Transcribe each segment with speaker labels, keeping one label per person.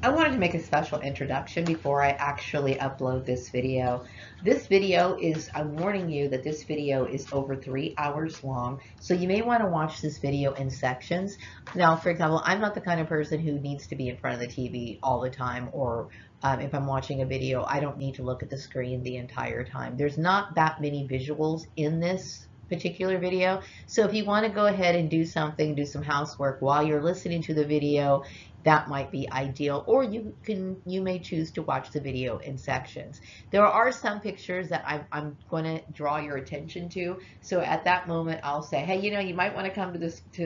Speaker 1: I wanted to make a special introduction before I actually upload this video. This video is, I'm warning you that this video is over 3 hours long, so you may want to watch this video in sections. Now, for example, I'm not the kind of person who needs to be in front of the TV all the time, or if I'm watching a video, I don't need to look at the screen the entire time. There's not that many visuals in this particular video. So if you want to go ahead and do something, do some housework while you're listening to the video, that might be ideal, or you may choose to watch the video in sections. There are some pictures that I'm going to draw your attention to, so at that moment I'll say, hey, you might want to come to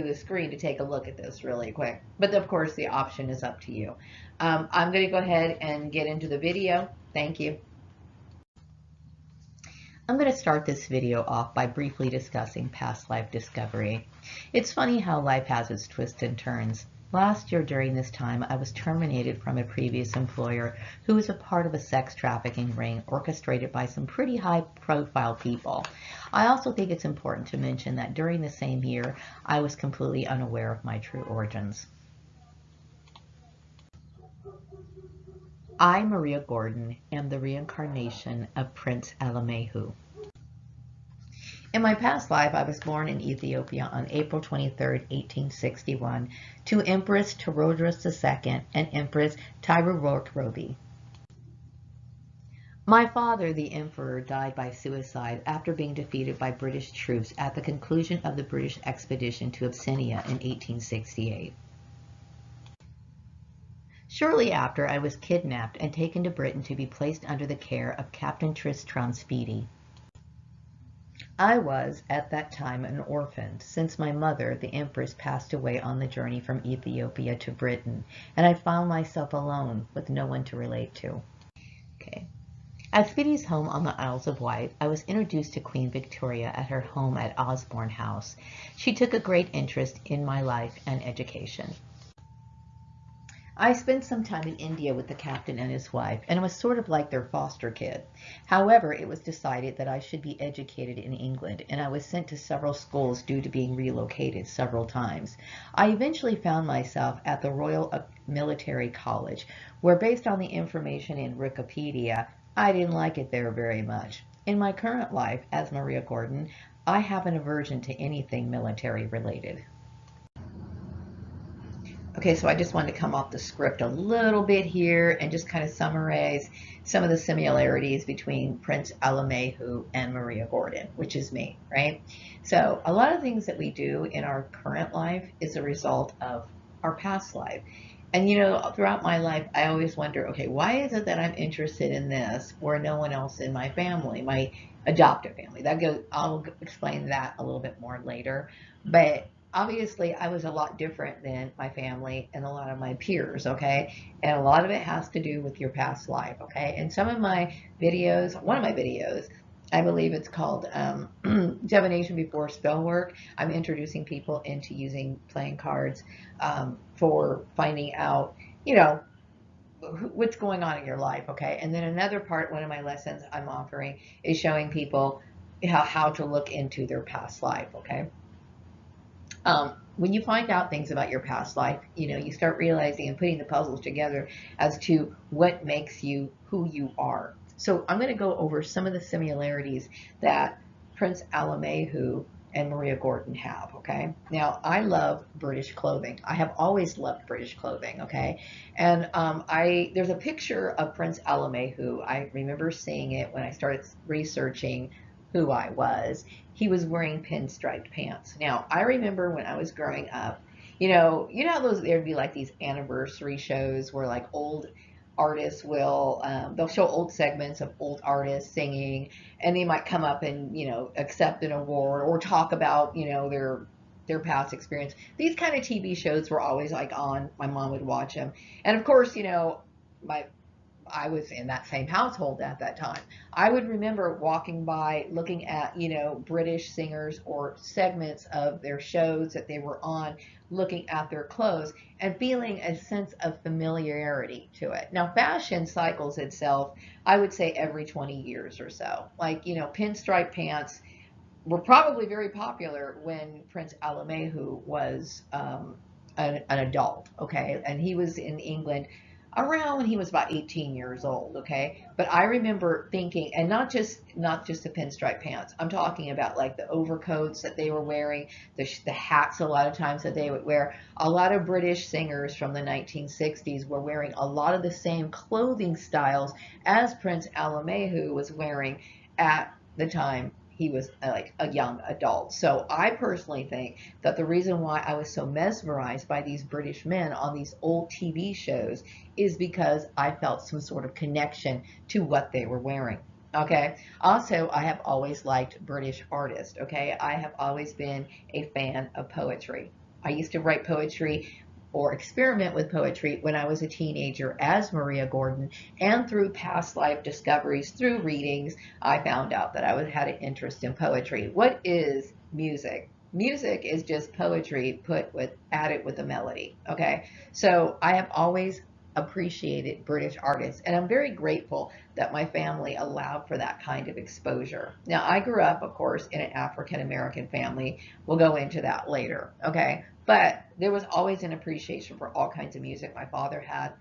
Speaker 1: the screen to take a look at this really quick. But of course the option is up to you. I'm going to go ahead and get into the video. Thank you. I'm going to start this video off by briefly discussing past life discovery. It's funny how life has its twists and turns. Last year during this time, I was terminated from a previous employer who was a part of a sex trafficking ring orchestrated by some pretty high-profile people. I also think it's important to mention that during the same year, I was completely unaware of my true origins. I, Maria Gordon, am the reincarnation of Prince Alamehu. In my past life, I was born in Ethiopia on April 23, 1861, to Empress Terodros II and Empress Robi. My father, the emperor, died by suicide after being defeated by British troops at the conclusion of the British expedition to Abyssinia in 1868. Shortly after, I was kidnapped and taken to Britain to be placed under the care of Captain Tristram Speedy. I was, at that time, an orphan, since my mother, the Empress, passed away on the journey from Ethiopia to Britain, and I found myself alone, with no one to relate to. Okay. At Speedy's home on the Isles of Wight, I was introduced to Queen Victoria at her home at Osborne House. She took a great interest in my life and education. I spent some time in India with the captain and his wife, and it was sort of like their foster kid. However, it was decided that I should be educated in England, and I was sent to several schools due to being relocated several times. I eventually found myself at the Royal Military College, where, based on the information in Wikipedia, I didn't like it there very much. In my current life, as Maria Gordon, I have an aversion to anything military related. Okay, so I just wanted to come off the script a little bit here and just kind of summarize some of the similarities between Prince Alamehu and Maria Gordon, which is me, right? So a lot of things that we do in our current life is a result of our past life. And throughout my life, I always wonder, okay, why is it that I'm interested in this where no one else in my family, my adoptive family, I'll explain that a little bit more later. But obviously I was a lot different than my family and a lot of my peers, okay? And a lot of it has to do with your past life, okay? And some of my videos, one of my videos, I believe it's called Divination Before Spellwork. I'm introducing people into using playing cards for finding out, what's going on in your life, okay? And then another part, one of my lessons I'm offering is showing people how to look into their past life, okay? When you find out things about your past life, you start realizing and putting the puzzles together as to what makes you who you are. So I'm going to go over some of the similarities that Prince Alamehu and Maria Gordon have, okay? Now, I love British clothing. I have always loved British clothing, okay? And there's a picture of Prince Alamehu. I remember seeing it when I started researching who I was. He was wearing pinstriped pants. Now, I remember when I was growing up, how there'd be like these anniversary shows where like old artists they'll show old segments of old artists singing, and they might come up and, accept an award or talk about, their past experience. These kind of TV shows were always like on. My mom would watch them. And of course, I was in that same household at that time. I would remember walking by, looking at, British singers or segments of their shows that they were on, looking at their clothes and feeling a sense of familiarity to it. Now, fashion cycles itself, I would say every 20 years or so. Like, pinstripe pants were probably very popular when Prince Alamehu was an adult, okay? And he was in England around when he was about 18 years old, okay? But I remember thinking, and not just the pinstripe pants. I'm talking about like the overcoats that they were wearing, the hats a lot of times that they would wear. A lot of British singers from the 1960s were wearing a lot of the same clothing styles as Prince Alamehu was wearing at the time he was like a young adult. So I personally think that the reason why I was so mesmerized by these British men on these old TV shows is because I felt some sort of connection to what they were wearing. Okay. Also, I have always liked British artists. Okay. I have always been a fan of poetry. I used to write poetry or experiment with poetry when I was a teenager as Maria Gordon, and through past life discoveries, through readings, I found out that I had an interest in poetry. What is music? Music is just poetry put with added with a melody. Okay, so I have always appreciated British artists, and I'm very grateful that my family allowed for that kind of exposure. Now, I grew up, of course, in an African American family. We'll go into that later. Okay, but there was always an appreciation for all kinds of music. My father had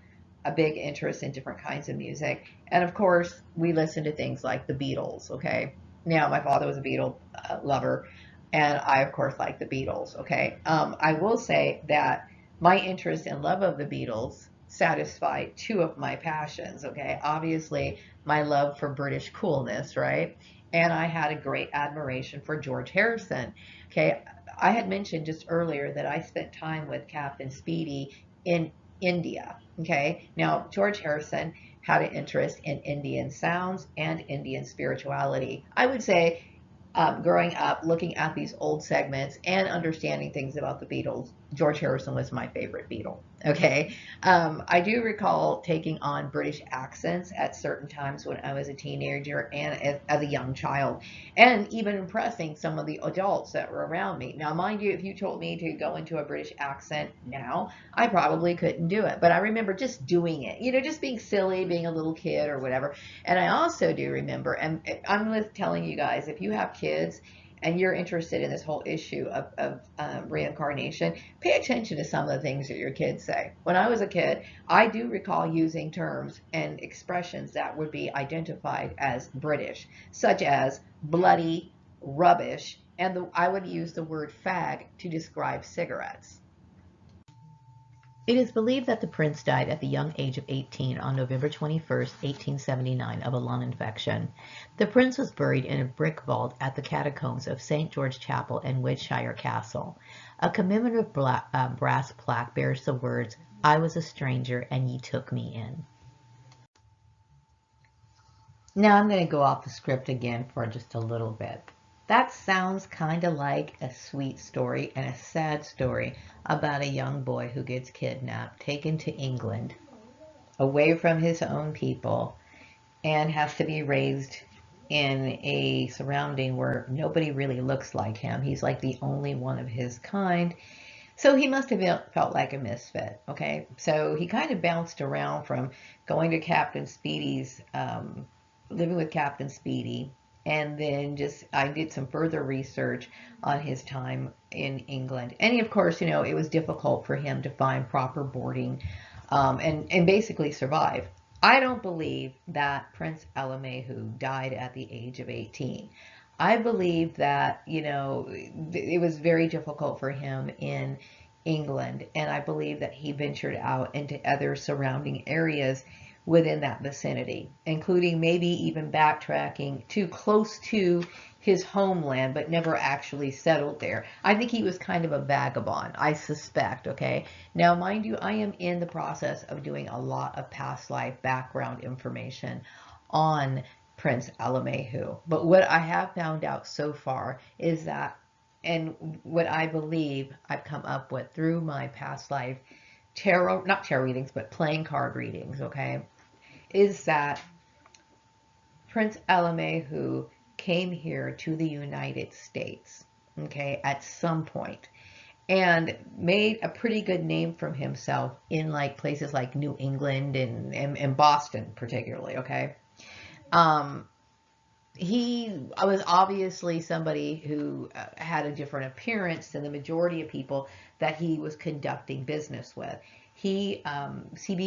Speaker 1: a big interest in different kinds of music. And of course, we listened to things like the Beatles, okay? Now, my father was a Beatle lover, and I, of course, like the Beatles, okay? I will say that my interest and love of the Beatles satisfied two of my passions, okay? Obviously, my love for British coolness, right? And I had a great admiration for George Harrison, okay? I had mentioned just earlier that I spent time with Captain Speedy in India. Okay, now George Harrison had an interest in Indian sounds and Indian spirituality. I would say growing up, looking at these old segments and understanding things about the Beatles, George Harrison was my favorite Beatle. Okay. I do recall taking on British accents at certain times when I was a teenager and as a young child, and even impressing some of the adults that were around me. Now, mind you, if you told me to go into a British accent now, I probably couldn't do it. But I remember just doing it, just being silly, being a little kid or whatever. And I also do remember, and I'm just telling you guys, if you have kids and you're interested in this whole issue of reincarnation, pay attention to some of the things that your kids say. When I was a kid, I do recall using terms and expressions that would be identified as British, such as bloody, rubbish, and I would use the word fag to describe cigarettes. It is believed that the prince died at the young age of 18 on November 21st, 1879, of a lung infection. The prince was buried in a brick vault at the catacombs of St. George Chapel and Wiltshire Castle. A commemorative brass plaque bears the words, "I was a stranger and ye took me in." Now I'm going to go off the script again for just a little bit. That sounds kind of like a sweet story and a sad story about a young boy who gets kidnapped, taken to England, away from his own people, and has to be raised in a surrounding where nobody really looks like him. He's like the only one of his kind. So he must have felt like a misfit, okay? So he kind of bounced around from going to Captain Speedy's, living with Captain Speedy, and then just I did some further research on his time in England. And of course, it was difficult for him to find proper boarding, and basically survive. I don't believe that Prince Alamehu died at the age of 18. I believe that, it was very difficult for him in England, and I believe that he ventured out into other surrounding areas within that vicinity, including maybe even backtracking too close to his homeland, but never actually settled there. I think he was kind of a vagabond, I suspect, okay? Now, mind you, I am in the process of doing a lot of past life background information on Prince Alamehu. But what I have found out so far is that, and what I believe I've come up with through my past life tarot, not tarot readings, but playing card readings, okay, is that Prince Alamehu came here to the United States, okay, at some point, and made a pretty good name for himself in like places like New England and Boston particularly, okay. Um, he was obviously somebody who had a different appearance than the majority of people that he was conducting business with. C.B.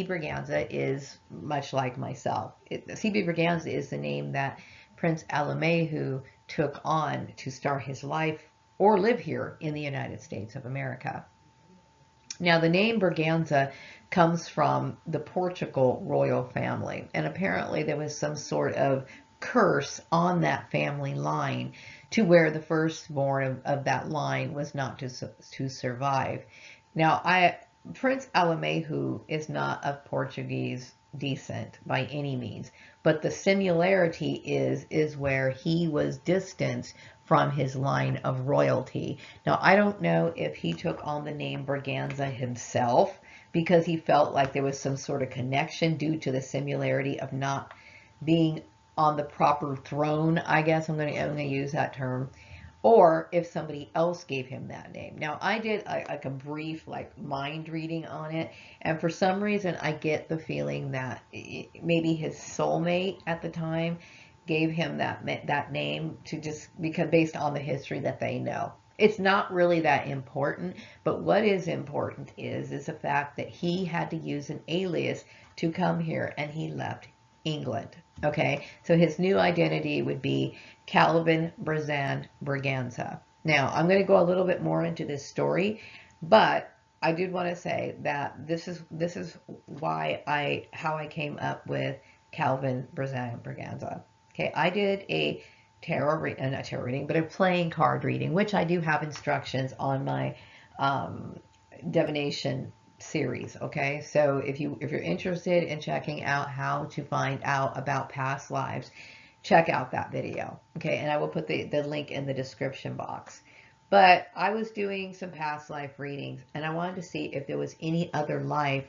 Speaker 1: Braganza is much like myself. C.B. Braganza is the name that Prince Alemayehu took on to start his life or live here in the United States of America. Now, the name Braganza comes from the Portugal royal family, and apparently there was some sort of curse on that family line to where the firstborn of that line was not to survive. Now, Prince Alemayehu is not of Portuguese descent by any means, but the similarity is where he was distanced from his line of royalty. Now, I don't know if he took on the name Braganza himself because he felt like there was some sort of connection due to the similarity of not being on the proper throne, I guess I'm going to use that term, or if somebody else gave him that name. Now, I did like a brief mind reading on it, and for some reason I get the feeling that maybe his soulmate at the time gave him that name to just because based on the history that they know. It's not really that important, but what is important is the fact that he had to use an alias to come here, and he left England. Okay, so his new identity would be Calvin Brazan Braganza. Now, I'm going to go a little bit more into this story, but I did want to say that this is why how I came up with Calvin Brazan Braganza. Okay, I did a not tarot reading, but a playing card reading, which I do have instructions on my divination series. Okay, so if you're interested in checking out how to find out about past lives, check out that video. Okay, and I will put the link in the description box. But I was doing some past life readings, and I wanted to see if there was any other life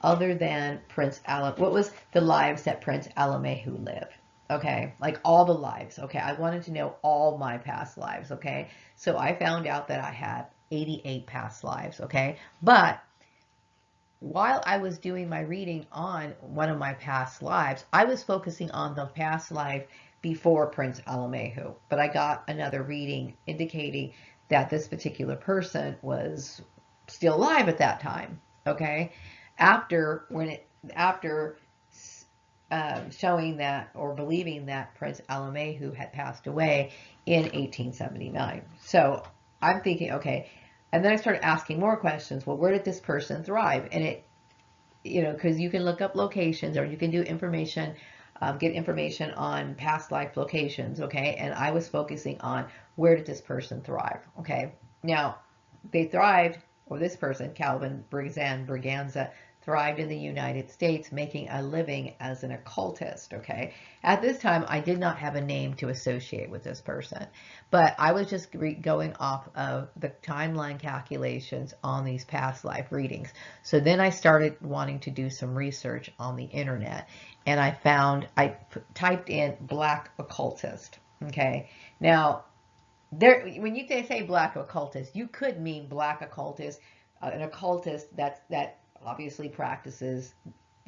Speaker 1: other than what was the lives that Prince Alemayehu lived. Okay, like all the lives. Okay, I wanted to know all my past lives. Okay, so I found out that I had 88 past lives. Okay, but while I was doing my reading on one of my past lives, I was focusing on the past life before Prince Alemayehu, but I got another reading indicating that this particular person was still alive at that time. Okay, after showing that or believing that Prince Alemayehu had passed away in 1879. So I'm thinking, okay, and then I started asking more questions. Well, where did this person thrive? And it, because you can look up locations or you can do information, get information on past life locations, okay? And I was focusing on where did this person thrive, okay? Now, they thrived, or this person, Calvin Brazan Braganza, thrived in the United States, making a living as an occultist, okay? At this time, I did not have a name to associate with this person, but I was just going off of the timeline calculations on these past life readings. So then I started wanting to do some research on the internet, and I typed in black occultist, okay? Now, when you say black occultist, you could mean black occultist, an occultist that obviously practices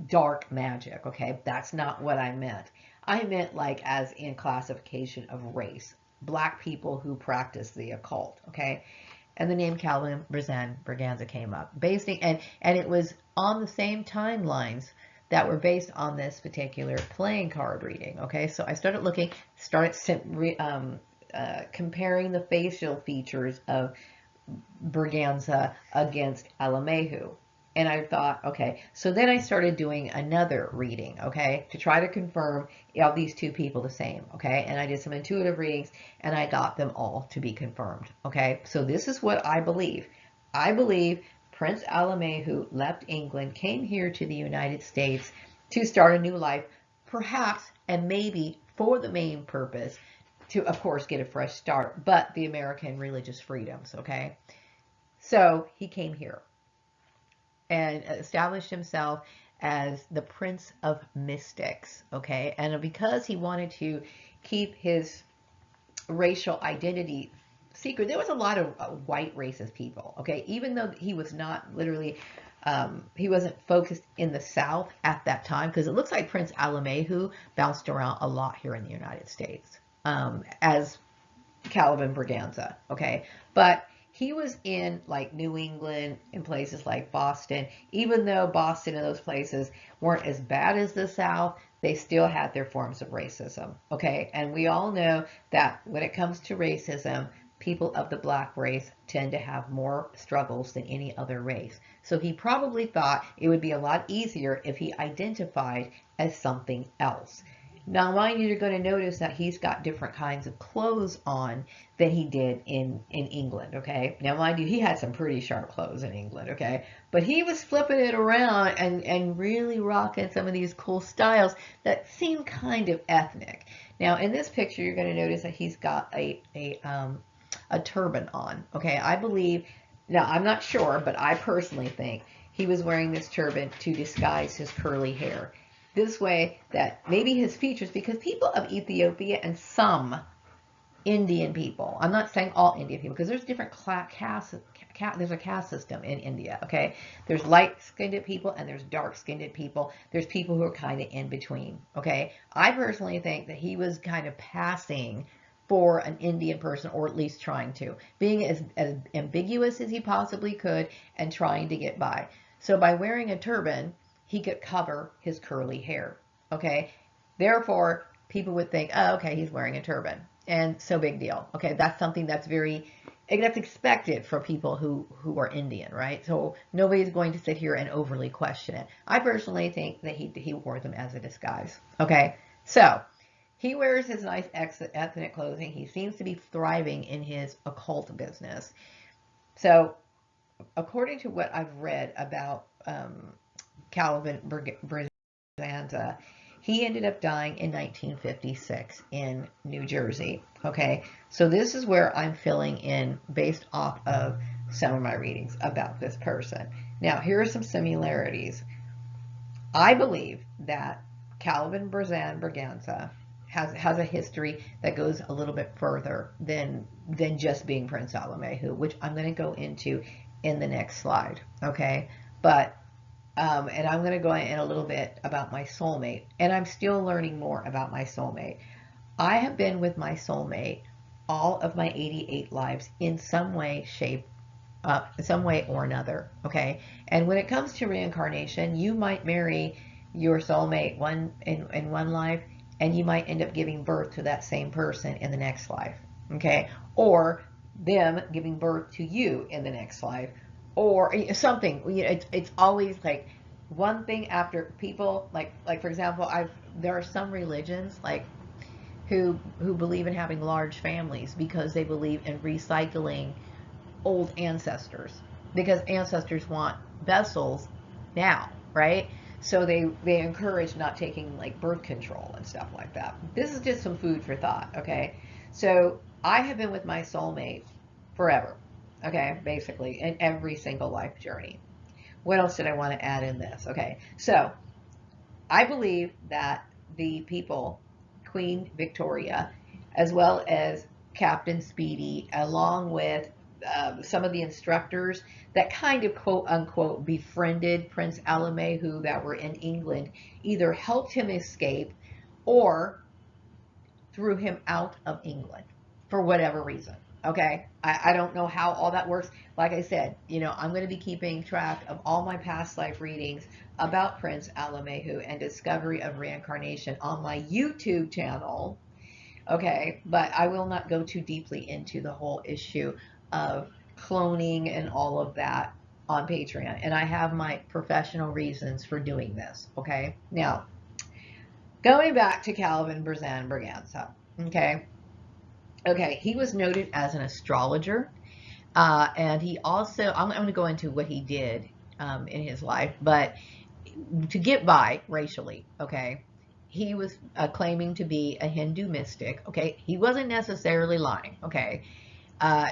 Speaker 1: dark magic, okay? That's not what I meant. I meant like as in classification of race, black people who practice the occult, okay? And the name Calvin Brazan Braganza came up, and it was on the same timelines that were based on this particular playing card reading, okay? So I started comparing the facial features of Braganza against Alemayehu. And I thought, okay, so then I started doing another reading, okay, to try to confirm are these two people the same, okay? And I did some intuitive readings, and I got them all to be confirmed, okay? So this is what I believe. I believe Prince Alemayehu left England, came here to the United States to start a new life, perhaps and maybe for the main purpose to, of course, get a fresh start, but the American religious freedoms, okay? So he came here and established himself as the Prince of Mystics, okay? And because he wanted to keep his racial identity secret, there was a lot of white racist people, okay? Even though he was not literally, he wasn't focused in the South at that time, because it looks like Prince Alemayehu bounced around a lot here in the United States as Calvin Braganza, okay? But he was in like New England and places like Boston. Even though Boston and those places weren't as bad as the South, they still had their forms of racism. Okay. And we all know that when it comes to racism, people of the black race tend to have more struggles than any other race. So he probably thought it would be a lot easier if he identified as something else. Now, mind you, you're going to notice that he's got different kinds of clothes on than he did in England, okay? Now, mind you, he had some pretty sharp clothes in England, okay? But he was flipping it around and really rocking some of these cool styles that seem kind of ethnic. Now, in this picture, you're going to notice that he's got a turban on, okay? I believe, now I'm not sure, but I personally think he was wearing this turban to disguise his curly hair. This way that maybe his features, because people of Ethiopia and some Indian people, I'm not saying all Indian people, because there's different there's a caste system in India, okay? There's light-skinned people and there's dark-skinned people. There's people who are kind of in between, okay? I personally think that he was kind of passing for an Indian person, or at least trying to, being as ambiguous as he possibly could and trying to get by. So by wearing a turban, he could cover his curly hair, okay? Therefore, people would think, oh, okay, he's wearing a turban, and so big deal, okay? That's something that's that's expected for people who are Indian, right? So nobody's going to sit here and overly question it. I personally think that he wore them as a disguise, okay? So he wears his nice ethnic clothing. He seems to be thriving in his occult business. So according to what I've read about Calvin Braganza, he ended up dying in 1956 in New Jersey. Okay, so this is where I'm filling in based off of some of my readings about this person. Now, here are some similarities. I believe that Calvin Braganza has a history that goes a little bit further than just being Prince Alamehu, which I'm going to go into in the next slide. Okay, but and I'm going to go in a little bit about my soulmate, and I'm still learning more about my soulmate. I have been with my soulmate all of my 88 lives in some way, shape, some way or another, okay? And when it comes to reincarnation, you might marry your soulmate in one life, and you might end up giving birth to that same person in the next life, okay? Or them giving birth to you in the next life, or something. You know, it's always like one thing after people like for example, there are some religions like who believe in having large families because they believe in recycling old ancestors, because ancestors want vessels now, right? So they encourage not taking like birth control and stuff like that. This is just some food for thought, okay? So I have been with my soulmate forever, okay, basically in every single life journey. What else did I want to add in this? Okay, so I believe that the people, Queen Victoria, as well as Captain Speedy, along with some of the instructors that kind of quote unquote befriended Prince Alamehu that were in England, either helped him escape or threw him out of England for whatever reason. Okay, I don't know how all that works. Like I said, you know, I'm going to be keeping track of all my past life readings about Prince Alamehu and discovery of reincarnation on my YouTube channel. Okay, but I will not go too deeply into the whole issue of cloning and all of that on Patreon. And I have my professional reasons for doing this. Okay, now going back to Calvin Braganza. Okay, he was noted as an astrologer, and he also, I'm going to go into what he did in his life, but to get by racially, okay, he was claiming to be a Hindu mystic, okay, he wasn't necessarily lying, okay,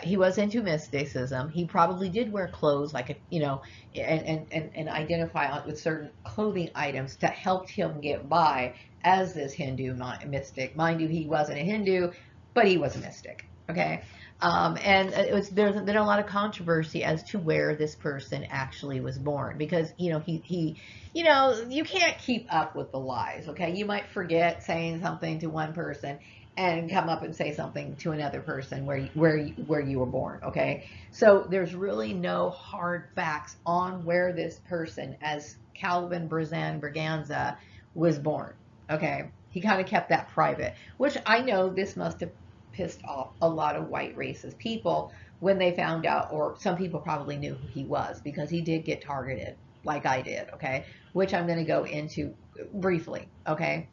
Speaker 1: he was into mysticism. He probably did wear clothes like, you know, and identify with certain clothing items to help him get by as this Hindu mystic. Mind you, he wasn't a Hindu, but he was a mystic. Okay. And there's been a lot of controversy as to where this person actually was born, because, you know, you know, you can't keep up with the lies. Okay. You might forget saying something to one person and come up and say something to another person where you were born. Okay, so there's really no hard facts on where this person, as Calvin Brazan Braganza, was born. Okay, he kind of kept that private, which I know this must have pissed off a lot of white racist people when they found out, or some people probably knew who he was because he did get targeted like I did. Okay, which I'm going to go into briefly. Okay.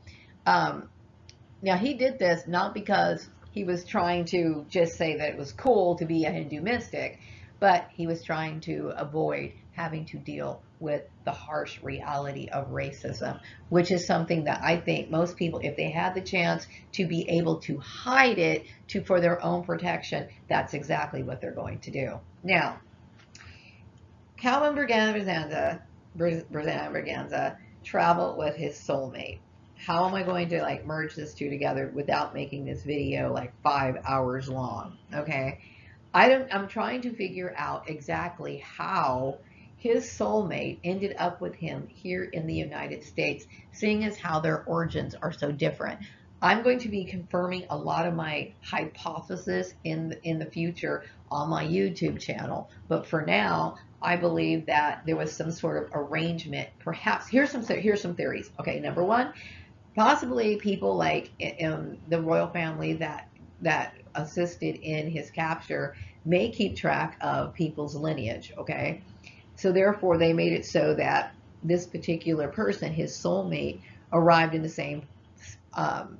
Speaker 1: Um, Now, he did this not because he was trying to just say that it was cool to be a Hindu mystic, but he was trying to avoid having to deal with the harsh reality of racism, which is something that I think most people, if they had the chance to be able to hide it for their own protection, that's exactly what they're going to do. Now, Calvin Braganza traveled with his soulmate. How am I going to like merge this two together without making this video like 5 hours long? Okay. I'm trying to figure out exactly how his soulmate ended up with him here in the United States, seeing as how their origins are so different. I'm going to be confirming a lot of my hypothesis in the future on my YouTube channel, but for now, I believe that there was some sort of arrangement. Perhaps here's some theories. Okay, number one, possibly people like in the royal family that assisted in his capture may keep track of people's lineage. Okay, so therefore they made it so that this particular person, his soulmate, arrived in the same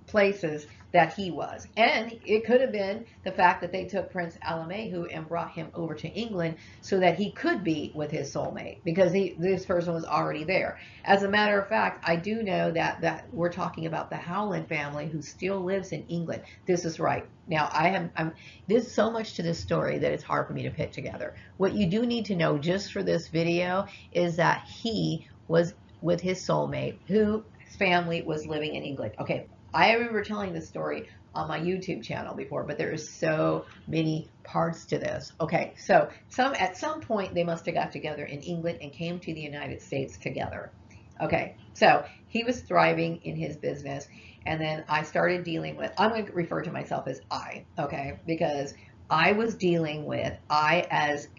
Speaker 1: places that he was. And it could have been the fact that they took Prince Alamehu and brought him over to England so that he could be with his soulmate, because this person was already there. As a matter of fact, I do know that we're talking about the Howland family who still lives in England. This is right. Now, there's so much to this story that it's hard for me to put together. What you do need to know just for this video is that he was with his soulmate, who family was living in England. Okay, I remember telling this story on my YouTube channel before, but there is so many parts to this. Okay, so at some point they must have got together in England and came to the United States together. Okay, so he was thriving in his business, and then I started dealing with, I'm going to refer to myself as I, okay, because I as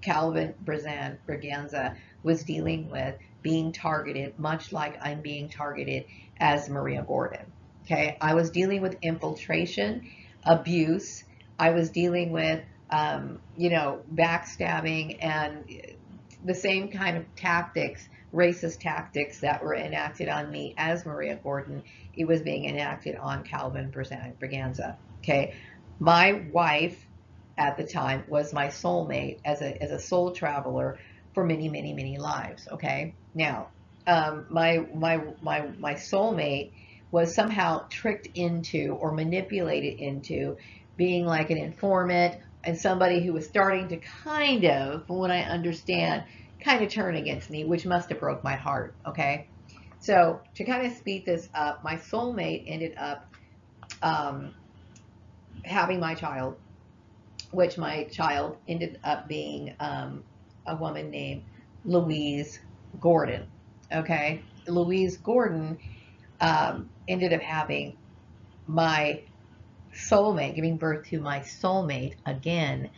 Speaker 1: Calvin Brazan Braganza was dealing with being targeted, much like I'm being targeted as Maria Gordon. Okay, I was dealing with infiltration, abuse. I was dealing with, backstabbing and the same kind of tactics, racist tactics that were enacted on me as Maria Gordon. It was being enacted on Calvin Braganza. Okay, my wife at the time was my soulmate as a soul traveler for many, many, many lives. Okay, now my soulmate was somehow tricked into or manipulated into being like an informant and somebody who was starting to kind of, from what I understand, kind of turn against me, which must have broke my heart. Okay, so to kind of speed this up, my soulmate ended up having my child, which my child ended up being a woman named Louise Gordon. Okay, Louise Gordon ended up having my soulmate, giving birth to my soulmate again,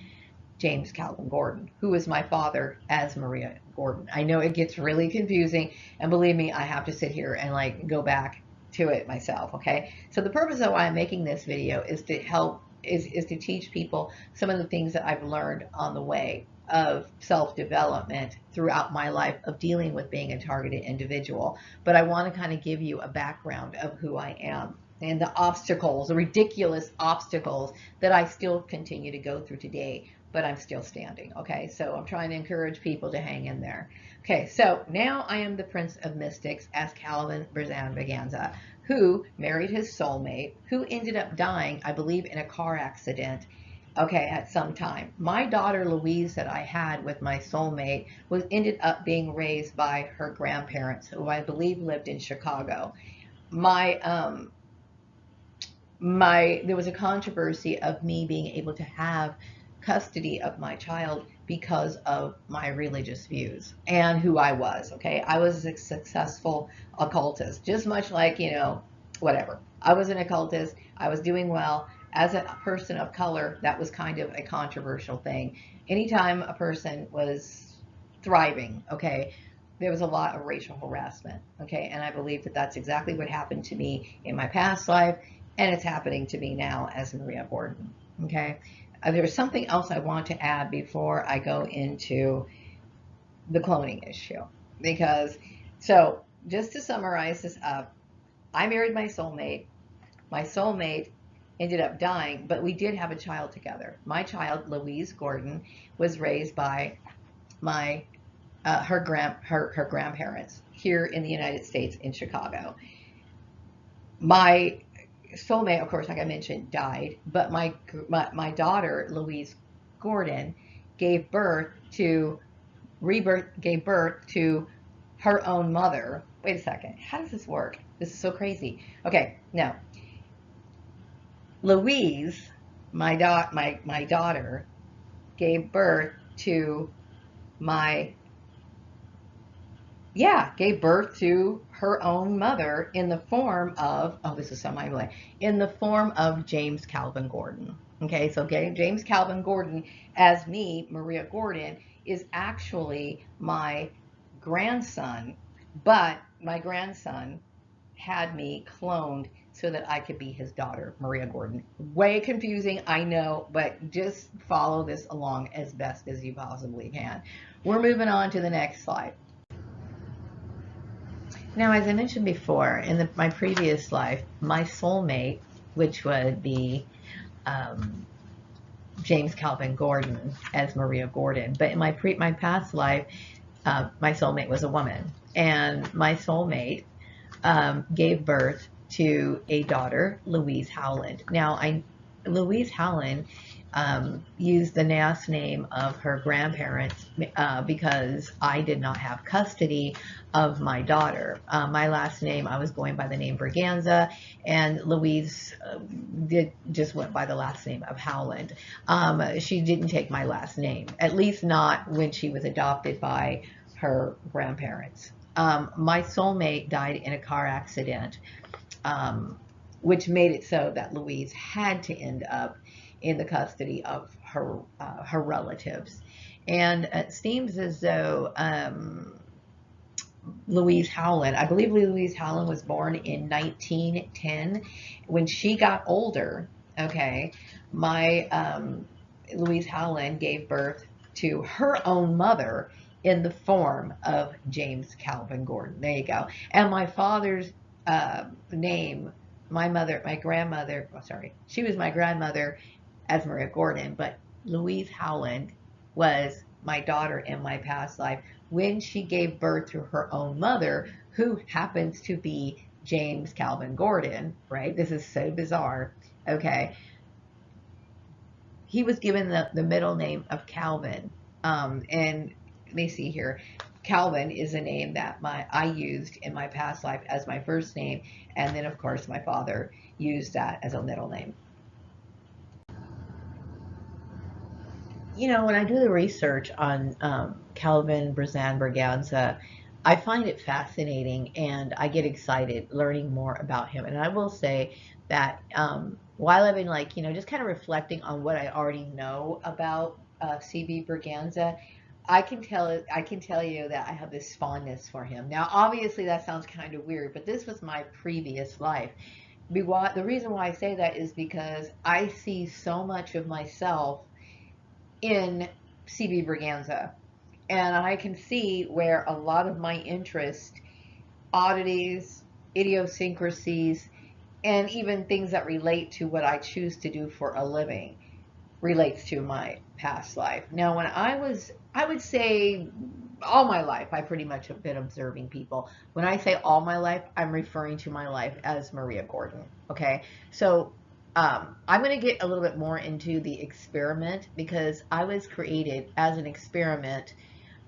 Speaker 1: James Calvin Gordon, who was my father as Maria Gordon. I know it gets really confusing, and believe me, I have to sit here and like go back to it myself. Okay, so the purpose of why I'm making this video is to help, is to teach people some of the things that I've learned on the way of self-development throughout my life of dealing with being a targeted individual. But I want to kind of give you a background of who I am and the obstacles, the ridiculous obstacles that I still continue to go through today, but I'm still standing. Okay, so I'm trying to encourage people to hang in there. Okay, so now I am the Prince of Mystics as Calvin Brazan Braganza, who married his soulmate, who ended up dying, I believe, in a car accident, okay, at some time. My daughter Louise that I had with my soulmate was ended up being raised by her grandparents, who I believe lived in Chicago. There was a controversy of me being able to have custody of my child because of my religious views and who I was. Okay, I was a successful occultist, just much like, whatever. I was an occultist. I was doing well. As a person of color, that was kind of a controversial thing. Anytime a person was thriving, okay, there was a lot of racial harassment, okay, and I believe that that's exactly what happened to me in my past life, and it's happening to me now as Maria Gordon, okay. There's something else I want to add before I go into the cloning issue, because, so just to summarize this up, I married my soulmate. My soulmate ended up dying, but we did have a child together. My child, Louise Gordon, was raised by my her grandparents here in the United States in Chicago. My soulmate, of course, like I mentioned, died, but my daughter, Louise Gordon, gave birth to gave birth to her own mother. Wait a second. How does this work? This is so crazy. Okay, now Louise, my daughter, gave birth to my gave birth to her own mother in the form of, oh, this is so mind blowing, in the form of James Calvin Gordon. Okay, so getting James Calvin Gordon as me, Maria Gordon, is actually my grandson, but my grandson had me cloned so that I could be his daughter, Maria Gordon. Way confusing, I know, but just follow this along as best as you possibly can. We're moving on to the next slide. Now, as I mentioned before, in my previous life, my soulmate, which would be James Calvin Gordon as Maria Gordon, but in my past life, my soulmate was a woman, and my soulmate gave birth to a daughter, Louise Howland. Now, Louise Howland used the last name of her grandparents because I did not have custody of my daughter. My last name, I was going by the name Braganza, and Louise just went by the last name of Howland. She didn't take my last name, at least not when she was adopted by her grandparents. My soulmate died in a car accident, which made it so that Louise had to end up in the custody of her relatives. And it seems as though Louise Howland, I believe Louise Howland was born in 1910. When she got older, okay, my Louise Howland gave birth to her own mother in the form of James Calvin Gordon. There you go. And my father's name, my grandmother, oh, sorry, she was my grandmother as Maria Gordon, but Louise Howland was my daughter in my past life when she gave birth to her own mother, who happens to be James Calvin Gordon, right? This is so bizarre. Okay. He was given the middle name of Calvin. And let me see here. Calvin is a name that I used in my past life as my first name, and then of course my father used that as a middle name. You know, when I do the research on Calvin Brazan Braganza, I find it fascinating and I get excited learning more about him. And I will say that while I've been like, just kind of reflecting on what I already know about CB Braganza, I can tell you that I have this fondness for him. Now, obviously, that sounds kind of weird, but this was my previous life. The reason why I say that is because I see so much of myself in CB Braganza, and I can see where a lot of my interest, oddities, idiosyncrasies, and even things that relate to what I choose to do for a living relates to my past life. Now, I would say all my life, I pretty much have been observing people. When I say all my life, I'm referring to my life as Maria Gordon. Okay. So I'm going to get a little bit more into the experiment because I was created as an experiment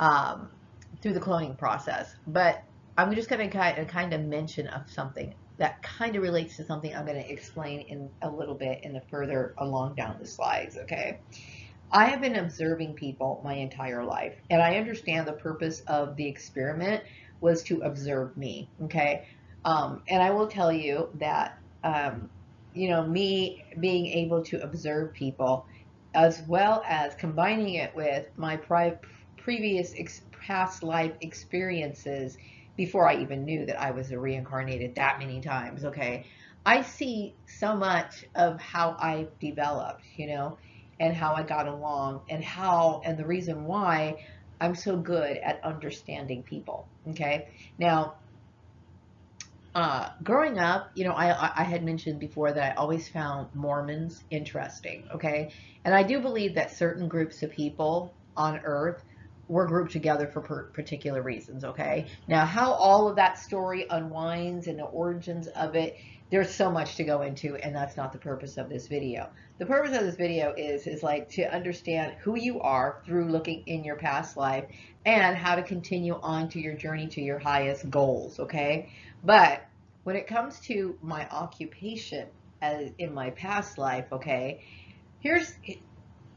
Speaker 1: through the cloning process. But I'm just going to kind of mention of something that kind of relates to something I'm going to explain in a little bit in the further along down the slides, okay? I have been observing people my entire life, and I understand the purpose of the experiment was to observe me, okay? And I will tell you that you know, me being able to observe people, as well as combining it with my previous past life experiences before I even knew that I was a reincarnated that many times. Okay, I see so much of how I developed, you know, and how I got along, and how, and the reason why I'm so good at understanding people. Okay, now growing up, you know, I had mentioned before that I always found Mormons interesting, okay? And I do believe that certain groups of people on Earth were grouped together for particular reasons, okay? Now, how all of that story unwinds and the origins of it, there's so much to go into, and that's not the purpose of this video. The purpose of this video is like to understand who you are through looking in your past life, and how to continue on to your journey to your highest goals, okay? But when it comes to my occupation as in my past life, okay, here's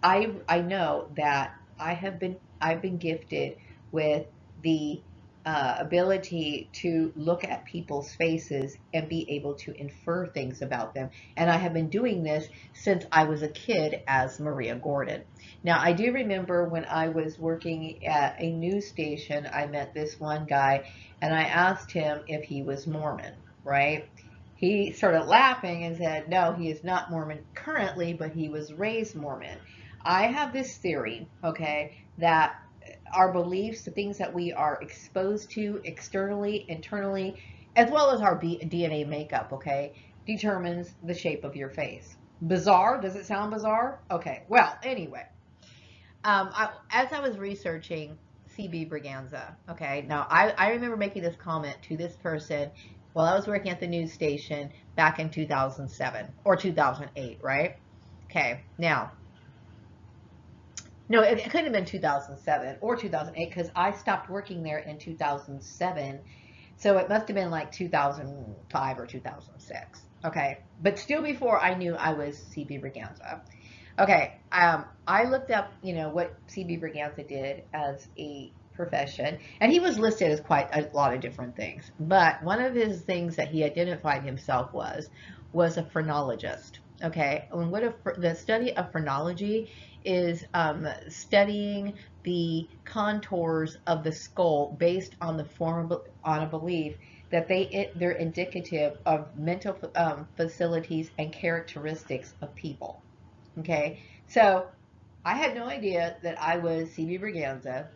Speaker 1: I know that I've been gifted with the ability to look at people's faces and be able to infer things about them. And I have been doing this since I was a kid as Maria Gordon. Now, I do remember when I was working at a news station, I met this one guy and I asked him if he was Mormon, right? He started laughing and said, no, he is not Mormon currently, but he was raised Mormon. I have this theory, okay, that our beliefs, the things that we are exposed to externally, internally, as well as our DNA makeup, okay, determines the shape of your face. Bizarre? Does it sound bizarre? Okay, well, anyway, as I was researching CB Braganza, okay, now I remember making this comment to this person while I was working at the news station back in 2007 or 2008, right? Okay, now, no, it could have been 2007 or 2008 because I stopped working there in 2007. So it must have been like 2005 or 2006. Okay. But still before I knew I was CB Braganza. Okay. I looked up, you know, what CB Braganza did as a profession, and he was listed as quite a lot of different things. But one of his things that he identified himself was a phrenologist. Okay. And the study of phrenology is studying the contours of the skull based on the form on a belief that they're indicative of mental facilities and characteristics of people. Okay, so I had no idea that I was CB Braganza,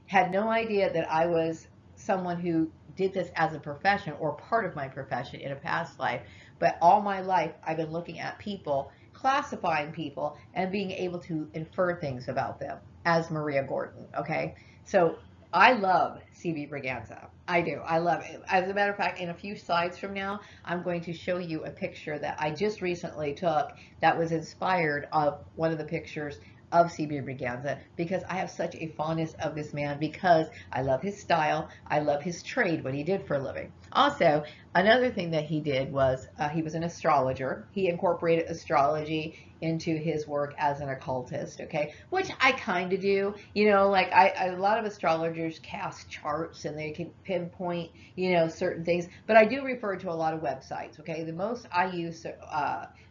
Speaker 1: had no idea that I was someone who did this as a profession or part of my profession in a past life. But all my life, I've been looking at people, classifying people, and being able to infer things about them as Maria Gordon. Okay, so I love CB Braganza. I do. I love it. As a matter of fact, in a few slides from now, I'm going to show you a picture that I just recently took that was inspired of one of the pictures of CB Braganza, because I have such a fondness of this man, because I love his style, I love his trade, what he did for a living. Also, another thing that he did was he was an astrologer. He incorporated astrology into his work as an occultist, okay, which I kind of do. You know, like a lot of astrologers cast charts and they can pinpoint, you know, certain things, but I do refer to a lot of websites, okay. The most I use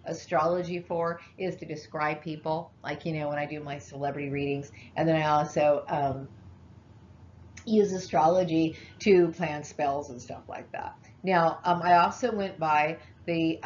Speaker 1: astrology for is to describe people, like, you know, when I do my celebrity readings. And then I also use astrology to plan spells and stuff like that. Now, I also went by the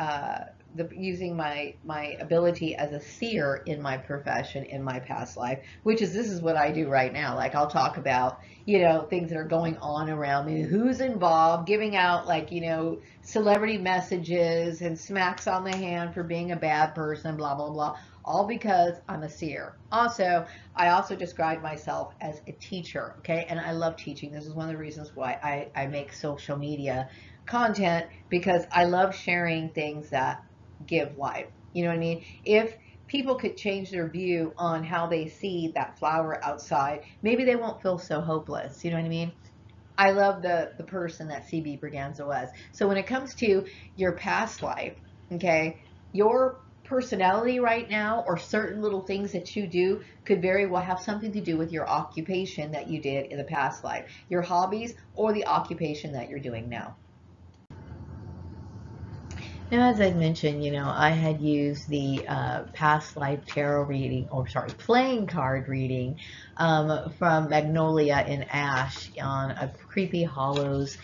Speaker 1: using my ability as a seer in my profession in my past life, which is, this is what I do right now. Like, I'll talk about, you know, things that are going on around me, who's involved, giving out, like, you know, celebrity messages and smacks on the hand for being a bad person, blah blah blah, all because I'm a seer. Also, I also describe myself as a teacher, okay? And I love teaching. This is one of the reasons why I make social media content, because I love sharing things that give life. You know what I mean? If people could change their view on how they see that flower outside, maybe they won't feel so hopeless. You know what I mean? I love the person that CB Braganza was. So when it comes to your past life, okay, your personality right now or certain little things that you do could very well have something to do with your occupation that you did in the past life, your hobbies, or the occupation that you're doing now. Now, as I mentioned, I had used the past life tarot reading, or sorry, playing card reading from Magnolia and Ash on a creepyhollow.com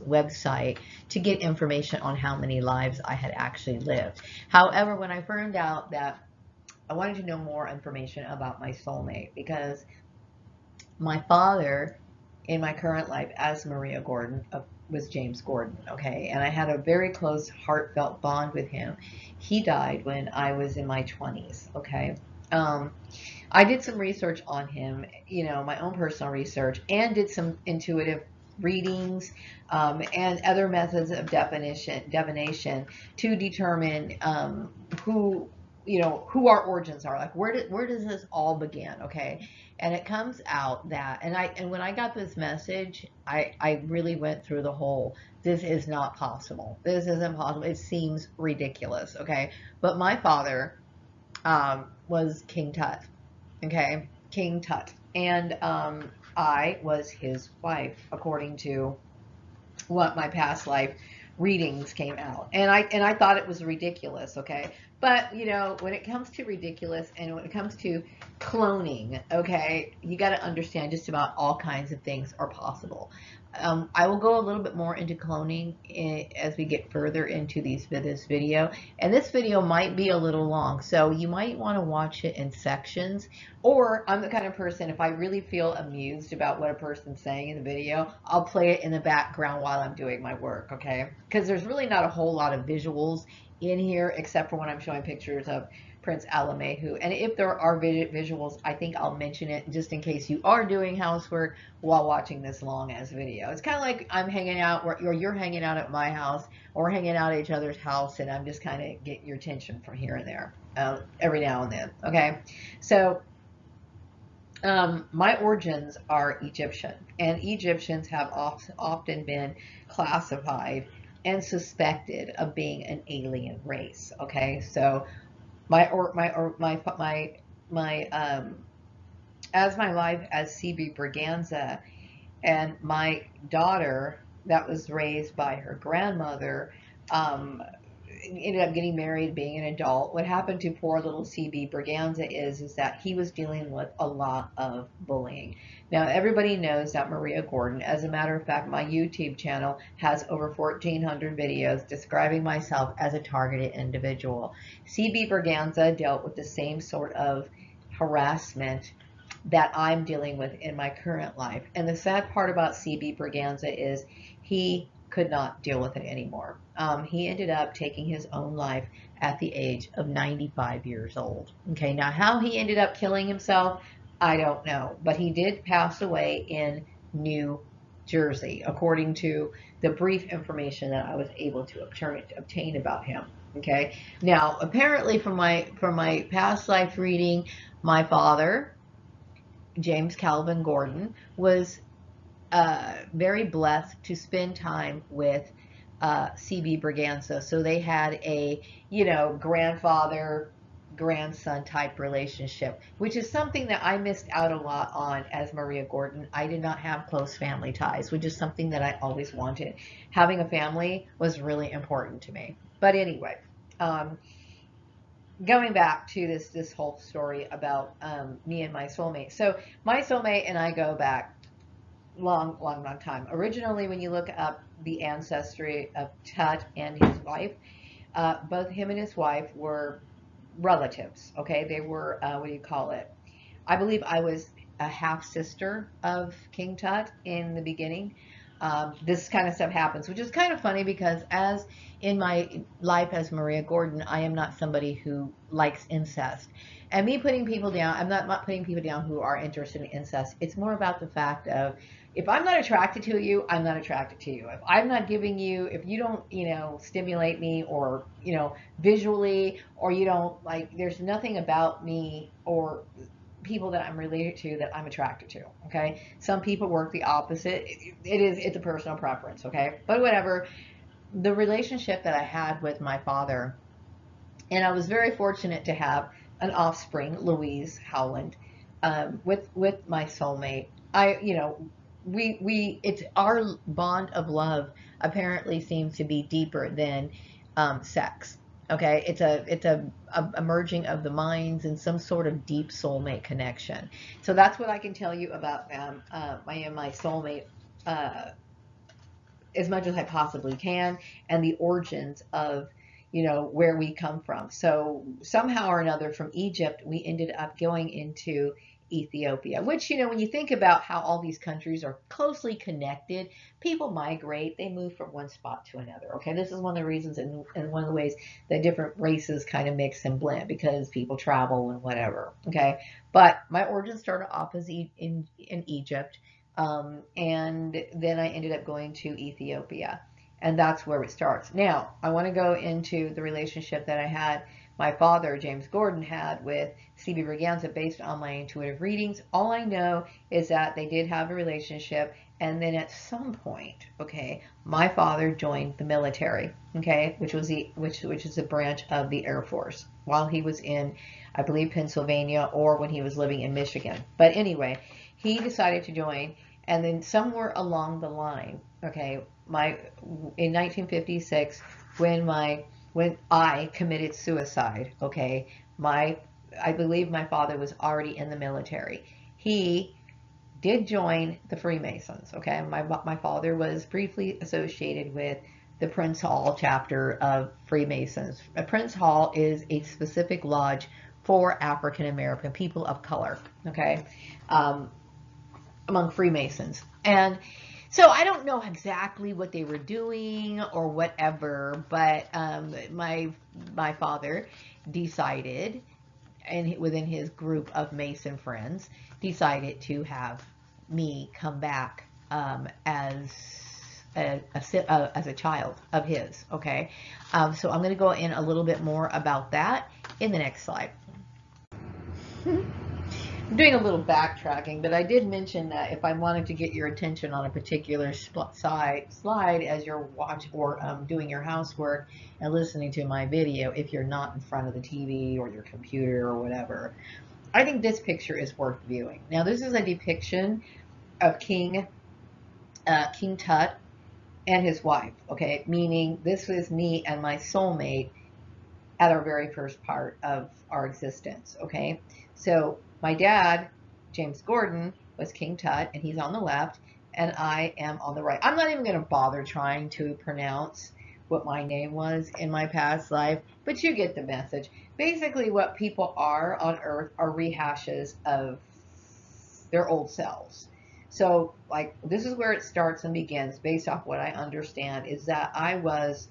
Speaker 1: website to get information on how many lives I had actually lived. However, when I found out that I wanted to know more information about my soulmate, because my father in my current life as Maria Gordon was James Gordon, okay? And I had a very close, heartfelt bond with him. He died when I was in my 20s, okay? Um, I did some research on him, my own personal research, and did some intuitive readings and other methods of divination to determine who our origins are. Like, where does this all begin? Okay, and it comes out that, and when I got this message, I really went through the whole. This is not possible. This isn't possible. It seems ridiculous. Okay, but my father was King Tut. Okay, King Tut, and I was his wife, according to what my past life readings came out. And I thought it was ridiculous, okay? But when it comes to ridiculous and when it comes to cloning, okay, you got to understand just about all kinds of things are possible. I will go a little bit more into cloning as we get further into this video. And this video might be a little long, so you might want to watch it in sections. Or I'm the kind of person, if I really feel amused about what a person's saying in the video, I'll play it in the background while I'm doing my work, okay? Because there's really not a whole lot of visuals in here, except for when I'm showing pictures of Prince Alamehu. And if there are visuals, I think I'll mention it just in case you are doing housework while watching this long ass video. It's kind of like I'm hanging out, or you're hanging out at my house, or hanging out at each other's house, and I'm just kind of getting your attention from here and there every now and then, okay? So my origins are Egyptian, and Egyptians have often been classified and suspected of being an alien race. Okay, so my as my life as CB Braganza, and my daughter that was raised by her grandmother ended up getting married, being an adult. What happened to poor little CB Braganza is that he was dealing with a lot of bullying. Now, everybody knows that Maria Gordon, as a matter of fact, my YouTube channel has over 1,400 videos describing myself as a targeted individual. CB Braganza dealt with the same sort of harassment that I'm dealing with in my current life. And the sad part about CB Braganza is he could not deal with it anymore. He ended up taking his own life at the age of 95 years old. Okay, now how he ended up killing himself, I don't know. But he did pass away in New Jersey, according to the brief information that I was able to obtain about him. Okay, now apparently from my past life reading, my father, James Calvin Gordon, was very blessed to spend time with CB Braganza. So they had a, grandfather grandson type relationship, which is something that I missed out a lot on as Maria Gordon. I did not have close family ties, which is something that I always wanted. Having a family was really important to me. But anyway, going back to this whole story about me and my soulmate. So my soulmate and I go back long time. Originally, when you look up the ancestry of Tut and his wife, both him and his wife were relatives. Okay, they were what do you call it? I believe I was a half sister of King Tut in the beginning. This kind of stuff happens, which is kind of funny because as in my life as Maria Gordon, I am not somebody who likes incest. And me putting people down, I'm not putting people down who are interested in incest. It's more about the fact of, if I'm not attracted to you, I'm not attracted to you. If I'm not giving you, if you don't, stimulate me, or, visually, or you don't like, there's nothing about me or people that I'm related to that I'm attracted to. Okay. Some people work the opposite. It's a personal preference. Okay. But whatever. The relationship that I had with my father, and I was very fortunate to have an offspring, Louise Howland, with my soulmate. it's our bond of love apparently seems to be deeper than sex. Okay, it's a merging of the minds and some sort of deep soulmate connection. So that's what I can tell you about my soulmate, uh, as much as I possibly can, and the origins of, where we come from. So somehow or another, from Egypt, we ended up going into Ethiopia, which, when you think about how all these countries are closely connected, people migrate, they move from one spot to another. Okay, this is one of the reasons, and one of the ways that different races kind of mix and blend, because people travel and whatever. Okay, but my origins started off as in Egypt, and then I ended up going to Ethiopia. And that's where it starts. Now, I want to go into the relationship that I had, my father, James Gordon, had with C.B. Braganza based on my intuitive readings. All I know is that they did have a relationship. And then at some point, okay, my father joined the military, okay, which is a branch of the Air Force, while he was in, I believe, Pennsylvania, or when he was living in Michigan. But anyway, he decided to join, and then somewhere along the line, okay, in 1956, when I committed suicide, okay, I believe my father was already in the military. He did join the Freemasons. Okay, my father was briefly associated with the Prince Hall chapter of Freemasons. Prince Hall is a specific lodge for African American people of color. Okay, um, among Freemasons. And so I don't know exactly what they were doing or whatever, but my father decided, and within his group of Mason friends, decided to have me come back, as a child of his. Okay, so I'm going to go in a little bit more about that in the next slide. I'm doing a little backtracking, but I did mention that if I wanted to get your attention on a particular slide as you're doing your housework and listening to my video, if you're not in front of the TV or your computer or whatever, I think this picture is worth viewing. Now, this is a depiction of King Tut and his wife. Okay, meaning this was me and my soulmate at our very first part of our existence. Okay, so my dad, James Gordon, was King Tut, and he's on the left, and I am on the right. I'm not even going to bother trying to pronounce what my name was in my past life, but you get the message. Basically, what people are on Earth are rehashes of their old selves. So, like, this is where it starts and begins, based off what I understand, is that I was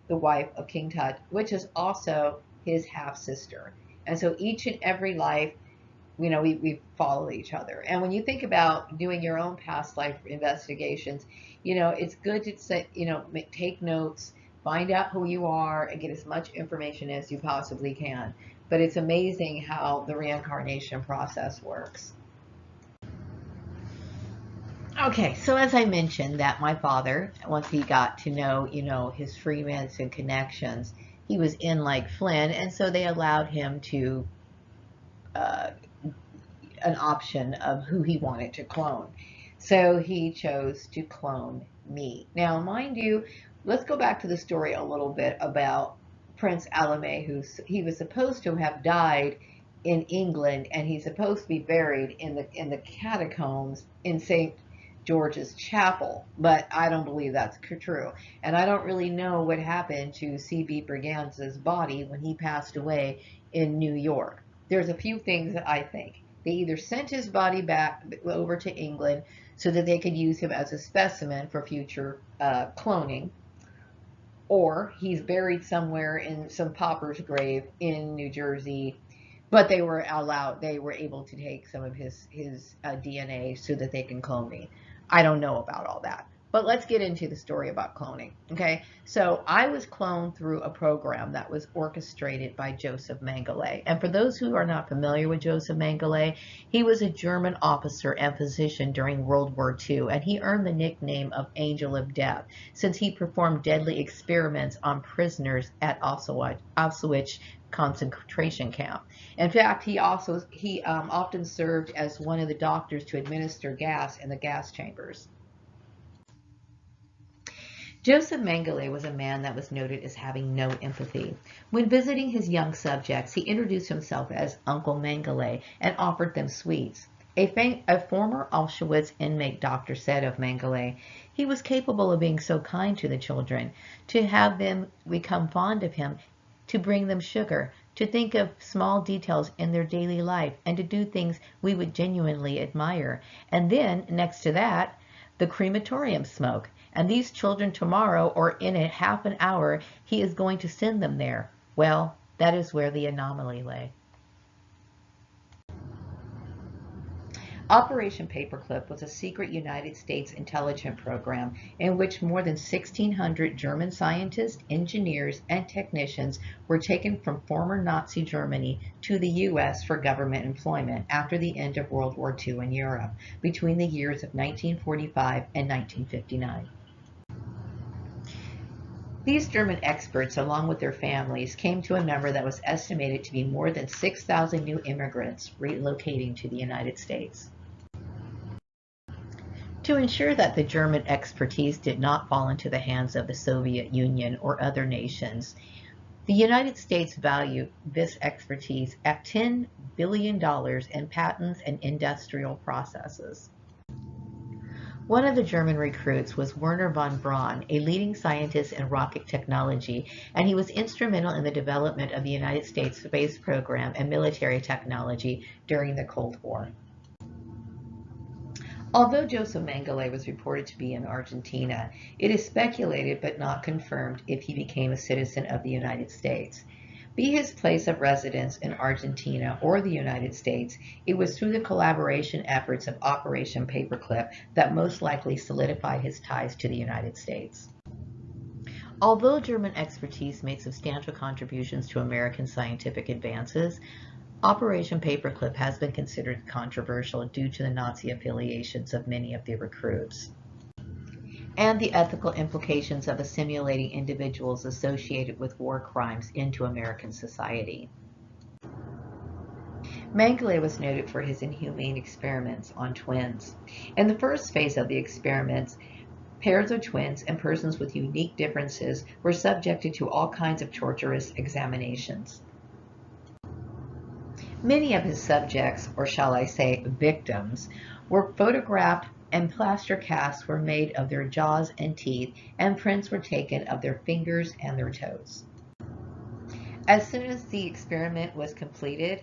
Speaker 1: the wife of King Tut, which is also his half sister. And so each and every life, we follow each other. And when you think about doing your own past life investigations, it's good to say, take notes, find out who you are, and get as much information as you possibly can. But it's amazing how the reincarnation process works. Okay, so as I mentioned, that my father, once he got to know, his Freemason connections, he was in like Flynn, and so they allowed him to uh, an option of who he wanted to clone. So he chose to clone me. Now, mind you, let's go back to the story a little bit about Prince Alame, he was supposed to have died in England, and he's supposed to be buried in the catacombs in St. George's Chapel, but I don't believe that's true. And I don't really know what happened to C.B. Braganza's body when he passed away in New York. There's a few things that I think. They either sent his body back over to England so that they could use him as a specimen for future cloning, or he's buried somewhere in some pauper's grave in New Jersey, but they were able to take some of his DNA so that they can clone me. I don't know about all that, But let's get into the story about cloning. Okay, so I was cloned through a program that was orchestrated by Joseph Mengele. And for those who are not familiar with Joseph Mengele, he was a German officer and physician during World War II, and he earned the nickname of Angel of Death since he performed deadly experiments on prisoners at Auschwitz concentration camp. In fact, he often served as one of the doctors to administer gas in the gas chambers. Joseph Mengele was a man that was noted as having no empathy. When visiting his young subjects, he introduced himself as Uncle Mengele and offered them sweets. A former Auschwitz inmate doctor said of Mengele, he was capable of being so kind to the children, to have them become fond of him, to bring them sugar, to think of small details in their daily life, and to do things we would genuinely admire. And then, next to that, the crematorium smoke. And these children tomorrow, or in a half an hour, he is going to send them there. Well, that is where the anomaly lay. Operation Paperclip was a secret United States intelligence program in which more than 1,600 German scientists, engineers, and technicians were taken from former Nazi Germany to the U.S. for government employment after the end of World War II in Europe, between the years of 1945 and 1959. These German experts, along with their families, came to a number that was estimated to be more than 6,000 new immigrants relocating to the United States. To ensure that the German expertise did not fall into the hands of the Soviet Union or other nations, the United States valued this expertise at $10 billion in patents and industrial processes. One of the German recruits was Wernher von Braun, a leading scientist in rocket technology, and he was instrumental in the development of the United States space program and military technology during the Cold War. Although Joseph Mengele was reported to be in Argentina, it is speculated but not confirmed if he became a citizen of the United States. Be his place of residence in Argentina or the United States, it was through the collaboration efforts of Operation Paperclip that most likely solidified his ties to the United States. Although German expertise made substantial contributions to American scientific advances, Operation Paperclip has been considered controversial due to the Nazi affiliations of many of the recruits and the ethical implications of assimilating individuals associated with war crimes into American society. Mengele was noted for his inhumane experiments on twins. In the first phase of the experiments, pairs of twins and persons with unique differences were subjected to all kinds of torturous examinations. Many of his subjects, or shall I say victims, were photographed and plaster casts were made of their jaws and teeth, and prints were taken of their fingers and their toes. As soon as the experiment was completed,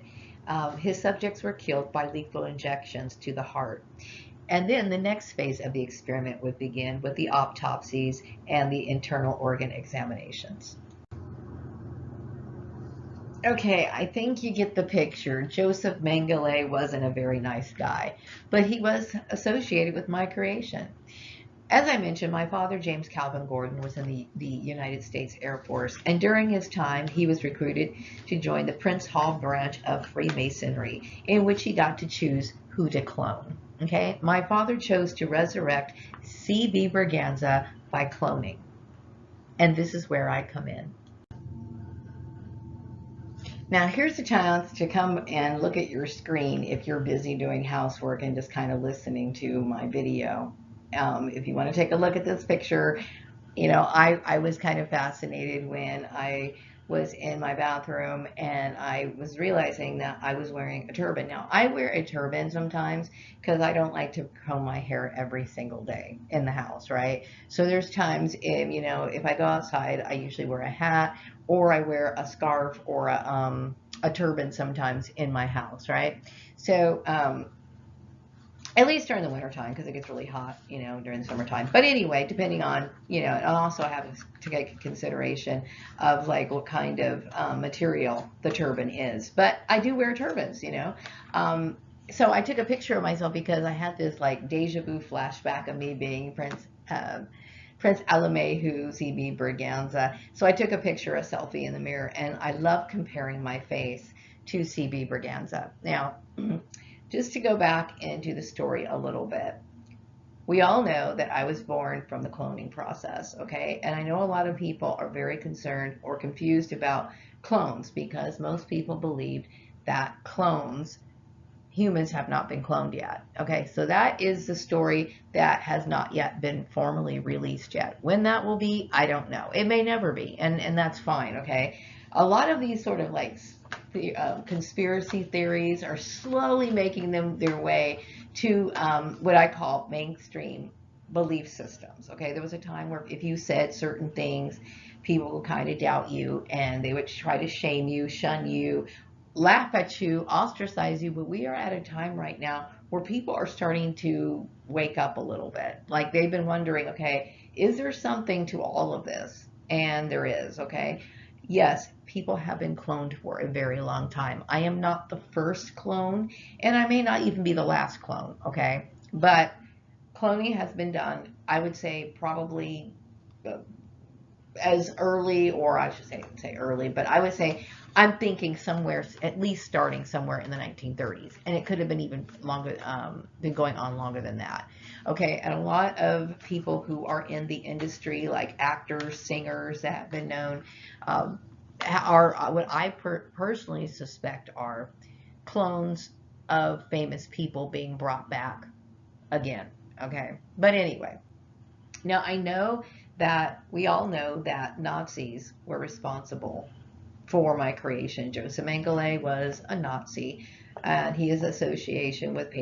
Speaker 1: his subjects were killed by lethal injections to the heart. And then the next phase of the experiment would begin with the autopsies and the internal organ examinations. Okay, I think you get the picture. Joseph Mengele wasn't a very nice guy, but he was associated with my creation. As I mentioned, my father, James Calvin Gordon, was in the United States Air Force, and during his time, he was recruited to join the Prince Hall branch of Freemasonry, in which he got to choose who to clone. Okay, my father chose to resurrect C.B. Berganza by cloning, and this is where I come in. Now here's a chance to come and look at your screen if you're busy doing housework and just kind of listening to my video. If you want to take a look at this picture, you know, I was kind of fascinated when I was in my bathroom and I was realizing that I was wearing a turban. Now, I wear a turban sometimes because I don't like to comb my hair every single day in the house, right? So there's times, you know, if I go outside, I usually wear a hat or I wear a scarf or a turban sometimes in my house, right? So, at least during the wintertime, because it gets really hot, you know, during the summertime. But anyway, depending on, you know, and also I have to take consideration of like what kind of material the turban is. But I do wear turbans, you know. So I took a picture of myself because I had this like deja vu flashback of me being Prince Alemayehu CB Braganza. So I took a picture, a selfie in the mirror, and I love comparing my face to CB Braganza. Now, just to go back into the story a little bit, we all know that I was born from the cloning process, okay? And I know a lot of people are very concerned or confused about clones because most people believe that humans have not been cloned yet. Okay, so that is the story that has not yet been formally released yet. When that will be, I don't know. It may never be, and that's fine, okay? A lot of these sort of like conspiracy theories are slowly making their way to what I call mainstream belief systems. Okay, there was a time where if you said certain things, people would kind of doubt you and they would try to shame you, shun you, laugh at you, ostracize you. But we are at a time right now where people are starting to wake up a little bit. Like they've been wondering, okay, is there something to all of this? And there is, okay? Yes, people have been cloned for a very long time. I am not the first clone, and I may not even be the last clone, okay? But cloning has been done, I would say, probably as early, or I should say early, but I would say I'm thinking somewhere, at least starting somewhere in the 1930s, and it could have been even longer, been going on longer than that. Okay, and a lot of people who are in the industry, like actors, singers that have been known, are what I personally suspect are clones of famous people being brought back again. Okay, but anyway, now I know that we all know that Nazis were responsible for my creation. Joseph Mengele was a Nazi, and he is association with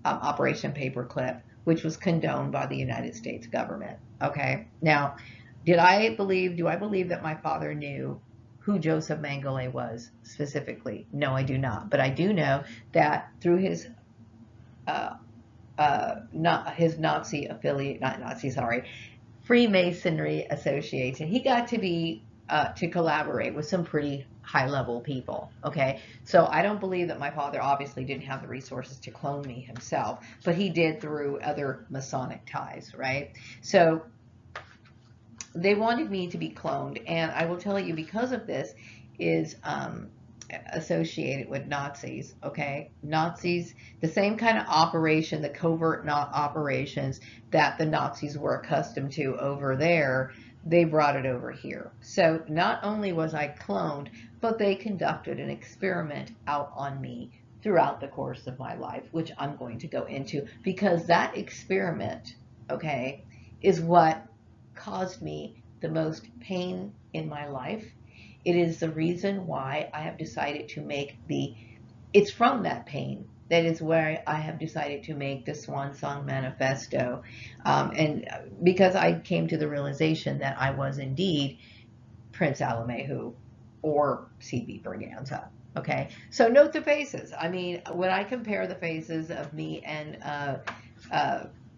Speaker 1: Operation Paperclip, which was condoned by the United States government. Okay, now, do I believe that my father knew who Joseph Mengele was specifically? No, I do not. But I do know that through his not his Nazi affiliate, not Nazi, sorry, Freemasonry association. He got to be to collaborate with some pretty high level people. Okay, so I don't believe that my father obviously didn't have the resources to clone me himself, but he did through other Masonic ties, right? So they wanted me to be cloned, and I will tell you, because of this is associated with Nazis, okay? Nazis, the same kind of operation, the covert operations that the Nazis were accustomed to over there, they brought it over here. So not only was I cloned, but they conducted an experiment out on me throughout the course of my life, which I'm going to go into, because that experiment, okay, is what caused me the most pain in my life. It is the reason why I have decided to make it's from that pain that is where I have decided to make the Swan Song Manifesto. And because I came to the realization that I was indeed Prince Alemayehu or CB Braganza. Okay, so note the faces. I mean, when I compare the faces of me and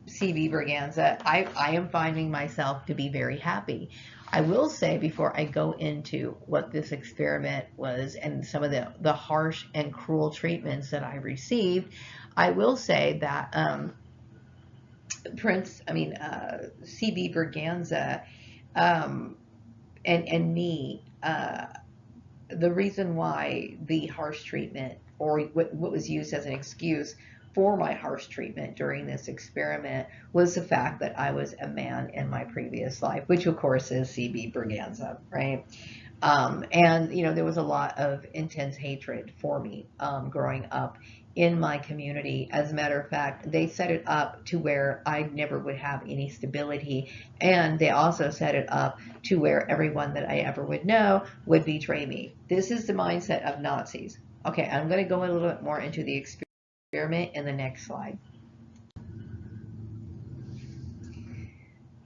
Speaker 1: CB Braganza, I am finding myself to be very happy. I will say, before I go into what this experiment was and some of the harsh and cruel treatments that I received, I will say that CB Braganza and me, the reason why the harsh treatment, or what was used as an excuse for my harsh treatment during this experiment, was the fact that I was a man in my previous life, which of course is CB Braganza, right? And there was a lot of intense hatred for me growing up in my community. As a matter of fact, they set it up to where I never would have any stability, and they also set it up to where everyone that I ever would know would betray me. This is the mindset of Nazis. Okay, I'm going to go a little bit more into the experiment in the next slide.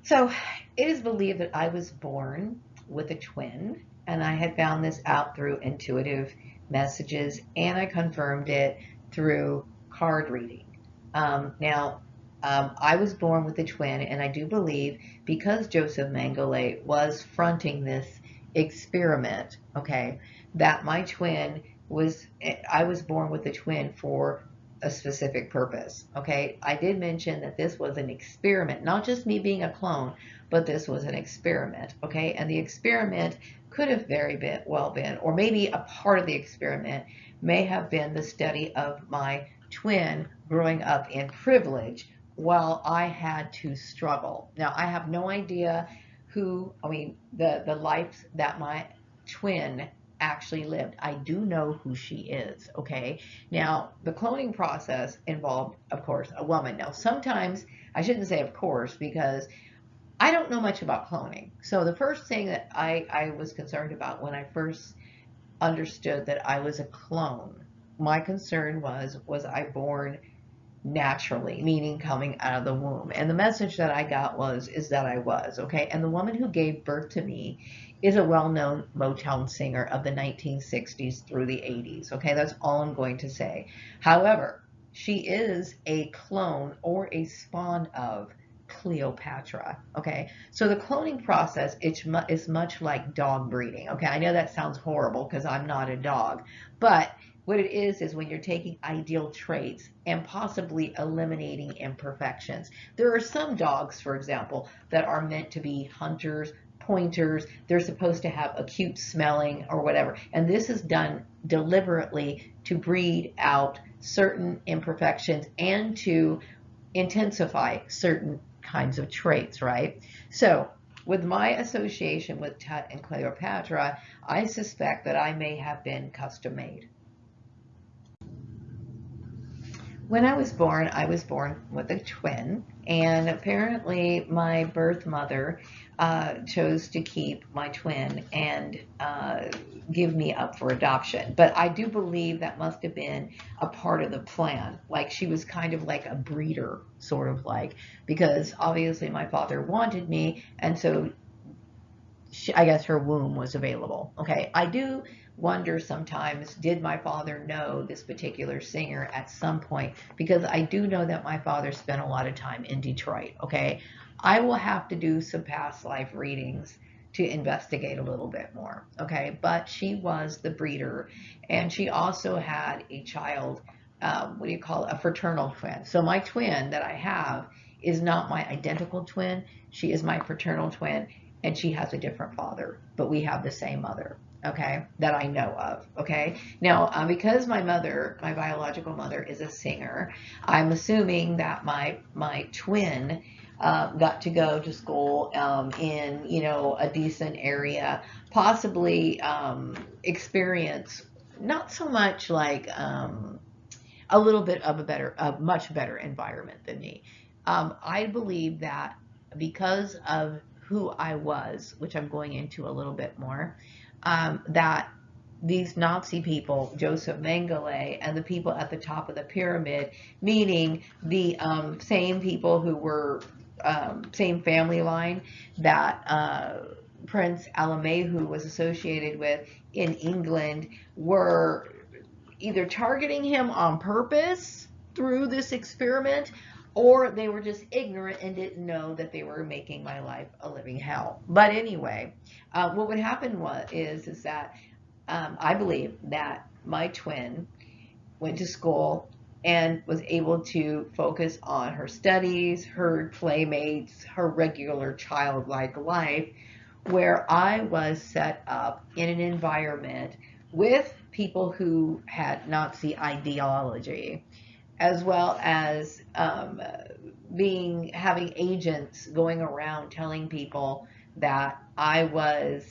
Speaker 1: So it is believed that I was born with a twin, and I had found this out through intuitive messages, and I confirmed it through card reading. I was born with a twin, and I do believe, because Joseph Mengele was fronting this experiment, okay, that my twin I was born with a twin for a specific purpose. Okay, I did mention that this was an experiment, not just me being a clone, but this was an experiment. Okay, and the experiment could have well been, or maybe a part of the experiment may have been the study of my twin growing up in privilege while I had to struggle. Now, I have no idea the life that my twin actually lived. I do know who she is, okay? Now, the cloning process involved, of course, a woman. Now, sometimes, I shouldn't say of course, because I don't know much about cloning. So the first thing that I was concerned about when I first understood that I was a clone, my concern was I born naturally, meaning coming out of the womb? And the message that I got is that I was, okay? And the woman who gave birth to me is a well-known Motown singer of the 1960s through the 80s, okay? That's all I'm going to say. However, she is a clone or a spawn of Cleopatra, okay? So the cloning process is much like dog breeding, okay? I know that sounds horrible because I'm not a dog, but what it is when you're taking ideal traits and possibly eliminating imperfections. There are some dogs, for example, that are meant to be hunters, pointers. They're supposed to have acute smelling or whatever. And this is done deliberately to breed out certain imperfections and to intensify certain kinds of traits, right? So, with my association with Tut and Cleopatra, I suspect that I may have been custom made. When I was born with a twin, and apparently my birth mother chose to keep my twin and give me up for adoption. But I do believe that must have been a part of the plan. Like she was kind of like a breeder, sort of like, because obviously my father wanted me, and so I guess her womb was available. Okay, I do wonder sometimes, did my father know this particular singer at some point? Because I do know that my father spent a lot of time in Detroit. Okay, I will have to do some past life readings to investigate a little bit more. Okay, but she was the breeder, and she also had a child. What do you call it? A fraternal twin. So my twin that I have is not my identical twin. She is my fraternal twin, and she has a different father, but we have the same mother, okay, that I know of, okay? Now, because my biological mother is a singer, I'm assuming that my twin got to go to school in, a decent area, possibly experience not so much like a little bit of a much better environment than me. I believe that because of who I was, which I'm going into a little bit more, that these Nazi people, Joseph Mengele, and the people at the top of the pyramid, meaning the same people who were same family line that Prince Alamehu was associated with in England, were either targeting him on purpose through this experiment, or they were just ignorant and didn't know that they were making my life a living hell. But anyway, what would happen is that I believe that my twin went to school and was able to focus on her studies, her playmates, her regular childlike life, where I was set up in an environment with people who had Nazi ideology, as well as having agents going around telling people that I was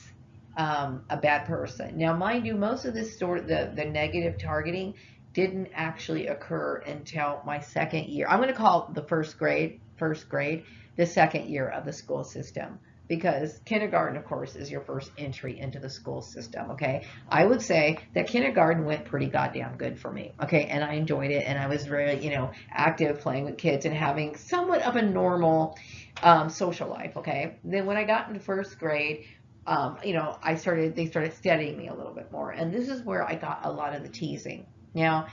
Speaker 1: a bad person. Now, mind you, most of this the negative targeting didn't actually occur until my second year. I'm going to call the first grade, the second year of the school system, because kindergarten, of course, is your first entry into the school system, okay? I would say that kindergarten went pretty goddamn good for me, okay? And I enjoyed it, and I was very, active playing with kids and having somewhat of a normal social life, okay? Then when I got into first grade, they started studying me a little bit more, and this is where I got a lot of the teasing. Now,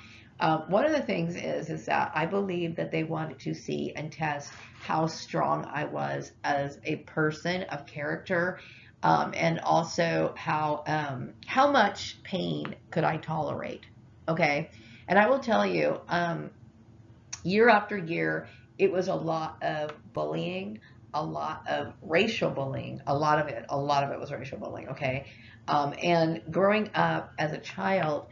Speaker 1: one of the things is that I believe that they wanted to see and test how strong I was as a person of character, and also how much pain could I tolerate. Okay, and I will tell you, Year after year, it was a lot of bullying, a lot of racial bullying, a lot of it was racial bullying, okay? And growing up as a child,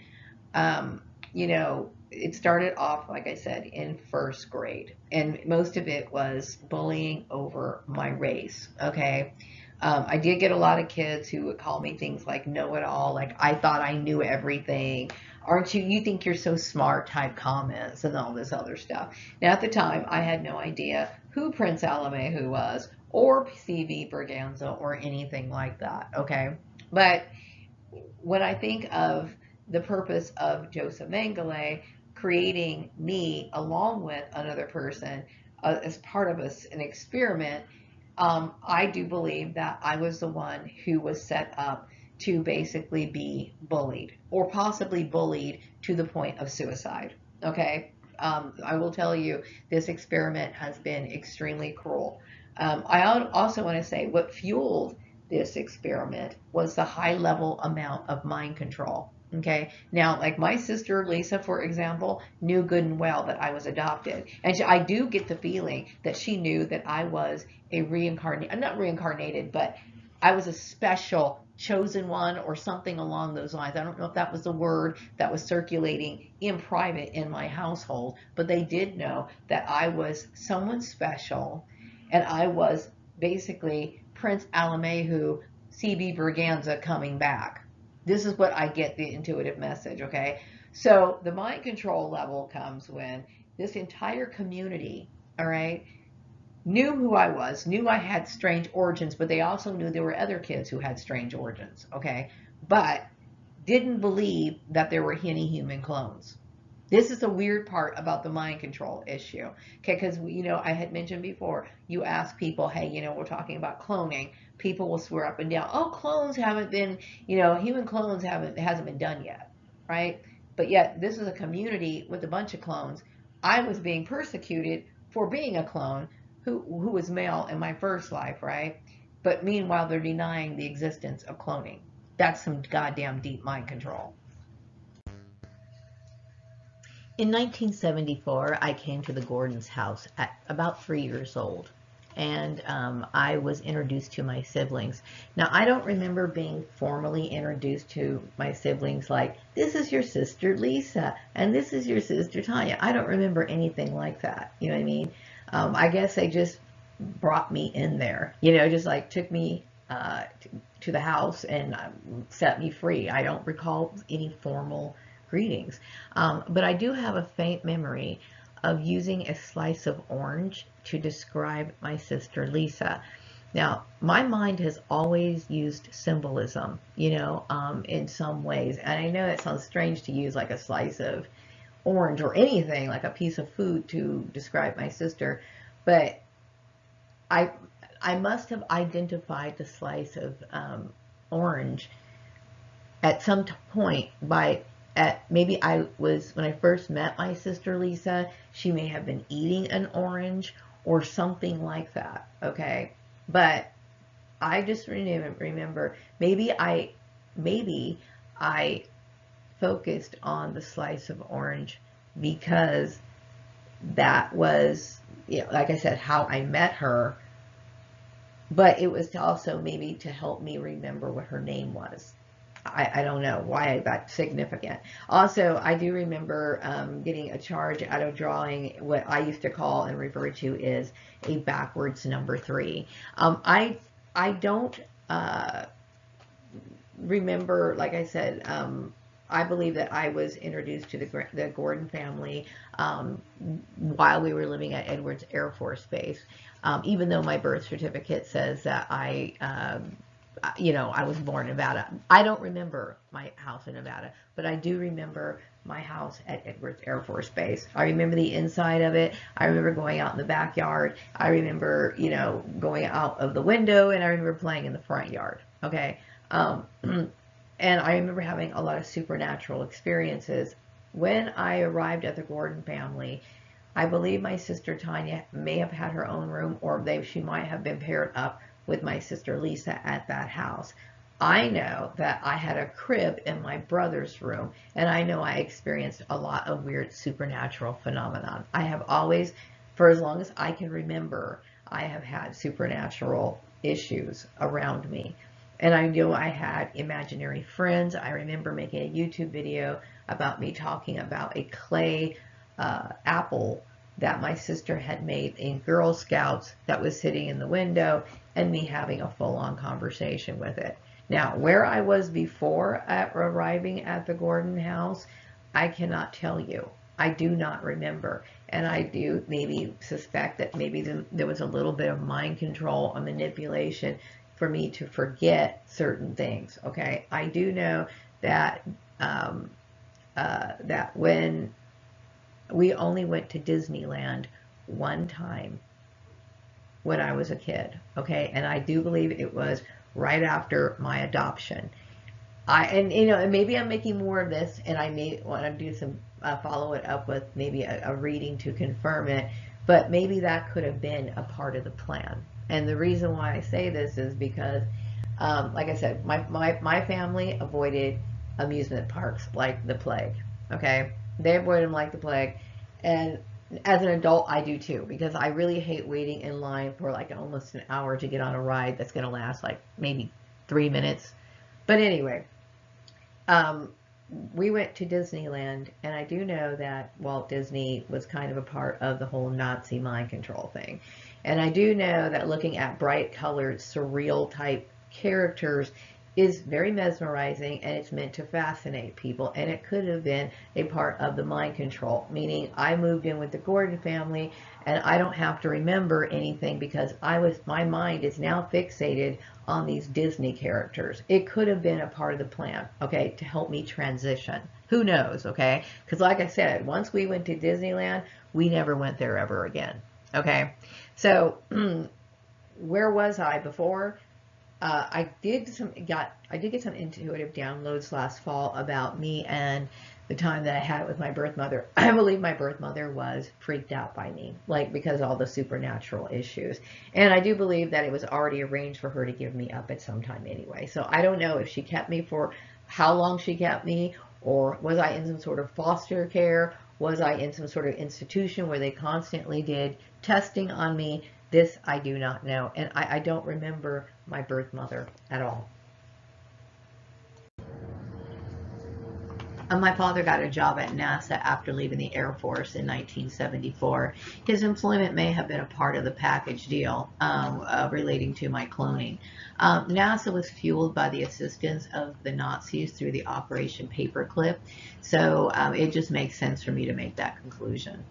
Speaker 1: um, you know, it started off, like I said, in first grade, and most of it was bullying over my race. Okay. I did get a lot of kids who would call me things like know it all, like I thought I knew everything. Aren't you? You think you're so smart type comments and all this other stuff. Now, at the time, I had no idea who Prince Alamehu was or C.B. Berganza or anything like that. Okay. But when I think of the purpose of Joseph Mengele creating me along with another person as part of an experiment, I do believe that I was the one who was set up to basically be bullied or possibly bullied to the point of suicide. Okay. I will tell you, this experiment has been extremely cruel. I also want to say what fueled this experiment was the high level amount of mind control. Okay. Now, like my sister Lisa, for example, knew good and well that I was adopted. And I do get the feeling that she knew that I was a reincarnated, not reincarnated, but I was a special chosen one or something along those lines. I don't know if that was the word that was circulating in private in my household, but they did know that I was someone special and I was basically Prince Alamehu, C.B. Berganza coming back. This is what I get the intuitive message, okay? So the mind control level comes when this entire community, all right, knew who I was, knew I had strange origins, but they also knew there were other kids who had strange origins, okay? But didn't believe that there were any human clones. This is the weird part about the mind control issue, okay? Because I had mentioned before, you ask people, hey, we're talking about cloning. People will swear up and down, oh, clones haven't been, human clones hasn't been done yet, right? But yet this is a community with a bunch of clones. I was being persecuted for being a clone who was male in my first life, right? But meanwhile, they're denying the existence of cloning. That's some goddamn deep mind control. In 1974, I came to the Gordon's house at about 3 years old, and I was introduced to my siblings. Now, I don't remember being formally introduced to my siblings like, this is your sister Lisa, and this is your sister Tanya. I don't remember anything like that. You know what I mean? I guess they just brought me in there, just like took me to the house and set me free. I don't recall any formal greetings. But I do have a faint memory of using a slice of orange to describe my sister Lisa. Now, my mind has always used symbolism, in some ways. And I know it sounds strange to use like a slice of orange or anything like a piece of food to describe my sister, but I I must have identified the slice of orange at some point maybe I was, when I first met my sister Lisa, she may have been eating an orange or something like that, okay? But I just remember maybe I focused on the slice of orange because that was, like I said, how I met her, but it was also maybe to help me remember what her name was. I don't know why that's significant. Also, I do remember getting a charge out of drawing what I used to call and refer to as a backwards number 3. I don't remember, like I said, I believe that I was introduced to the Gordon family while we were living at Edwards Air Force Base, even though my birth certificate says that I was born in Nevada. I don't remember my house in Nevada, but I do remember my house at Edwards Air Force Base. I remember the inside of it. I remember going out in the backyard. I remember, going out of the window, and I remember playing in the front yard. Okay. And I remember having a lot of supernatural experiences. When I arrived at the Gordon family, I believe my sister Tanya may have had her own room, or she might have been paired up with my sister Lisa at that house. I know that I had a crib in my brother's room, and I know I experienced a lot of weird supernatural phenomenon. I have always, for as long as I can remember, I have had supernatural issues around me. And I knew I had imaginary friends. I remember making a YouTube video about me talking about a clay apple that my sister had made in Girl Scouts that was sitting in the window, and me having a full-on conversation with it. Now, where I was before arriving at the Gordon house, I cannot tell you. I do not remember. And I do maybe suspect that maybe there was a little bit of mind control and manipulation for me to forget certain things. Okay, I do know that that when we only went to Disneyland one time when I was a kid. Okay, and I do believe it was right after my adoption. And maybe I'm making more of this, and I may want to do some follow it up with maybe a reading to confirm it, but maybe that could have been a part of the plan. And the reason why I say this is because, like I said, my family avoided amusement parks like the plague. Okay, they avoid them like the plague, and as an adult, I do too, because I really hate waiting in line for like almost an hour to get on a ride that's going to last like maybe 3 minutes. But anyway, we went to Disneyland, and I do know that Walt Disney was kind of a part of the whole Nazi mind control thing. And I do know that looking at bright colored, surreal type characters is very mesmerizing, and it's meant to fascinate people, and it could have been a part of the mind control, meaning I moved in with the Gordon family, and I don't have to remember anything because my mind is now fixated on these Disney characters. It could have been a part of the plan, okay, to help me transition. Who knows, okay? Because like I said, once we went to Disneyland, we never went there ever again, okay? So where was I before? I did get some intuitive downloads last fall about me and the time that I had with my birth mother. I believe my birth mother was freaked out by me, like because of all the supernatural issues. And I do believe that it was already arranged for her to give me up at some time anyway. So I don't know if she kept me for how long she kept me, or was I in some sort of foster care? Was I in some sort of institution where they constantly did testing on me? This I do not know, and I don't remember my birth mother at all. My father got a job at NASA after leaving the Air Force in 1974. His employment may have been a part of the package deal relating to my cloning. NASA was fueled by the assistance of the Nazis through the Operation Paperclip, so it just makes sense for me to make that conclusion.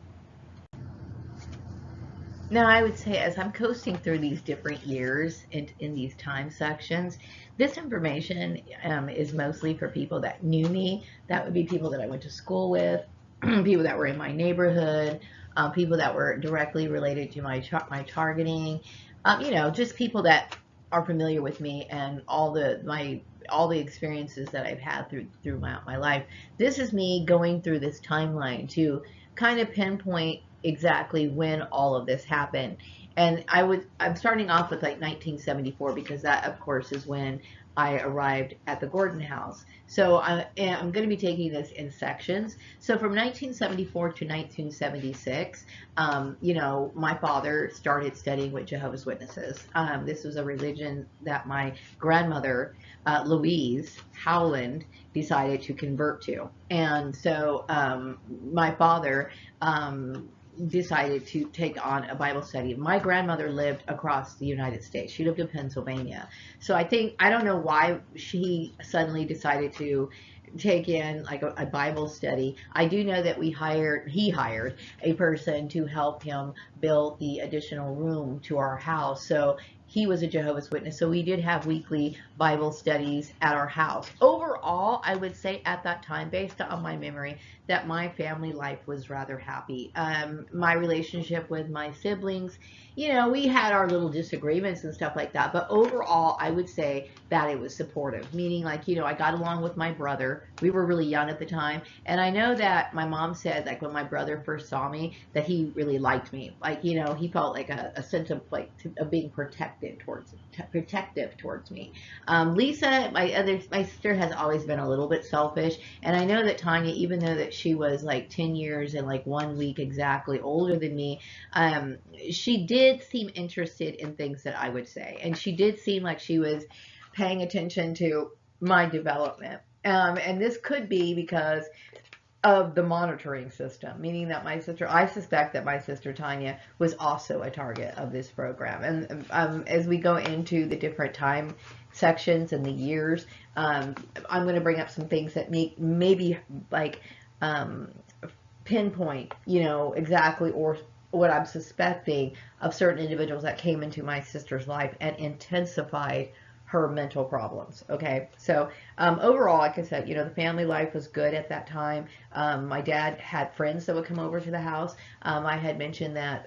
Speaker 1: Now, I would say as I'm coasting through these different years in these time sections, this information is mostly for people that knew me. That would be people that I went to school with, people that were in my neighborhood, people that were directly related to my targeting, just people that are familiar with me and all the experiences that I've had through my life. This is me going through this timeline to kind of pinpoint exactly when all of this happened. And I'm starting off with like 1974 because that, of course, is when I arrived at the Gordon house. So I'm going to be taking this in sections. So from 1974 to 1976, my father started studying with Jehovah's Witnesses. This was a religion that my grandmother, Louise Howland, decided to convert to. And so my father decided to take on a Bible study. My grandmother lived across the United States. She lived in Pennsylvania. So I don't know why she suddenly decided to take in like a Bible study. I do know that he hired a person to help him build the additional room to our house. So he was a Jehovah's Witness, so we did have weekly Bible studies at our house. Overall, I would say at that time, based on my memory, that my family life was rather happy. My relationship with my siblings, we had our little disagreements and stuff like that, but overall, I would say that it was supportive, meaning like, I got along with my brother We were really young at the time. And I know that my mom said, like, when my brother first saw me, that he really liked me. Like, you know, he felt like a sense of, like, of being protective towards me. Lisa, my sister, has always been a little bit selfish. And I know that Tanya, even though that she was like 10 years and like 1 week exactly older than me, she did seem interested in things that I would say. And she did seem like she was paying attention to my development. And this could be because of the monitoring system, meaning that I suspect that my sister Tanya was also a target of this program. And as we go into the different time sections and the years, I'm going to bring up some things that maybe like um, pinpoint, you know, exactly or what I'm suspecting of certain individuals that came into my sister's life and intensified her mental problems. Okay, so overall, like I said, you know, the family life was good at that time. My dad had friends that would come over to the house. I had mentioned that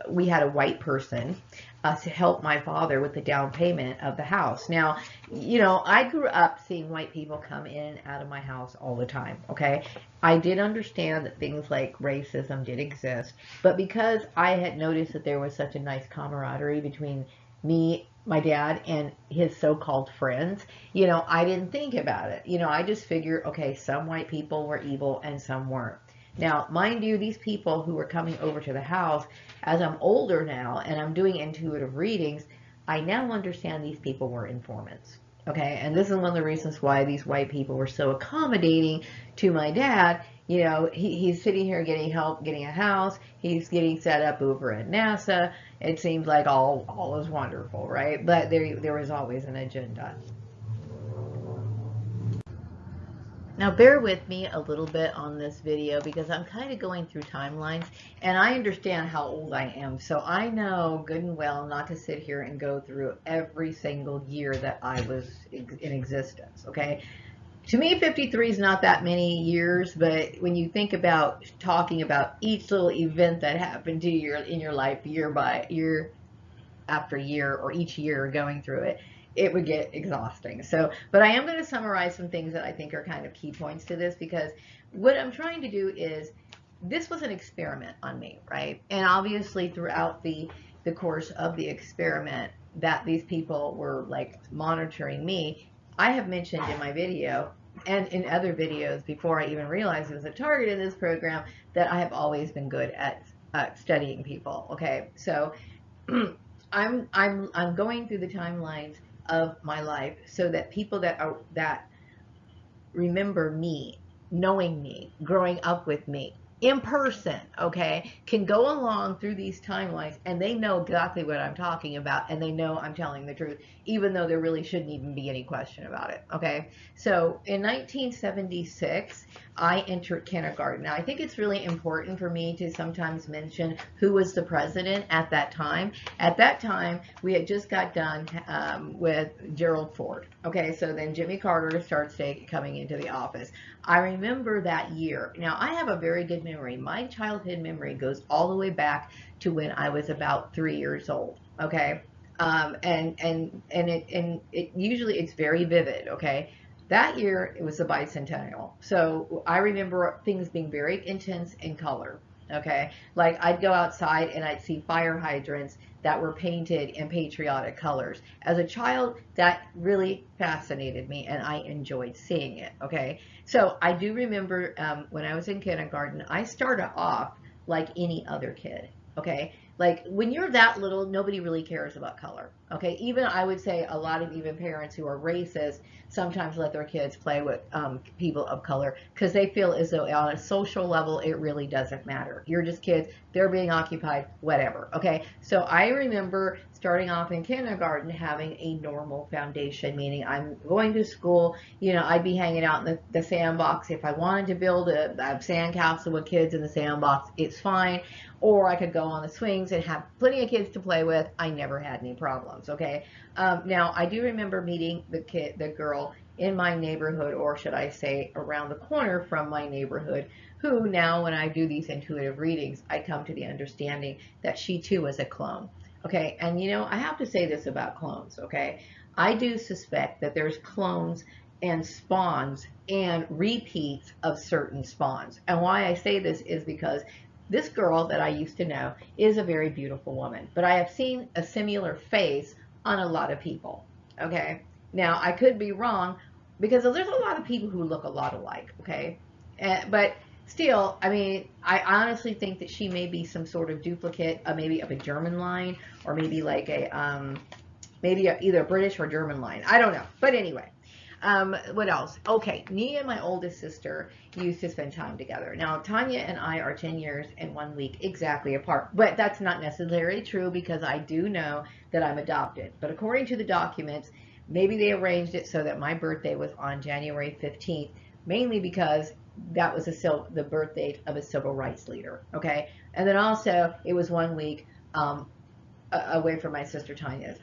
Speaker 1: we had a white person to help my father with the down payment of the house. Now, you know, I grew up seeing white people come in and out of my house all the time. Okay, I did understand that things like racism did exist, but because I had noticed that there was such a nice camaraderie between me, my dad, and his so-called friends, you know, I didn't think about it. You know, I just figured, okay, some white people were evil and some weren't. Now, mind you, these people who were coming over to the house, as I'm older now and I'm doing intuitive readings, I now understand these people were informants. Okay, and this is one of the reasons why these white people were so accommodating to my dad. You know, he's sitting here getting help, getting a house. He's getting set up over at NASA. It seems like all is wonderful, right? But there was always an agenda. Now bear with me a little bit on this video because I'm kind of going through timelines and I understand how old I am. So I know good and well not to sit here and go through every single year that I was in existence, okay? To me, 53 is not that many years, but when you think about talking about each little event that happened to you in your life year by year after year or each year going through it, it would get exhausting. So, but I am going to summarize some things that I think are kind of key points to this because what I'm trying to do is this was an experiment on me, right? And obviously throughout the course of the experiment that these people were like monitoring me, I have mentioned in my video and in other videos before I even realized it was a target in this program that I have always been good at studying people. Okay, so I'm going through the timelines of my life so that people that remember me, knowing me, growing up with me in person, okay, can go along through these timelines and they know exactly what I'm talking about and they know I'm telling the truth, even though there really shouldn't even be any question about it, okay? So in 1976, I entered kindergarten. Now, I think it's really important for me to sometimes mention who was the president at that time. At that time, we had just got done with Gerald Ford. Okay, so then Jimmy Carter starts coming into the office. I remember that year. Now, I have a very good memory. My childhood memory goes all the way back to when I was about 3 years old. Okay, and it usually it's very vivid. Okay, that year it was the bicentennial, so I remember things being very intense in color. Okay, like I'd go outside and I'd see fire hydrants that were painted in patriotic colors. As a child, that really fascinated me and I enjoyed seeing it. Okay, so I do remember when I was in kindergarten, I started off like any other kid. Okay, like when you're that little, nobody really cares about color. Okay, even I would say a lot of even parents who are racist sometimes let their kids play with people of color because they feel as though on a social level it really doesn't matter. You're just kids, they're being occupied, whatever. Okay, so I remember starting off in kindergarten having a normal foundation, meaning I'm going to school. You know, I'd be hanging out in the sandbox. If I wanted to build a sandcastle with kids in the sandbox, it's fine. Or I could go on the swings and have plenty of kids to play with. I never had any problems. Okay. Now I do remember meeting the girl in my neighborhood, or should I say around the corner from my neighborhood, who now when I do these intuitive readings, I come to the understanding that she too was a clone. Okay. And you know, I have to say this about clones. Okay. I do suspect that there's clones and spawns and repeats of certain spawns. And why I say this is because this girl that I used to know is a very beautiful woman, but I have seen a similar face on a lot of people. Okay. Now, I could be wrong because there's a lot of people who look a lot alike. Okay. But still, I mean, I honestly think that she may be some sort of duplicate, maybe of a German line, or maybe like either a British or German line. I don't know. But anyway, what else? Okay, me and my oldest sister used to spend time together. Now, Tanya and I are 10 years and 1 week exactly apart, but that's not necessarily true because I do know that I'm adopted. But according to the documents, maybe they arranged it so that my birthday was on January 15th, mainly because that was the birth date of a civil rights leader. Okay, and then also it was 1 week away from my sister Tanya's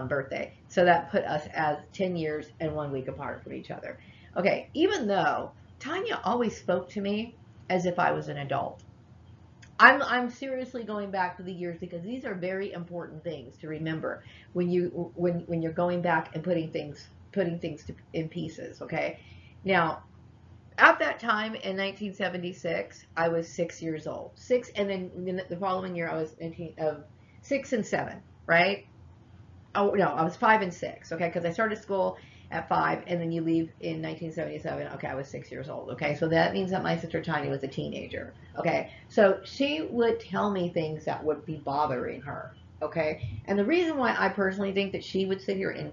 Speaker 1: birthday. So that put us as 10 years and 1 week apart from each other. Okay, even though Tanya always spoke to me as if I was an adult. I'm seriously going back to the years because these are very important things to remember when you're going back and putting things in pieces. Okay, now at that time in 1976, I was 6 years old. And then the following year I was 6 and 7, right? Oh no, I was 5 and 6. Okay, because I started school at 5, and then you leave in 1977. Okay, I was 6 years old. Okay, so that means that my sister Tiny was a teenager. Okay, so she would tell me things that would be bothering her. Okay, and the reason why I personally think that she would sit here and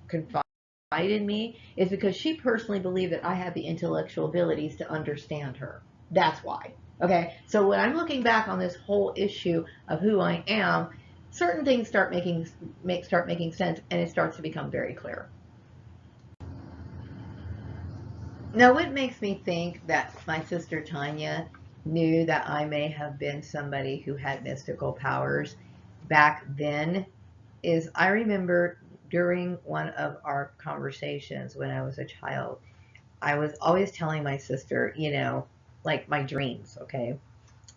Speaker 1: confide in me is because she personally believed that I had the intellectual abilities to understand her. That's why. Okay, so when I'm looking back on this whole issue of who I am, certain things start making sense, and it starts to become very clear. Now, what makes me think that my sister Tanya knew that I may have been somebody who had mystical powers back then is I remember during one of our conversations when I was a child, I was always telling my sister, like my dreams, okay?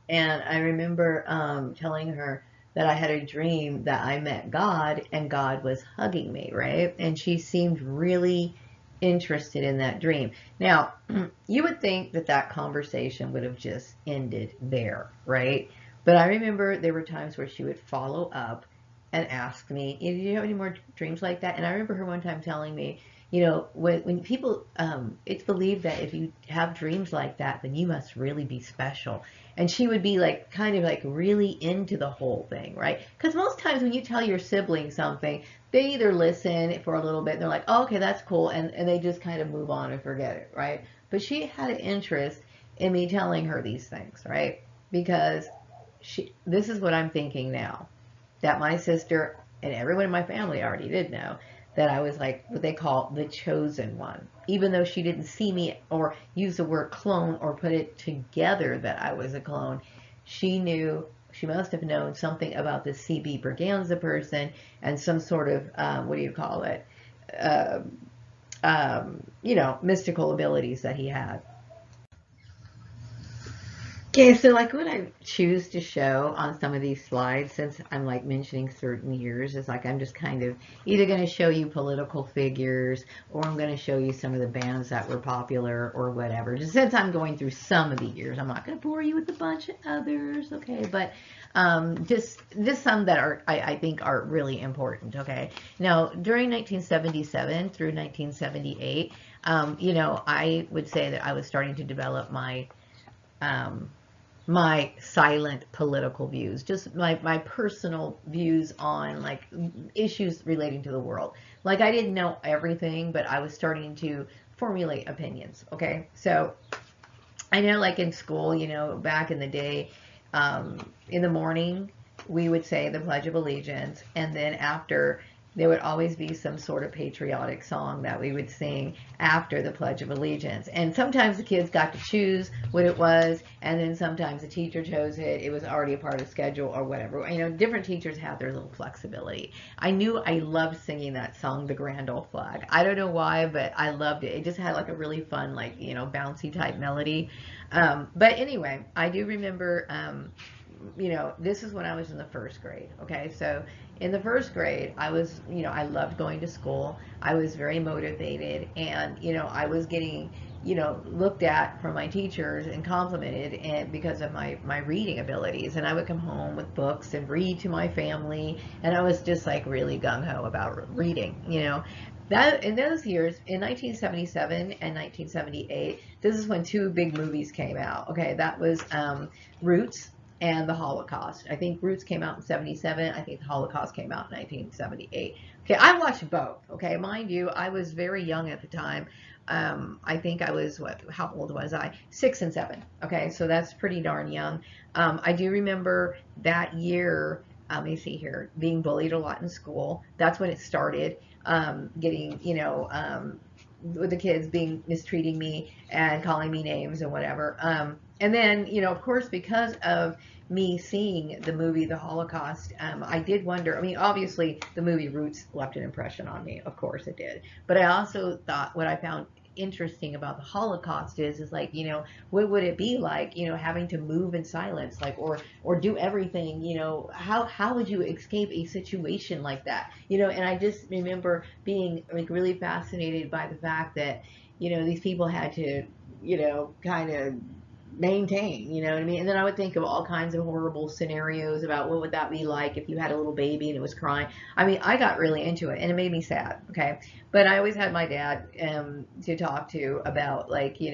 Speaker 1: And I remember telling her that I had a dream that I met God and God was hugging me, right? And she seemed really interested in that dream. Now, you would think that that conversation would have just ended there, right? But I remember there were times where she would follow up and ask me, do you have any more dreams like that? And I remember her one time telling me, when people, it's believed that if you have dreams like that, then you must really be special. And she would be like, kind of like really into the whole thing, right? Because most times when you tell your sibling something, they either listen for a little bit and they're like, oh, okay, that's cool. And they just kind of move on and forget it, right? But she had an interest in me telling her these things, right? Because this is what I'm thinking now, that my sister and everyone in my family already did know that I was like what they call the chosen one. Even though she didn't see me or use the word clone or put it together that I was a clone, she knew, she must have known something about the C.B. Berganza person and some sort of, what do you call it, uh, mystical abilities that he had. Okay, so like what I choose to show on some of these slides, since I'm like mentioning certain years, is like I'm just kind of either going to show you political figures or I'm going to show you some of the bands that were popular or whatever. Just since I'm going through some of the years, I'm not going to bore you with a bunch of others, okay? But just some that are I think are really important, okay? Now, during 1977 through 1978, I would say that I was starting to develop um, my silent political views, just my personal views on like issues relating to the world. Like I didn't know everything, but I was starting to formulate opinions. Okay, so I know like in school, back in the day, in the morning, we would say the Pledge of Allegiance, and then after there would always be some sort of patriotic song that we would sing after the Pledge of Allegiance. And sometimes the kids got to choose what it was, and then sometimes the teacher chose it. It was already a part of the schedule or whatever. Different teachers have their little flexibility. I knew I loved singing that song, The Grand Old Flag. I don't know why, but I loved it. It just had like a really fun, like, bouncy type melody. But anyway, I do remember, this is when I was in the first grade. Okay, so in the first grade, I was, I loved going to school. I was very motivated, and, I was getting, looked at from my teachers and complimented, and because of my reading abilities. And I would come home with books and read to my family, and I was just like really gung-ho about reading. That in those years, in 1977 and 1978, this is when two big movies came out. Okay, that was Roots and the Holocaust. I think Roots came out in 77. I think the Holocaust came out in 1978. Okay, I watched both. Okay, mind you, I was very young at the time. I think I was, how old was I? 6 and 7. Okay, so that's pretty darn young. I do remember that year, let me see here, being bullied a lot in school. That's when it started, getting, with the kids being mistreating me and calling me names and whatever. And then, of course, because of me seeing the movie The Holocaust, I did wonder. I mean, obviously, the movie Roots left an impression on me. Of course, it did. But I also thought what I found interesting about the Holocaust is like, what would it be like, having to move in silence, like, or do everything, how would you escape a situation like that, and I just remember being like really fascinated by the fact that, these people had to, kind of maintain, you know what I mean? And then I would think of all kinds of horrible scenarios about what would that be like if you had a little baby and it was crying. I mean, I got really into it and it made me sad, okay? But I always had my dad to talk to about, like, he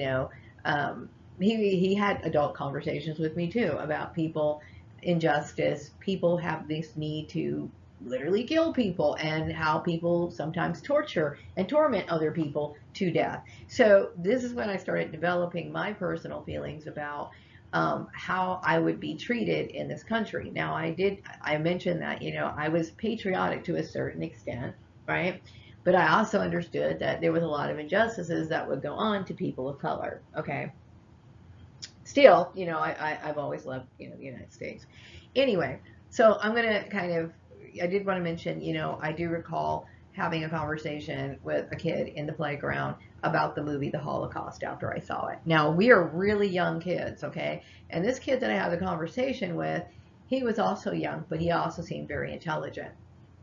Speaker 1: had adult conversations with me too about people, injustice. People have this need to literally kill people, and how people sometimes torture and torment other people to death. So this is when I started developing my personal feelings about how I would be treated in this country. Now, I mentioned that, I was patriotic to a certain extent, right? But I also understood that there was a lot of injustices that would go on to people of color, okay? Still, I've always loved, the United States. Anyway, so I'm going to I did want to mention, I do recall having a conversation with a kid in the playground about the movie The Holocaust after I saw it. Now, we are really young kids, okay? And this kid that I had the conversation with, he was also young, but he also seemed very intelligent.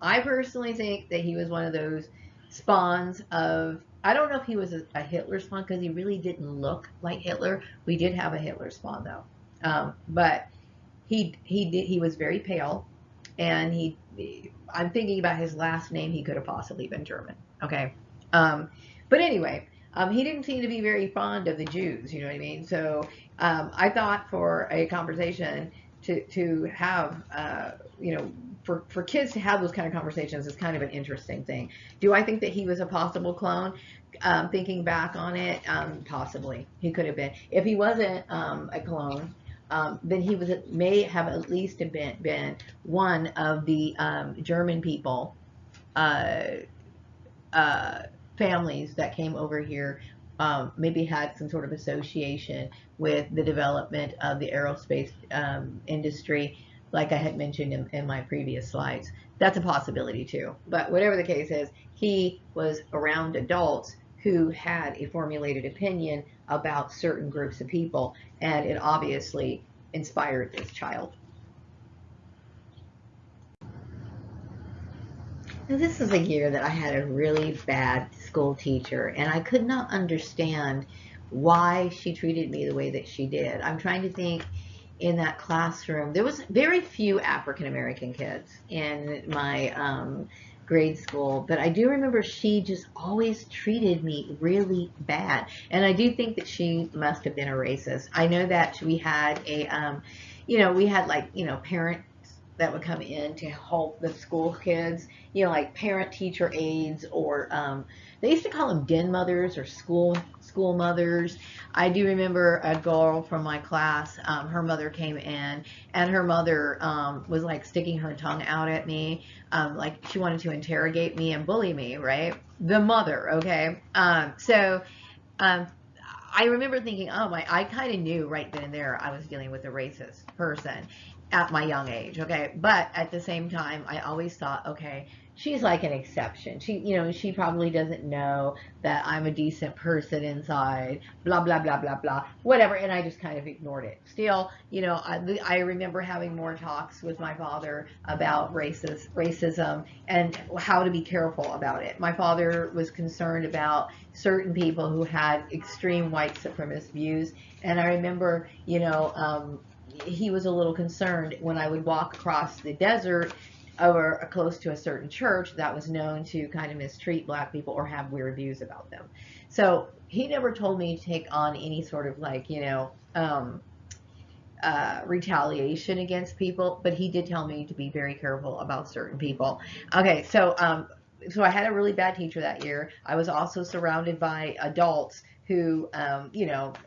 Speaker 1: I personally think that he was one of those spawns of, I don't know if he was a Hitler spawn, because he really didn't look like Hitler. We did have a Hitler spawn though, but he was very pale, and I'm thinking about his last name. He could have possibly been German. Okay, but anyway, he didn't seem to be very fond of the Jews. You know what I mean? So I thought for a conversation to have, for kids to have those kind of conversations is kind of an interesting thing. Do I think that he was a possible clone? Thinking back on it, possibly he could have been. If he wasn't a clone, then he may have at least been one of the German people, families that came over here. Maybe had some sort of association with the development of the aerospace industry, like I had mentioned in my previous slides. That's a possibility too. But whatever the case is, he was around adults who had a formulated opinion about certain groups of people, and it obviously inspired this child. Now, this is a year that I had a really bad school teacher, and I could not understand why she treated me the way that she did. I'm trying to think, in that classroom, there was very few African American kids in my grade school, but I do remember she just always treated me really bad, and I do think that she must have been a racist. I know that we had we had, like, parents that would come in to help the school kids, like parent teacher aides, or they used to call them den mothers or school mothers. I do remember a girl from my class, her mother came in, and her mother was like sticking her tongue out at me, like she wanted to interrogate me and bully me, right? The mother, okay? I remember thinking, oh my, I kind of knew right then and there I was dealing with a racist person at my young age, okay? But at the same time, I always thought, okay, she's like an exception. She probably doesn't know that I'm a decent person inside, blah, blah, blah, blah, blah, whatever. And I just kind of ignored it. Still, I remember having more talks with my father about racism and how to be careful about it. My father was concerned about certain people who had extreme white supremacist views. And I remember, he was a little concerned when I would walk across the desert or close to a certain church that was known to kind of mistreat black people or have weird views about them. So he never told me to take on any sort of retaliation against people, but he did tell me to be very careful about certain people. Okay, so I had a really bad teacher that year. I was also surrounded by adults who,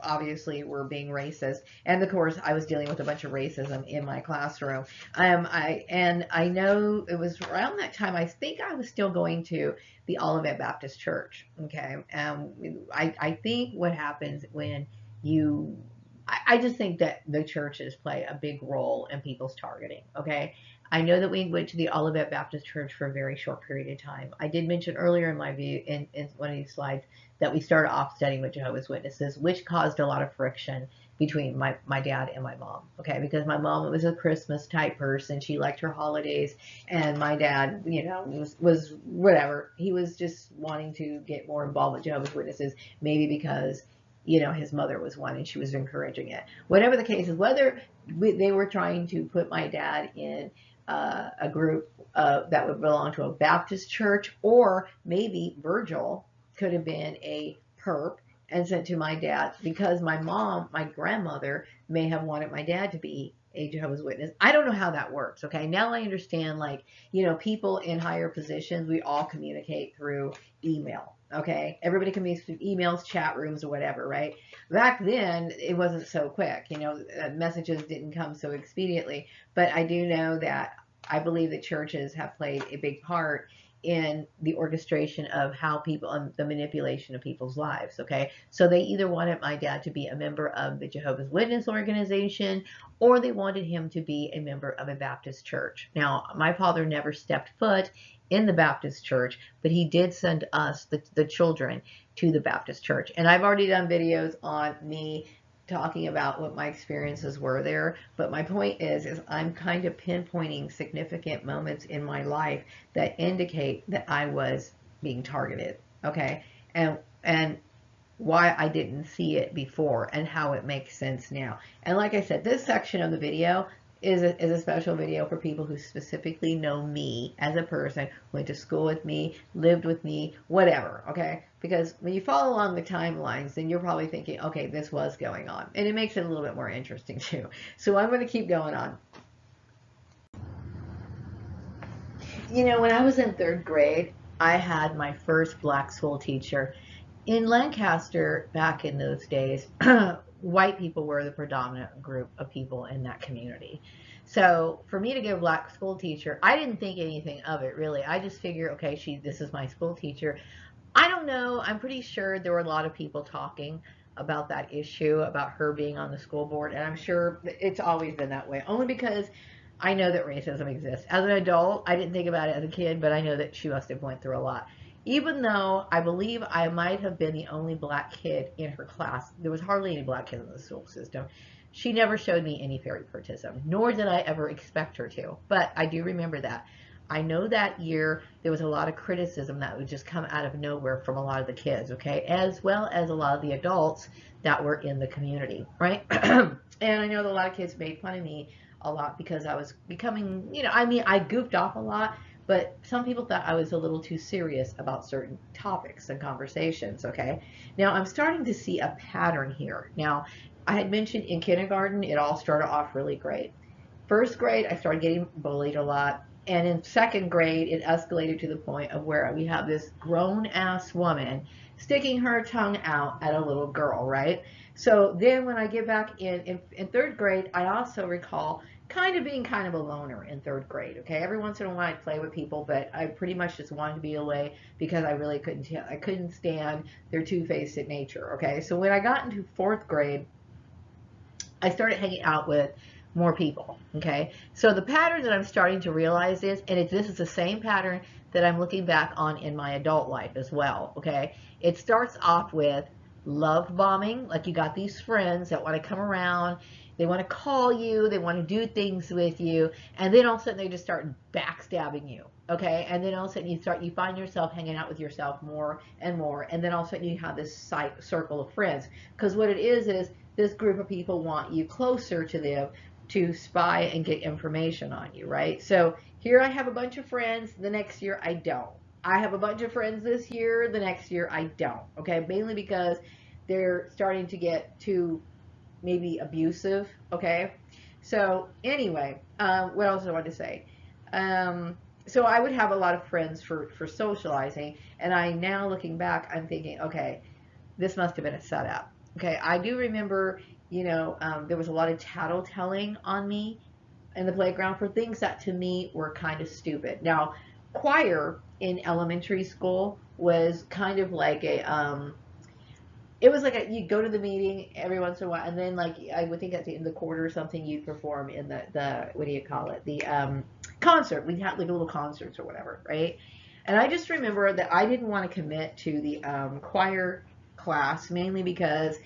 Speaker 1: obviously were being racist. And of course, I was dealing with a bunch of racism in my classroom. I know it was around that time, I think I was still going to the Olivet Baptist Church. Okay. I think what happens when you, I just think that the churches play a big role in people's targeting. Okay. I know that we went to the Olivet Baptist Church for a very short period of time. I did mention earlier in my view in one of these slides that we started off studying with Jehovah's Witnesses, which caused a lot of friction between my dad and my mom. Okay, because my mom was a Christmas type person. She liked her holidays, and my dad, was whatever. He was just wanting to get more involved with Jehovah's Witnesses, maybe because his mother was one and she was encouraging it. Whatever the case is, whether they were trying to put my dad in a group that would belong to a Baptist church, or maybe Virgil could have been a perp and sent to my dad because my grandmother, may have wanted my dad to be a Jehovah's Witness. I don't know how that works. Okay. Now I understand, people in higher positions, we all communicate through email. Okay. Everybody communicates through emails, chat rooms, or whatever, right? Back then, it wasn't so quick. Messages didn't come so expediently. But I do know that I believe that churches have played a big part in the orchestration of how people, and the manipulation of people's lives. Okay. So they either wanted my dad to be a member of the Jehovah's Witness organization, or they wanted him to be a member of a Baptist church. Now, my father never stepped foot in the Baptist church, but he did send us, the children, to the Baptist church. And I've already done videos on me talking about what my experiences were there. But my point is I'm kind of pinpointing significant moments in my life that indicate that I was being targeted. Okay. And why I didn't see it before and how it makes sense now. And like I said, this section of the video is a special video for people who specifically know me as a person, went to school with me, lived with me, whatever, okay? Because when you follow along the timelines, then you're probably thinking, okay, this was going on. And it makes it a little bit more interesting too. So I'm going to keep going on. When I was in 3rd grade, I had my first black school teacher. In Lancaster, back in those days, white people were the predominant group of people in that community. So for me to get a black school teacher, I didn't think anything of it really. I just figured, okay, this is my school teacher. I don't know. I'm pretty sure there were a lot of people talking about that issue, about her being on the school board. And I'm sure it's always been that way, only because I know that racism exists. As an adult, I didn't think about it as a kid, but I know that she must have went through a lot. Even though I believe I might have been the only black kid in her class, there was hardly any black kids in the school system. She never showed me any favoritism, nor did I ever expect her to. But I do remember that. I know that year there was a lot of criticism that would just come out of nowhere from a lot of the kids, okay, as well as a lot of the adults that were in the community, right? And I know that a lot of kids made fun of me a lot because I was becoming, I goofed off a lot. But some people thought I was a little too serious about certain topics and conversations, okay? Now, I'm starting to see a pattern here. Now, I had mentioned in kindergarten, it all started off really great. 1st grade, I started getting bullied a lot. And in 2nd grade, it escalated to the point of where we have this grown-ass woman sticking her tongue out at a little girl, right? So then when I get back in 3rd grade, I also recall being kind of a loner in 3rd grade, okay? Every once in a while I'd play with people, but I pretty much just wanted to be away because I really couldn't stand their two-faced nature, okay? So when I got into 4th grade, I started hanging out with more people, okay? So the pattern that I'm starting to realize is, and this is the same pattern that I'm looking back on in my adult life as well, okay? It starts off with love bombing, like you got these friends that want to come around, they want to call you, they want to do things with you, and then all of a sudden they just start backstabbing you, okay? And then all of a sudden you find yourself hanging out with yourself more and more, and then all of a sudden you have this circle of friends, because what it is this group of people want you closer to them to spy and get information on you, right? So here I have a bunch of friends, the next year I don't. I have a bunch of friends this year, the next year I don't, okay? Mainly because they're starting to get too maybe abusive, okay? So anyway, what else do I want to say? So I would have a lot of friends for socializing, and I now looking back, I'm thinking, okay, this must have been a setup. Okay, I do remember, there was a lot of tattletelling on me in the playground for things that to me were kind of stupid. Now, choir in elementary school was kind of like it was like you'd go to the meeting every once in a while, and then like I would think at the end of the quarter or something, you'd perform in the what do you call it? The concert. We'd have like little concerts or whatever, right? And I just remember that I didn't want to commit to the choir class mainly because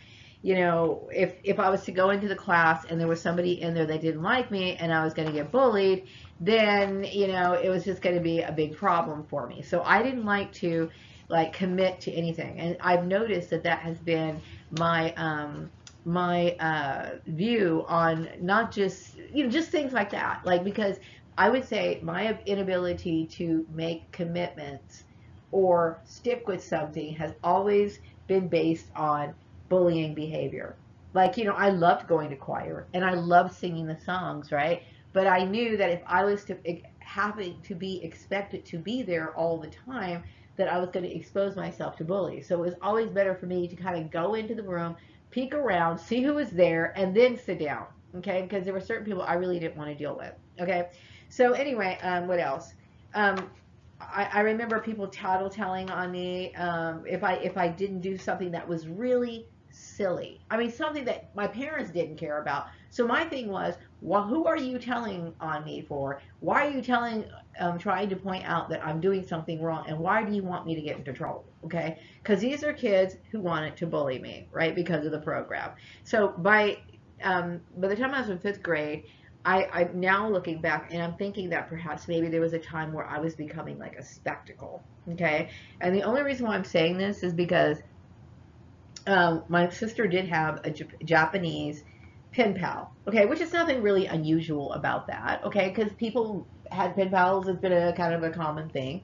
Speaker 1: if I was to go into the class and there was somebody in there that didn't like me and I was going to get bullied, then it was just going to be a big problem for me. So I didn't like to like commit to anything, and I've noticed that has been my view on not just just things like that, like because I would say my inability to make commitments or stick with something has always been based on bullying behavior. Like, I loved going to choir and I loved singing the songs, right? But I knew that if I was to having to be expected to be there all the time, that I was going to expose myself to bullies. So it was always better for me to kind of go into the room, peek around, see who was there, and then sit down, okay? Because there were certain people I really didn't want to deal with, okay? So anyway, what else? I remember people tattletelling on me if I didn't do something that was really silly. I mean, something that my parents didn't care about. So my thing was, well, who are you telling on me for? Why are you trying to point out that I'm doing something wrong, and why do you want me to get into trouble? Okay, because these are kids who wanted to bully me, right? Because of the program. So by the time I was in fifth grade, I'm now looking back and I'm thinking that perhaps maybe there was a time where I was becoming like a spectacle. Okay, and the only reason why I'm saying this is because my sister did have a Japanese pen pal, okay, which is nothing really unusual about that, okay, because people had pen pals, it's been a kind of a common thing.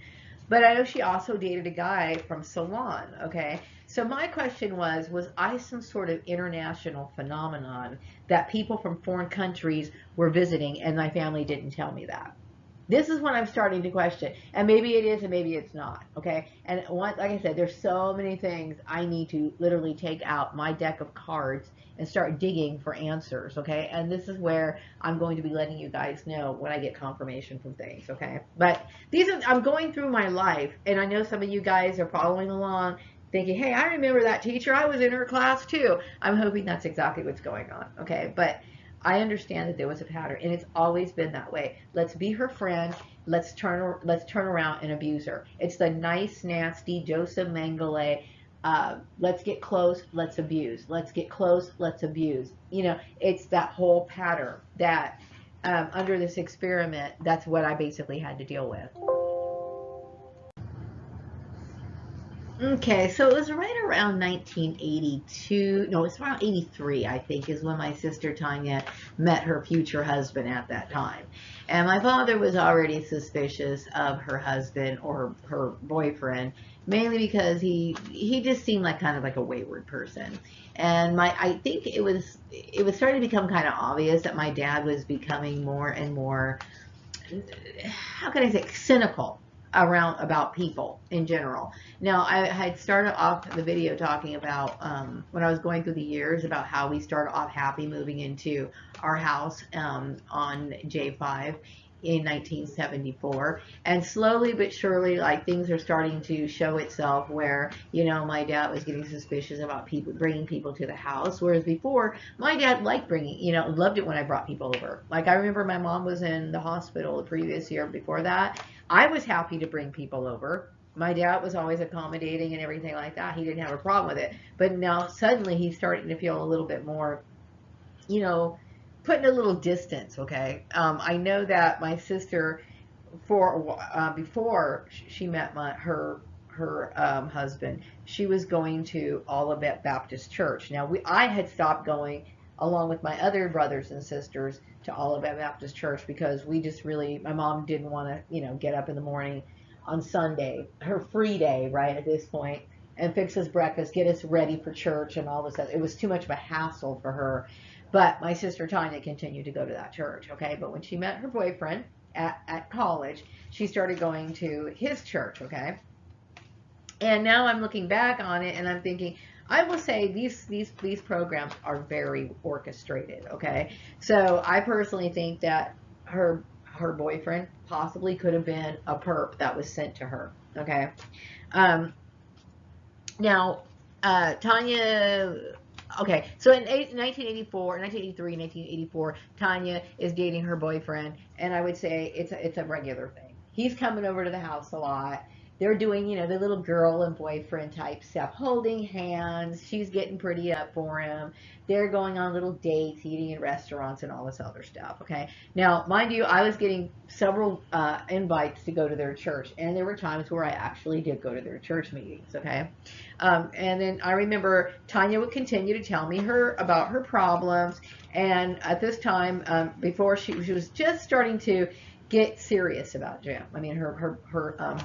Speaker 1: But I know she also dated a guy from Ceylon, okay. So my question was I some sort of international phenomenon that people from foreign countries were visiting and my family didn't tell me that? This is what I'm starting to question, and maybe it is and maybe it's not, okay? And like I said, there's so many things I need to literally take out my deck of cards and start digging for answers, okay? And this is where I'm going to be letting you guys know when I get confirmation from things, okay? But I'm going through my life, and I know some of you guys are following along thinking, hey, I remember that teacher, I was in her class too. I'm hoping that's exactly what's going on, okay? But I understand that there was a pattern, and it's always been that way. Let's be her friend. Let's turn around and abuse her. It's the nice, nasty Joseph Mengele. Let's get close. Let's abuse. Let's get close. Let's abuse. It's that whole pattern that under this experiment, that's what I basically had to deal with. Okay, so it was right around 1982. No, it's around 83, I think, is when my sister Tanya met her future husband at that time. And my father was already suspicious of her husband or her boyfriend, mainly because he just seemed like kind of like a wayward person. And I think it was starting to become kind of obvious that my dad was becoming more and more, how can I say, cynical about people in general. Now, I had started off the video talking about when I was going through the years about how we started off happy moving into our house on J5 in 1974, and slowly but surely, like, things are starting to show itself where, you know, my dad was getting suspicious about people bringing people to the house, whereas before my dad liked bringing, you know, loved it when I brought people over. Like, I remember my mom was in the hospital the previous year before that. I was happy to bring people over. My dad was always accommodating and everything like that. He didn't have a problem with it. But now suddenly he's starting to feel a little bit more, you know, putting a little distance. Okay. I know that my sister, before she met her husband, she was going to Olivet Baptist Church. Now I had stopped going along with my other brothers and sisters to Olivet Baptist Church because we just really, my mom didn't want to, you know, get up in the morning on Sunday, her free day, right, at this point, and fix us breakfast, get us ready for church and all this stuff. It was too much of a hassle for her. But my sister Tanya continued to go to that church, okay? But when she met her boyfriend at college, she started going to his church, okay? And now I'm looking back on it and I'm thinking, I will say these programs are very orchestrated, okay? So I personally think that her boyfriend possibly could have been a perp that was sent to her, okay? Um, Now, Tanya, okay, so in 1984, 1983, 1984, Tanya is dating her boyfriend, and I would say it's a regular thing. He's coming over to the house a lot. They're doing, you know, the little girl and boyfriend type stuff, holding hands. She's getting pretty up for him. They're going on little dates, eating in restaurants, and all this other stuff. Okay. Now, mind you, I was getting several invites to go to their church, and there were times where I actually did go to their church meetings. Okay. And then I remember Tanya would continue to tell me about her problems, and at this time, before she was just starting to get serious about Jim. I mean, her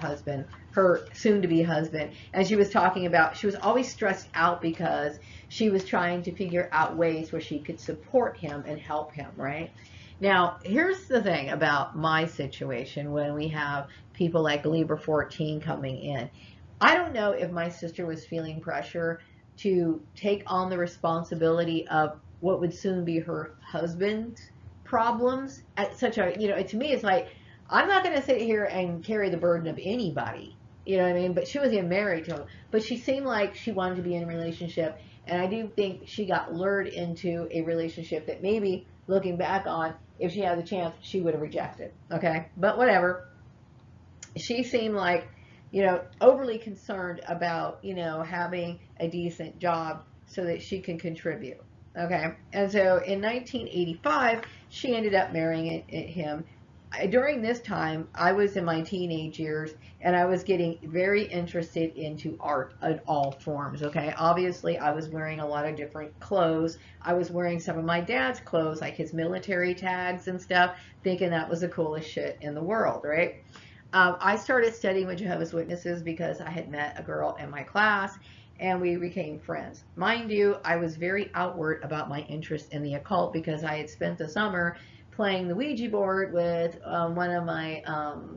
Speaker 1: husband, her soon-to-be husband, and she was talking about, she was always stressed out because she was trying to figure out ways where she could support him and help him, right? Now, here's the thing about my situation when we have people like Libra 14 coming in. I don't know if my sister was feeling pressure to take on the responsibility of what would soon be her husband's problems at such a, you know, to me it's like, I'm not going to sit here and carry the burden of anybody, you know what I mean? But she was getting married to him, but she seemed like she wanted to be in a relationship, and I do think she got lured into a relationship that maybe, looking back on, if she had the chance, she would have rejected. Okay, but whatever. She seemed like, you know, overly concerned about, you know, having a decent job so that she can contribute. Okay. And so in 1985, she ended up marrying him. During this time, I was in my teenage years and I was getting very interested into art in all forms. Okay. Obviously, I was wearing a lot of different clothes. I was wearing some of my dad's clothes, like his military tags and stuff, thinking that was the coolest shit in the world, right? I started studying with Jehovah's Witnesses because I had met a girl in my class and we became friends. Mind you, I was very outward about my interest in the occult because I had spent the summer playing the Ouija board with one of my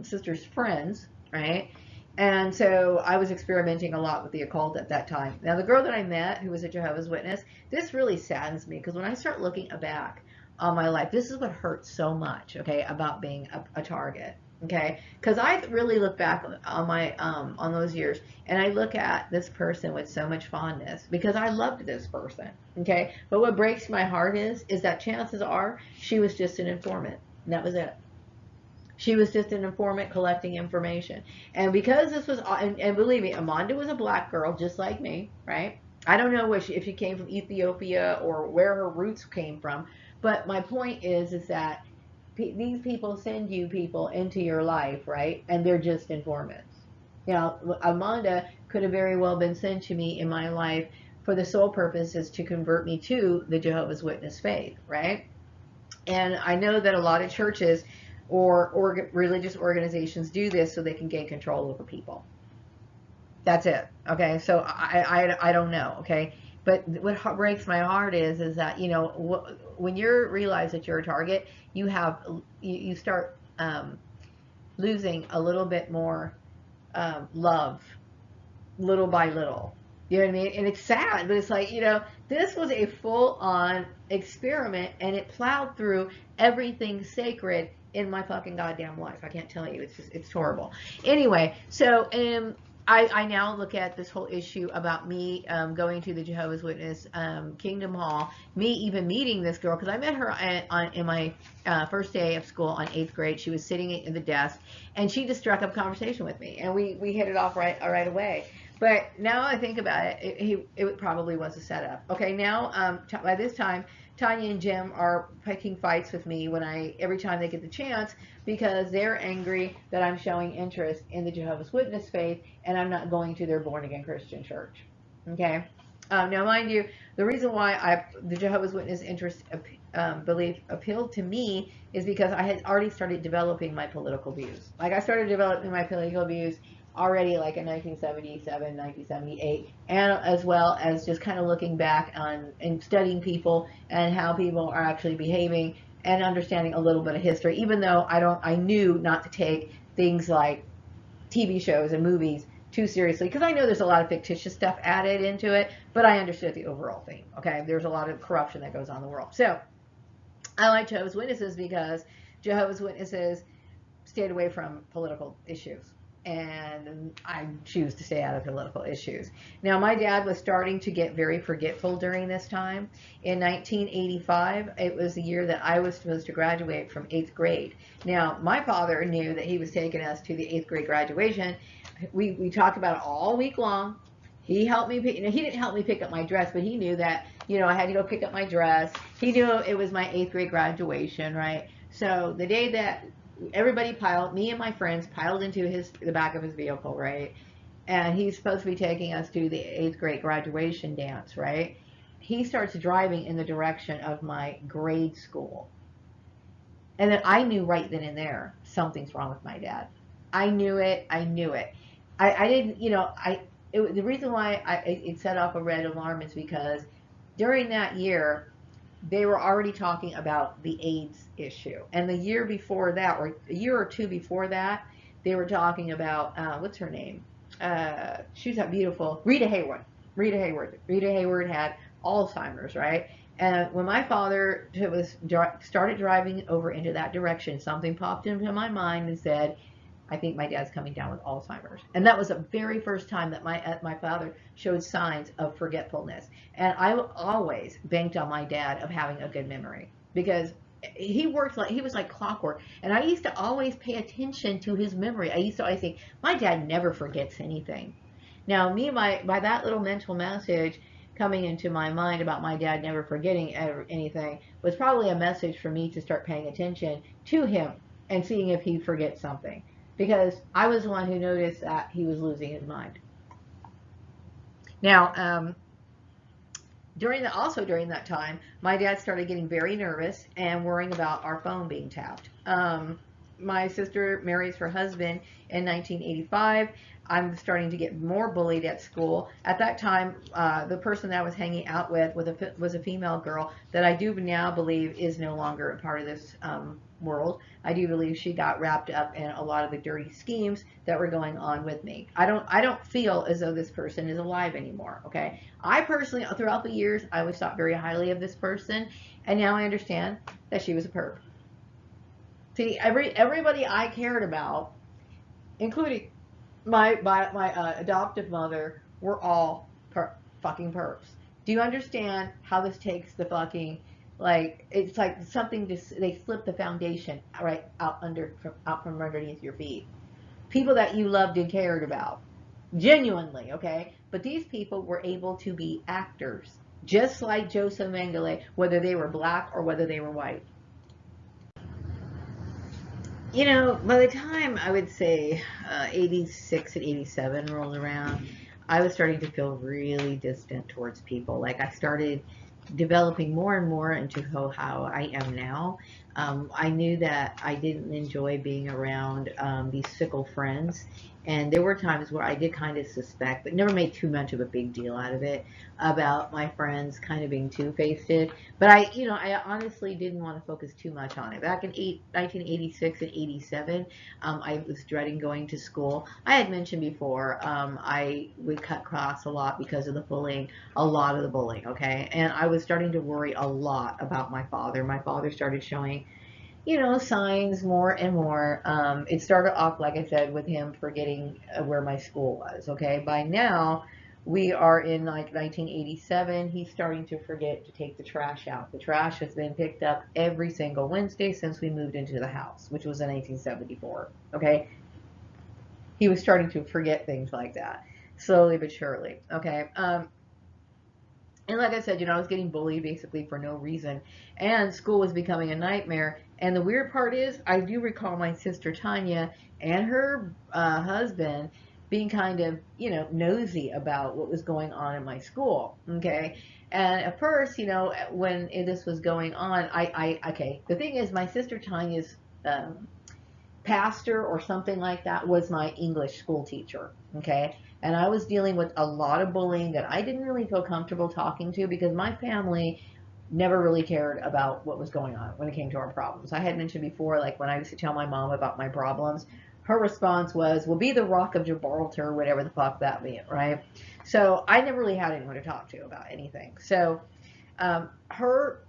Speaker 1: sister's friends, right? And so I was experimenting a lot with the occult at that time. Now, the girl that I met, who was a Jehovah's Witness, this really saddens me because when I start looking back on my life, this is what hurts so much, okay, about being a target. Okay, because I really look back on my on those years, and I look at this person with so much fondness because I loved this person. Okay, but what breaks my heart is that chances are she was just an informant, and that was it. She was just an informant collecting information, and because this was, and believe me, Amanda was a black girl just like me, right? I don't know if she came from Ethiopia or where her roots came from, but my point is that these people send you people into your life, right? And they're just informants. Now, Amanda could have very well been sent to me in my life for the sole purpose to convert me to the Jehovah's Witness faith, right? And I know that a lot of churches or religious organizations do this so they can gain control over people. That's it. Okay. So I don't know. Okay. But what breaks my heart is that, you know, when you realize that you're a target, you start losing a little bit more love, little by little. You know what I mean? And it's sad, but it's like, you know, this was a full-on experiment, and it plowed through everything sacred in my fucking goddamn life. I can't tell you. It's just, it's horrible. Anyway, so I now look at this whole issue about me going to the Jehovah's Witness Kingdom Hall, me even meeting this girl, because I met her in my first day of school on 8th grade. She was sitting in the desk, and she just struck up conversation with me, and we hit it off right away. But now I think about it, it probably was a setup. Okay, now by this time, Tanya and Jim are picking fights with me every time they get the chance, because they're angry that I'm showing interest in the Jehovah's Witness faith and I'm not going to their born again Christian church. Okay. Now, mind you, the reason why the Jehovah's Witness belief appealed to me is because I had already started developing my political views. Like, I started developing my political views already like in 1977, 1978, and as well as just kind of looking back on and studying people and how people are actually behaving and understanding a little bit of history, even though I knew not to take things like TV shows and movies too seriously, because I know there's a lot of fictitious stuff added into it, but I understood the overall theme. Okay, there's a lot of corruption that goes on in the world. So I like Jehovah's Witnesses because Jehovah's Witnesses stayed away from political issues, and I choose to stay out of political issues. Now, my dad was starting to get very forgetful during this time. In 1985, it was the year that I was supposed to graduate from 8th grade. Now, my father knew that he was taking us to the 8th grade graduation. We talked about it all week long. He helped me pick, he didn't help me pick up my dress, but he knew that, I had to go pick up my dress. He knew it was my 8th grade graduation, right? So the day that everybody me and my friends piled into the back of his vehicle, right? And he's supposed to be taking us to the 8th grade graduation dance, right? He starts driving in the direction of my grade school. And then I knew right then and there, something's wrong with my dad. I knew it. I didn't, the reason why it set off a red alarm is because during that year, they were already talking about the AIDS issue. And the year before that, or a year or two before that, they were talking about, what's her name? She's that beautiful, Rita Hayworth. Rita Hayworth had Alzheimer's, right? And when my father started driving over into that direction, something popped into my mind and said, I think my dad's coming down with Alzheimer's. And that was the very first time that my father showed signs of forgetfulness. And I always banked on my dad of having a good memory, because he was like clockwork. And I used to always pay attention to his memory. I used to always think, my dad never forgets anything. Now, by that little mental message coming into my mind about my dad never forgetting anything was probably a message for me to start paying attention to him and seeing if he forgets something, because I was the one who noticed that he was losing his mind. Now, during that time, my dad started getting very nervous and worrying about our phone being tapped. My sister marries her husband in 1985. I'm starting to get more bullied at school. At that time, the person that I was hanging out with was a female girl that I do now believe is no longer a part of this world. I do believe she got wrapped up in a lot of the dirty schemes that were going on with me. I don't feel as though this person is alive anymore. Okay, I personally, throughout the years, I always thought very highly of this person, and now I understand that she was a perp. See, everybody I cared about, including my adoptive mother, were all fucking perps. Do you understand how this takes the fucking, like, it's like something just, they slip the foundation right out from underneath your feet. People that you loved and cared about, genuinely, okay? But these people were able to be actors, just like Joseph Mengele, whether they were black or whether they were white. By the time I would say 86 and 87 rolled around, I was starting to feel really distant towards people. Like, I started developing more and more into how I am now. I knew that I didn't enjoy being around these fickle friends. And there were times where I did kind of suspect, but never made too much of a big deal out of it, about my friends kind of being two-faced. But I honestly didn't want to focus too much on it. Back in 1986 and 87, I was dreading going to school. I had mentioned before, I would cut class a lot because of the bullying, a lot of the bullying, okay? And I was starting to worry a lot about my father. My father started showing you know, signs more and more. It started off, like I said, with him forgetting where my school was. Okay, by now we are in like 1987. He's starting to forget to take the trash out. The trash has been picked up every single Wednesday since we moved into the house, which was in 1974. Okay, he was starting to forget things like that, slowly but surely. Okay, and like I said, you know, I was getting bullied basically for no reason, and school was becoming a nightmare. And the weird part is, I do recall my sister Tanya and her husband being kind of, you know, nosy about what was going on in my school. Okay, and at first, you know, when this was going on, okay, the thing is, my sister Tanya's pastor or something like that was my English school teacher. Okay. And I was dealing with a lot of bullying that I didn't really feel comfortable talking to because my family never really cared about what was going on when it came to our problems. I had mentioned before, like when I used to tell my mom about my problems, her response was, "Well, be the Rock of Gibraltar," whatever the fuck that meant, right? So I never really had anyone to talk to about anything. So her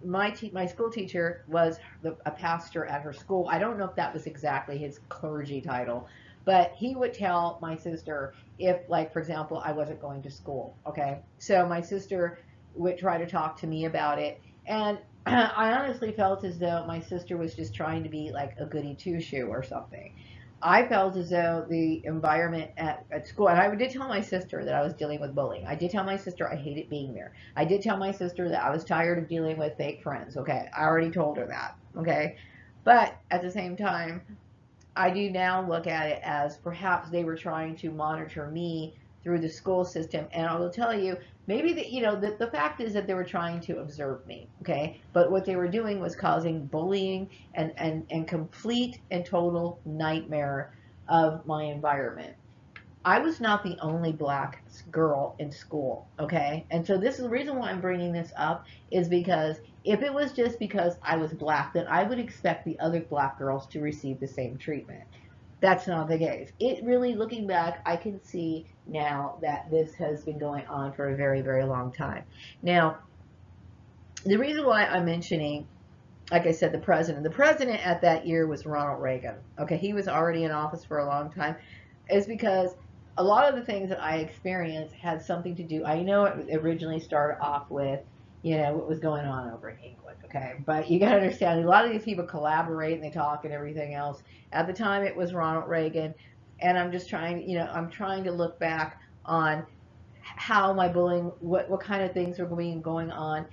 Speaker 1: my school teacher was a pastor at her school. I don't know if that was exactly his clergy title, but he would tell my sister if, like, for example, I wasn't going to school. Okay, so my sister would try to talk to me about it, and I honestly felt as though my sister was just trying to be like a goody two shoe or something. I felt as though the environment at school, and I did tell my sister that I was dealing with bullying. I did tell my sister I hated being there. I did tell my sister that I was tired of dealing with fake friends. Okay, I already told her that. Okay, but at the same time, I do now look at it as perhaps they were trying to monitor me through the school system. And I will tell you, maybe the fact is that they were trying to observe me. Okay. But what they were doing was causing bullying and complete and total nightmare of my environment. I was not the only black girl in school, okay? And so this is the reason why I'm bringing this up is because if it was just because I was black, then I would expect the other black girls to receive the same treatment. That's not the case. It really, looking back, I can see now that this has been going on for a very, very long time. Now, the reason why I'm mentioning, like I said, the president at that year was Ronald Reagan. Okay, he was already in office for a long time, is because a lot of the things that I experienced had something to do. I know it originally started off with, you know, what was going on over in England, okay? But you got to understand, a lot of these people collaborate and they talk and everything else. At the time, it was Ronald Reagan, and I'm just trying, you know, I'm trying to look back on how my bullying, what kind of things were going on,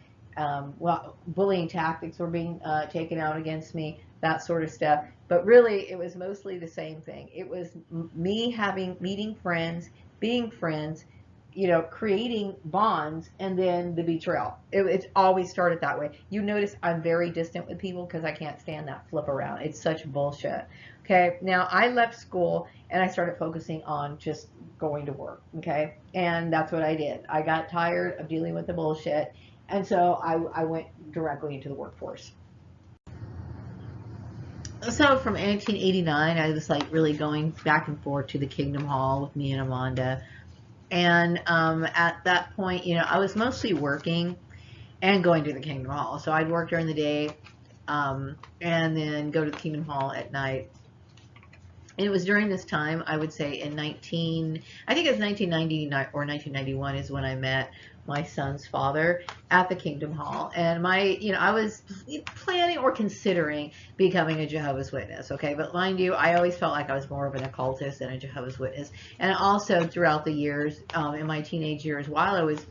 Speaker 1: well, bullying tactics were being taken out against me, that sort of stuff. But really, it was mostly the same thing. It was me meeting friends, being friends, you know, creating bonds, and then the betrayal. It's always started that way. You notice I'm very distant with people because I can't stand that flip around. It's such bullshit. Okay, now I left school and I started focusing on just going to work. Okay, and that's what I did. I got tired of dealing with the bullshit, and so I went directly into the workforce. So from 1989, I was like really going back and forth to the Kingdom Hall with me and Amanda. And at that point, you know, I was mostly working and going to the Kingdom Hall. So I'd work during the day and then go to the Kingdom Hall at night. And it was during this time, I would say I think it was 1990 or 1991 is when I met my son's father at the Kingdom Hall. And I was planning or considering becoming a Jehovah's Witness, okay? But mind you, I always felt like I was more of an occultist than a Jehovah's Witness. And also throughout the years, in my teenage years, while I was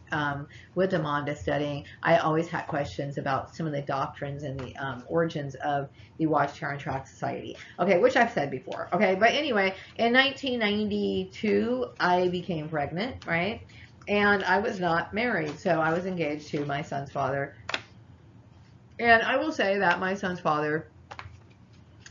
Speaker 1: with Amanda studying, I always had questions about some of the doctrines and the origins of the Watchtower and Tract Society, okay, which I've said before, okay? But anyway, in 1992, I became pregnant, right? And I was not married, so I was engaged to my son's father. And I will say that my son's father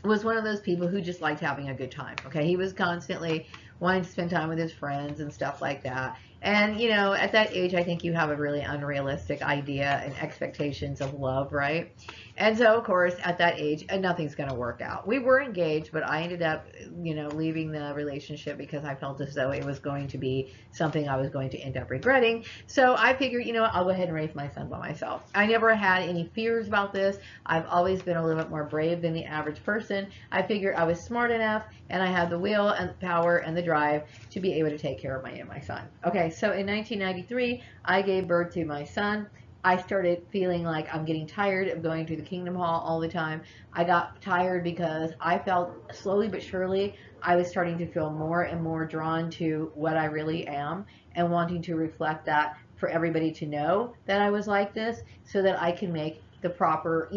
Speaker 1: was one of those people who just liked having a good time, okay? He was constantly wanting to spend time with his friends and stuff like that. And, you know, at that age, I think you have a really unrealistic idea and expectations of love, right? And so, of course, at that age, nothing's going to work out. We were engaged, but I ended up, leaving the relationship because I felt as though it was going to be something I was going to end up regretting. So I figured, I'll go ahead and raise my son by myself. I never had any fears about this. I've always been a little bit more brave than the average person. I figured I was smart enough and I had the will and the power and the drive to be able to take care of my son. Okay, so in 1993, I gave birth to my son. I started feeling like I'm getting tired of going to the Kingdom Hall all the time. I got tired because I felt slowly but surely I was starting to feel more and more drawn to what I really am and wanting to reflect that for everybody to know that I was like this so that I can make the proper,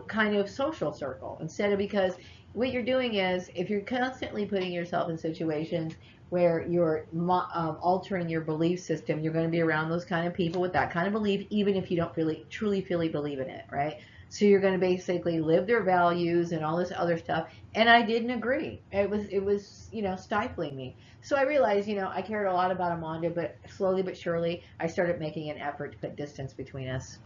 Speaker 1: kind of social circle instead of because what you're doing is if you're constantly putting yourself in situations where you're altering your belief system, you're going to be around those kind of people with that kind of belief, even if you don't really truly believe in it, right? So you're going to basically live their values and all this other stuff. And I didn't agree. It was stifling me. So I realized, I cared a lot about Amanda, but slowly but surely, I started making an effort to put distance between us.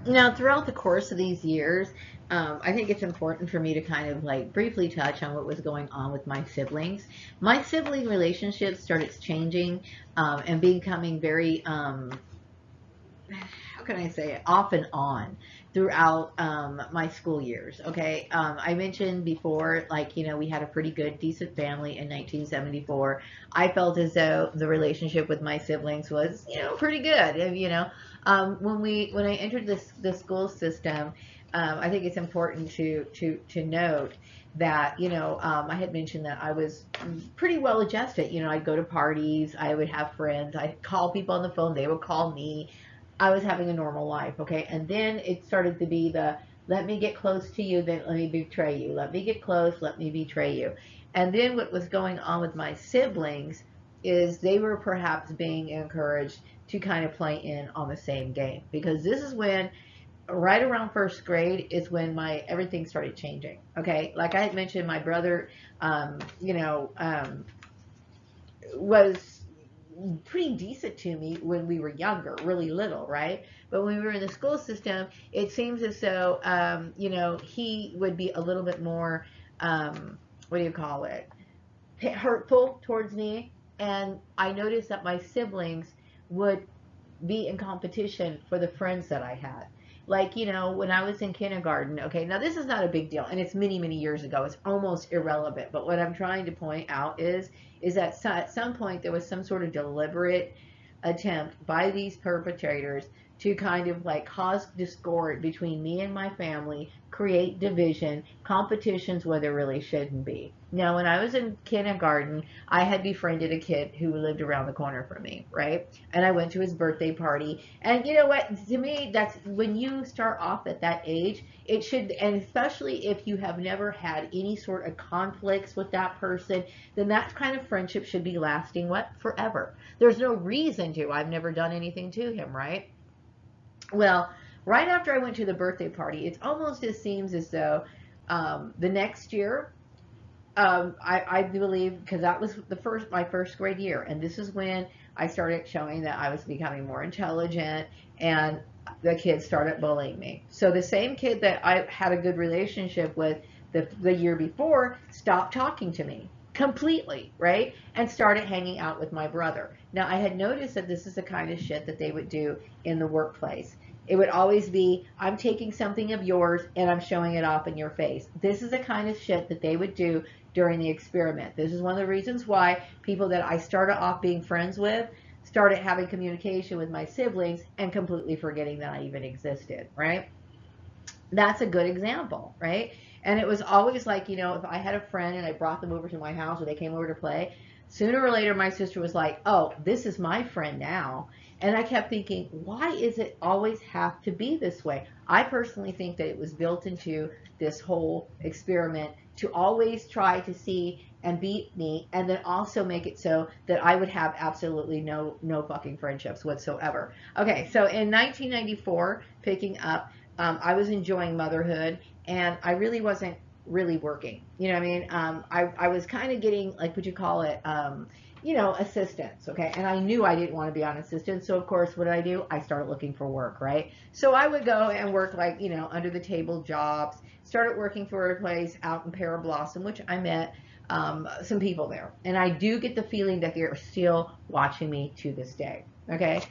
Speaker 1: Now, throughout the course of these years, I think it's important for me to kind of like briefly touch on what was going on with my siblings. My sibling relationships started changing and becoming very, how can I say it, off and on throughout my school years. Okay. I mentioned before, like, we had a pretty good, decent family in 1974. I felt as though the relationship with my siblings was, pretty good. And, when I entered the school system, I think it's important to note that I had mentioned that I was pretty well adjusted. I'd go to parties, I would have friends, I'd call people on the phone, they would call me. I was having a normal life, okay? And then it started to be the let me get close to you, then let me betray you. Let me get close, let me betray you. And then what was going on with my siblings is they were perhaps being encouraged to kind of play in on the same game because this is when right around first grade is when my everything started changing. Okay, like I had mentioned, my brother, um, you know, um, was pretty decent to me when we were younger, really little, right? But when we were in the school system, it seems as though, he would be a little bit more, what do you call it, hurtful towards me. And I noticed that my siblings would be in competition for the friends that I had. Like, when I was in kindergarten, okay, now this is not a big deal and it's many, many years ago. It's almost irrelevant. But what I'm trying to point out is that at some point there was some sort of deliberate attempt by these perpetrators to kind of like cause discord between me and my family, create division, competitions where there really shouldn't be. Now, when I was in kindergarten, I had befriended a kid who lived around the corner from me, right? And I went to his birthday party. And you know what? To me, that's when you start off at that age, it should, and especially if you have never had any sort of conflicts with that person, then that kind of friendship should be lasting what? Forever. There's no reason to. I've never done anything to him, right? Well, right after I went to the birthday party, it's almost it seems as though the next year, I believe, because that was my first grade year, and this is when I started showing that I was becoming more intelligent, and the kids started bullying me. So the same kid that I had a good relationship with the year before stopped talking to me completely, right? And started hanging out with my brother. Now, I had noticed that this is the kind of shit that they would do in the workplace. It would always be, I'm taking something of yours and I'm showing it off in your face. This is the kind of shit that they would do during the experiment. This is one of the reasons why people that I started off being friends with started having communication with my siblings and completely forgetting that I even existed, right? That's a good example, right? And it was always like, if I had a friend and I brought them over to my house or they came over to play, sooner or later my sister was like, oh, this is my friend now. And I kept thinking, why is it always have to be this way? I personally think that it was built into this whole experiment to always try to see and beat me, and then also make it so that I would have absolutely no fucking friendships whatsoever. Okay, so in 1994, picking up, I was enjoying motherhood, and I really wasn't really working. You know what I mean? I was kind of getting, like, what you call it, assistance, okay? And I knew I didn't want to be on assistance, so of course, what did I do? I started looking for work, right? So I would go and work like, under the table jobs, started working for a place out in Parablossom, which I met some people there. And I do get the feeling that they're still watching me to this day, okay?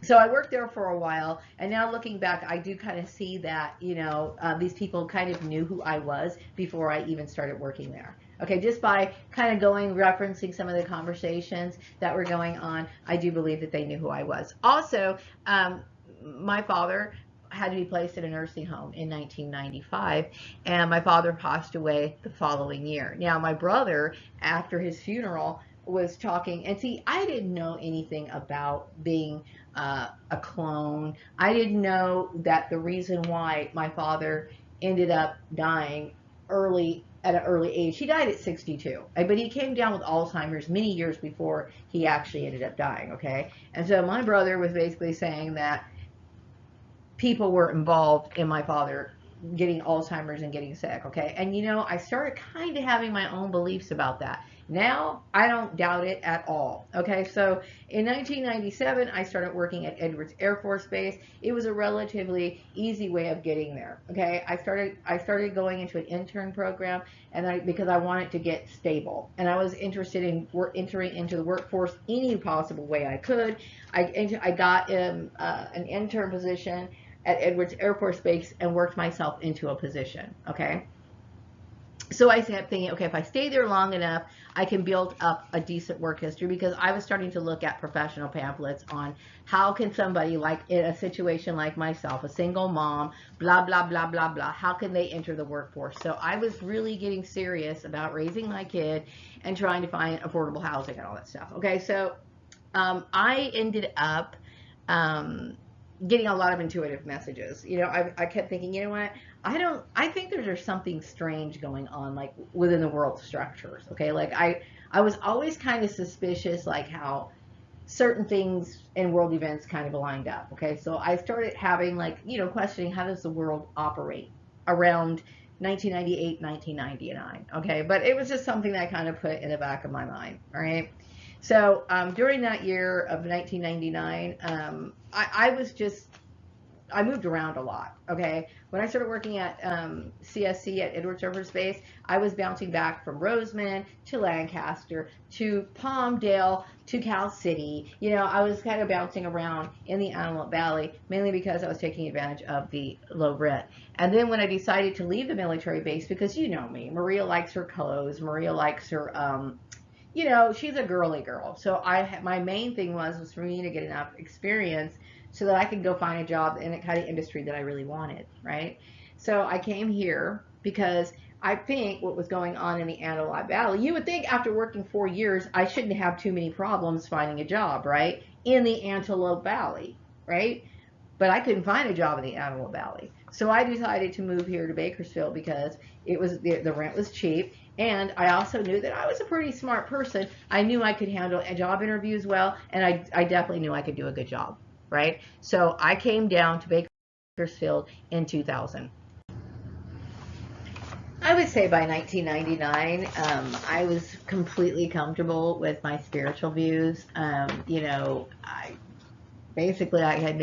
Speaker 1: So I worked there for a while, and now looking back, I do kind of see that, these people kind of knew who I was before I even started working there. Okay, just by kind of referencing some of the conversations that were going on, I do believe that they knew who I was. Also, my father had to be placed in a nursing home in 1995, and my father passed away the following year. Now, my brother, after his funeral, was talking, and see, I didn't know anything about being a clone. I didn't know that the reason why my father ended up dying at an early age. He died at 62, but he came down with Alzheimer's many years before he actually ended up dying, okay? And so my brother was basically saying that people were involved in my father getting Alzheimer's and getting sick, okay? And I started kind of having my own beliefs about that. Now, I don't doubt it at all, okay? So in 1997, I started working at Edwards Air Force Base. It was a relatively easy way of getting there, okay? I started going into an intern program, and because I wanted to get stable, and I was interested in entering into the workforce any possible way I could. I got an intern position at Edwards Air Force Base and worked myself into a position, okay? So I kept thinking, okay, if I stay there long enough, I can build up a decent work history, because I was starting to look at professional pamphlets on how can somebody like in a situation like myself, a single mom, blah, blah, blah, blah, blah, how can they enter the workforce? So I was really getting serious about raising my kid and trying to find affordable housing and all that stuff. Okay, so I ended up getting a lot of intuitive messages. I kept thinking, you know what? I think there's something strange going on, like within the world structures. Okay. Like I was always kind of suspicious, like how certain things in world events kind of aligned up. Okay. So I started having questioning, how does the world operate around 1998, 1999. Okay. But it was just something that I kind of put in the back of my mind. All right. So during that year of 1999, I moved around a lot, okay? When I started working at CSC at Edwards Air Force Base, I was bouncing back from Roseman to Lancaster to Palmdale to Cal City. I was kind of bouncing around in the Antelope Valley, mainly because I was taking advantage of the low rent. And then when I decided to leave the military base, because you know me, Maria likes her clothes, Maria likes her she's a girly girl. So my main thing was for me to get enough experience so that I could go find a job in a kind of industry that I really wanted, right? So I came here because I think what was going on in the Antelope Valley, you would think after working 4 years, I shouldn't have too many problems finding a job, right? In the Antelope Valley, right? But I couldn't find a job in the Antelope Valley. So I decided to move here to Bakersfield because the rent was cheap. And I also knew that I was a pretty smart person. I knew I could handle a job interviews well, and I definitely knew I could do a good job, right? So I came down to Bakersfield in 2000. I would say by 1999, I was completely comfortable with my spiritual views. I had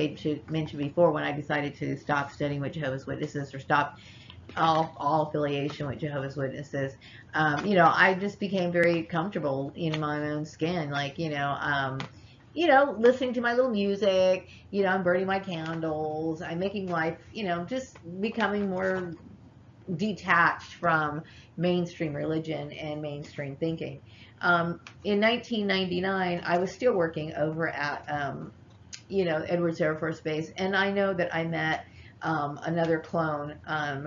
Speaker 1: mentioned before, when I decided to stop studying with Jehovah's Witnesses, or stop all affiliation with Jehovah's Witnesses, I just became very comfortable in my own skin, listening to my little music, I'm burning my candles, I'm making life, just becoming more detached from mainstream religion and mainstream thinking. In 1999, I was still working over at, Edwards Air Force Base, and I know that I met another clone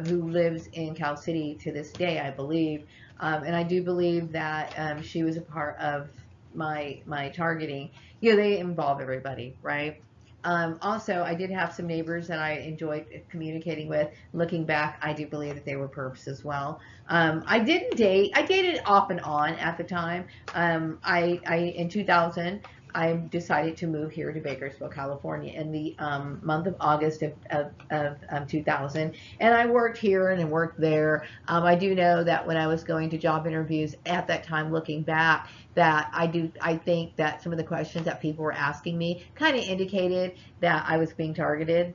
Speaker 1: who lives in Cal City to this day, I believe, and I do believe that she was a part of my targeting. They involve everybody, right? Also, I did have some neighbors that I enjoyed communicating with. Looking back, I do believe that they were perps as well. I didn't date. I dated off and on at the time. In 2000, I decided to move here to Bakersfield, California in the month of August of 2000. And I worked here and I worked there. I do know that when I was going to job interviews at that time, looking back, that I think that some of the questions that people were asking me kind of indicated that I was being targeted.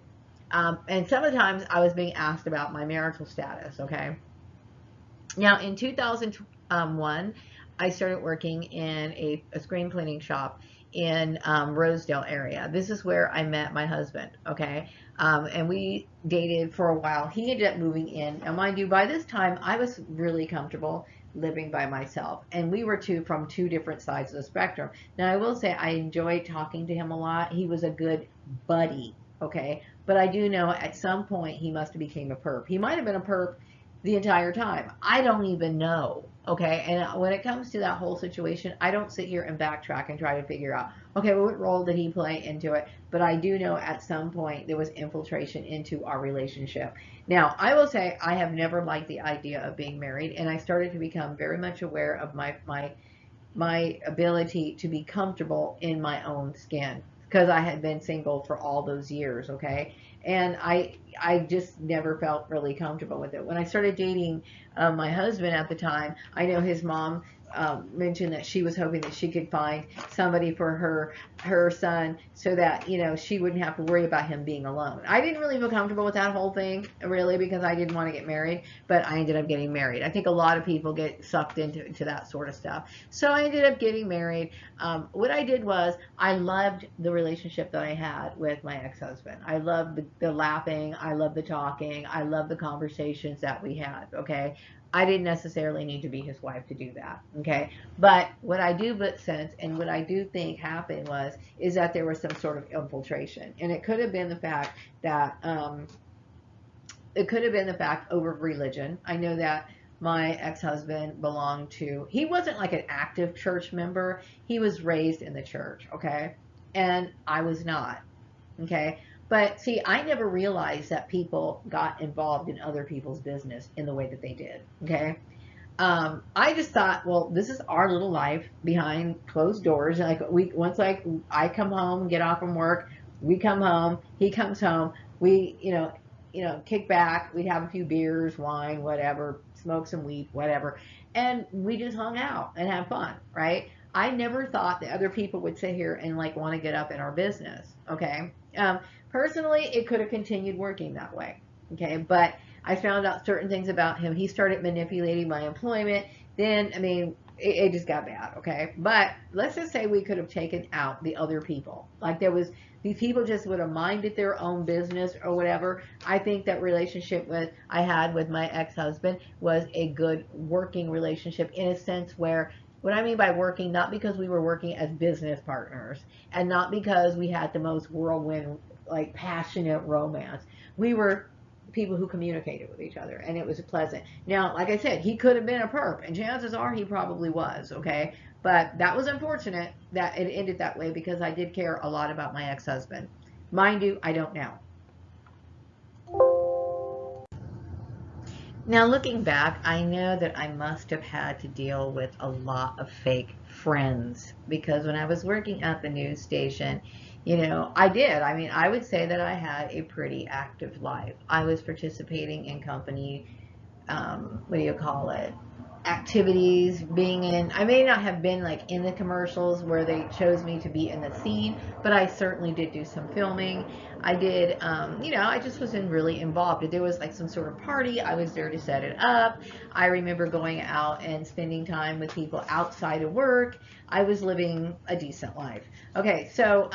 Speaker 1: And sometimes I was being asked about my marital status, okay? Now, in 2001, I started working in a screen printing shop in Rosedale area. This is where I met my husband, okay? And we dated for a while. He ended up moving in. Now, mind you, by this time, I was really comfortable living by myself. And we were from two different sides of the spectrum. Now, I will say I enjoyed talking to him a lot. He was a good buddy, okay? But I do know at some point he must have became a perp. He might have been a perp the entire time. I don't even know. Okay. And when it comes to that whole situation, I don't sit here and backtrack and try to figure out, okay, well, what role did he play into it? But I do know at some point there was infiltration into our relationship. Now, I will say I have never liked the idea of being married, and I started to become very much aware of my ability to be comfortable in my own skin because I had been single for all those years, okay? And I just never felt really comfortable with it. When I started dating my husband at the time, I know his mom mentioned that she was hoping that she could find somebody for her son so that, you know, she wouldn't have to worry about him being alone. I didn't really feel comfortable with that whole thing, really, because I didn't want to get married, but I ended up getting married. I think a lot of people get sucked into that sort of stuff. So I ended up getting married. What I did was I loved the relationship that I had with my ex-husband. I loved the laughing. I loved the talking. I loved the conversations that we had, okay? I didn't necessarily need to be his wife to do that, okay? But what I do but sense and what I do think happened is that there was some sort of infiltration. And it could have been the fact that, over religion. I know that my ex-husband he wasn't like an active church member. He was raised in the church, okay? And I was not, okay? But see, I never realized that people got involved in other people's business in the way that they did, okay? I just thought, well, this is our little life behind closed doors. Once I come home, get off from work, we come home, he comes home, we, kick back, we'd have a few beers, wine, whatever, smoke some weed, whatever, and we just hung out and had fun, right? I never thought that other people would sit here and like want to get up in our business, okay? Personally, it could have continued working that way, okay? But I found out certain things about him. He started manipulating my employment. Then, I mean, it just got bad, okay? But let's just say we could have taken out the other people. Like these people just would have minded their own business or whatever. I think that relationship I had with my ex-husband was a good working relationship in a sense where, what I mean by working, not because we were working as business partners and not because we had the most whirlwind, like passionate romance. We were people who communicated with each other and it was pleasant. Now, like I said, he could have been a perp and chances are he probably was, okay? But that was unfortunate that it ended that way because I did care a lot about my ex-husband. Mind you, I don't now. Now, looking back, I know that I must have had to deal with a lot of fake friends because when I was working at the news station, I did. I mean, I would say that I had a pretty active life. I was participating in company, what do you call it? Activities, I may not have been like in the commercials where they chose me to be in the scene, but I certainly did do some filming. I did, I just was really involved. If there was like some sort of party, I was there to set it up. I remember going out and spending time with people outside of work. I was living a decent life. Okay, so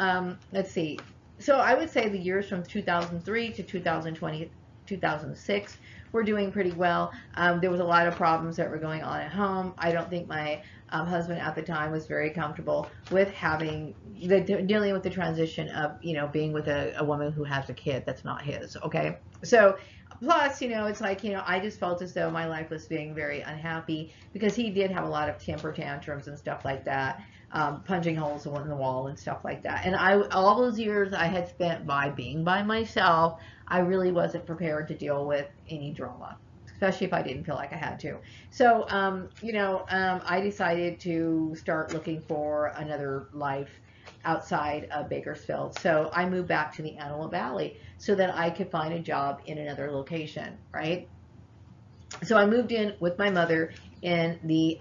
Speaker 1: let's see. So I would say the years from 2003 to 2020, 2006, we're doing pretty well. There was a lot of problems that were going on at home. I don't think my husband at the time was very comfortable with dealing with the transition of, being with a woman who has a kid that's not his. Okay. So plus, it's like, I just felt as though my life was being very unhappy because he did have a lot of temper tantrums and stuff like that. Punching holes in the wall and stuff like that. And all those years I had spent by being by myself, I really wasn't prepared to deal with any drama, especially if I didn't feel like I had to. So, I decided to start looking for another life. outside of Bakersfield. So I moved back to the Antelope Valley so that I could find a job in another location, right? So I moved in with my mother in the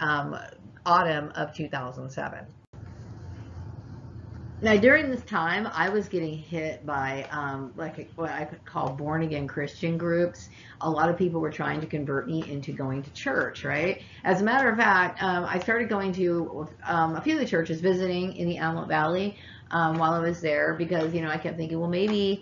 Speaker 1: autumn of 2007. Now, during this time, I was getting hit by like what I could call born again Christian groups. A lot of people were trying to convert me into going to church, right? As a matter of fact, I started going to a few of the churches, visiting in the Antelope Valley while I was there, because, you know, I kept thinking, well, maybe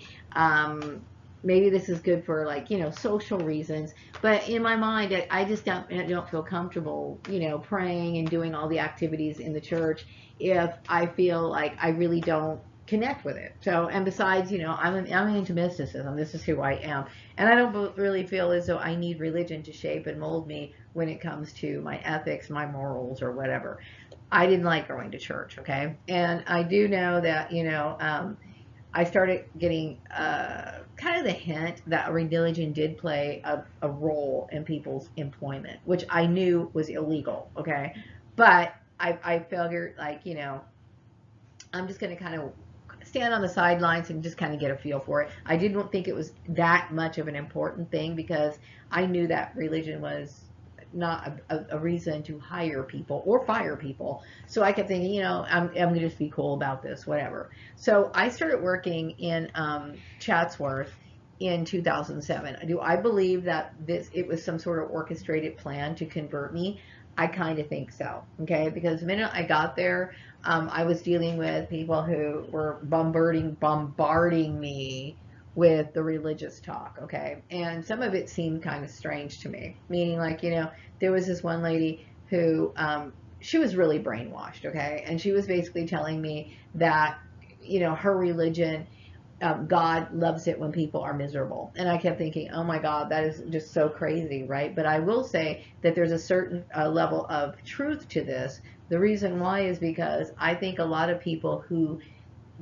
Speaker 1: this is good for, like, you know, social reasons. But in my mind, I just don't feel comfortable, you know, praying and doing all the activities in the church if I feel like I really don't connect with it. So, and besides, you know, I'm into mysticism. This is who I am. And I don't really feel as though I need religion to shape and mold me when it comes to my ethics, my morals, or whatever. I didn't like going to church, okay? And I do know that, you know, I started getting kind of the hint that religion did play a role in people's employment, which I knew was illegal, okay? But I figured, like, you know, I'm just going to kind of stand on the sidelines and just kind of get a feel for it. I didn't think it was that much of an important thing, because I knew that religion was not a reason to hire people or fire people. So I kept thinking, you know, I'm going to just be cool about this, whatever. So I started working in Chatsworth in 2007. Do I believe that it was some sort of orchestrated plan to convert me? I kind of think so, okay? Because the minute I got there, I was dealing with people who were bombarding me with the religious talk, okay? And some of it seemed kind of strange to me, meaning, like, you know, there was this one lady who, she was really brainwashed, okay? And she was basically telling me that, you know, her religion, God loves it when people are miserable. And I kept thinking, oh my God, that is just so crazy, right? But I will say that there's a certain level of truth to this. The reason why is because I think a lot of people who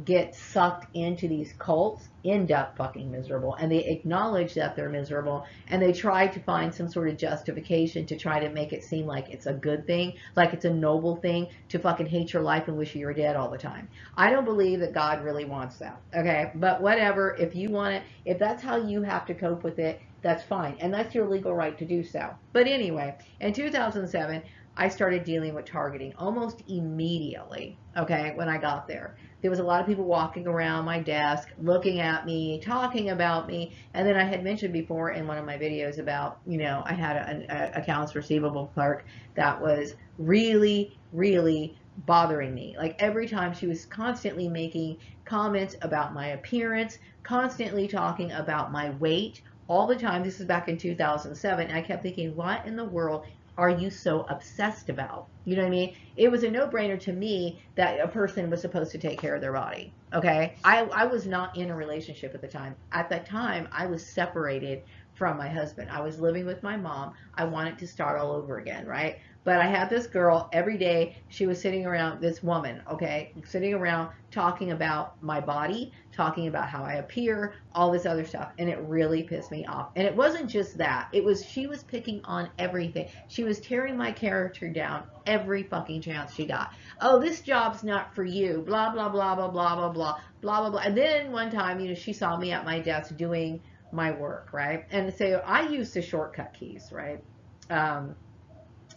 Speaker 1: get sucked into these cults end up fucking miserable, and they acknowledge that they're miserable, and they try to find some sort of justification to try to make it seem like it's a good thing, like it's a noble thing to fucking hate your life and wish you were dead all the time. I don't believe that God really wants that, okay? But whatever, if you want it, if that's how you have to cope with it, that's fine, and that's your legal right to do so. But anyway, in 2007, I started dealing with targeting almost immediately, okay, when I got there. There was a lot of people walking around my desk, looking at me, talking about me. And then I had mentioned before in one of my videos about, you know, I had an accounts receivable clerk that was really, really bothering me. Like, every time, she was constantly making comments about my appearance, constantly talking about my weight, all the time. This is back in 2007. And I kept thinking, what in the world are you so obsessed about? You know what I mean? It was a no-brainer to me that a person was supposed to take care of their body. Okay? I was not in a relationship at the time. At that time, I was separated from my husband. I was living with my mom. I wanted to start all over again, right? But I had this girl every day. She was sitting around, this woman, okay, sitting around talking about my body, talking about how I appear, all this other stuff. And it really pissed me off. And it wasn't just that. It was, she was picking on everything. She was tearing my character down every fucking chance she got. Oh, this job's not for you. Blah, blah, blah, blah, blah, blah, blah, blah, blah, blah. And then one time, you know, she saw me at my desk doing my work, right? And so I used the shortcut keys, right?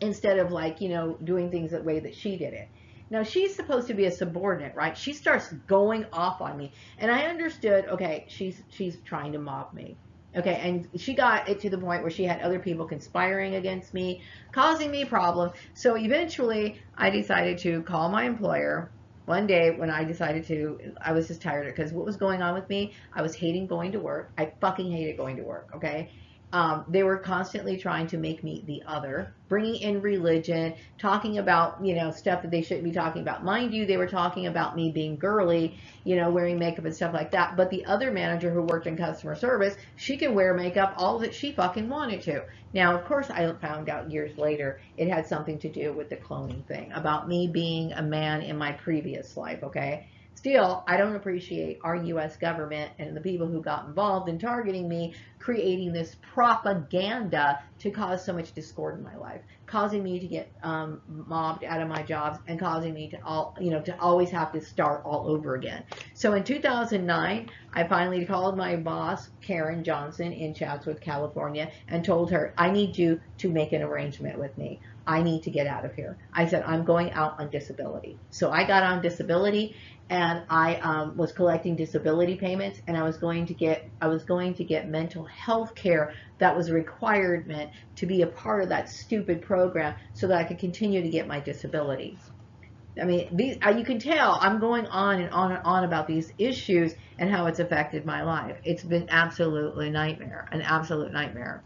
Speaker 1: Instead of, like, you know, doing things the way that she did it. Now, she's supposed to be a subordinate, right? She starts going off on me. And I understood, okay, she's trying to mob me. Okay, and she got it to the point where she had other people conspiring against me, causing me problems. So eventually, I decided to call my employer. One day when I was just tired because what was going on with me, I was hating going to work. I fucking hated going to work, okay? They were constantly trying to make me the other, bringing in religion, talking about, you know, stuff that they shouldn't be talking about. Mind you, they were talking about me being girly, you know, wearing makeup and stuff like that. But the other manager who worked in customer service, she could wear makeup all that she fucking wanted to. Now, of course, I found out years later it had something to do with the cloning thing, about me being a man in my previous life, okay? Still, I don't appreciate our U.S. government and the people who got involved in targeting me creating this propaganda to cause so much discord in my life, causing me to get mobbed out of my jobs and causing me to to always have to start all over again. So in 2009, I finally called my boss, Karen Johnson, in Chatsworth, California, and told her, I need you to make an arrangement with me. I need to get out of here. I said, I'm going out on disability. So I got on disability, and I was collecting disability payments, and I was going to get mental health care that was a requirement to be a part of that stupid program so that I could continue to get my disability. I mean, you can tell I'm going on and on and on about these issues and how it's affected my life. It's been absolutely nightmare, an absolute nightmare.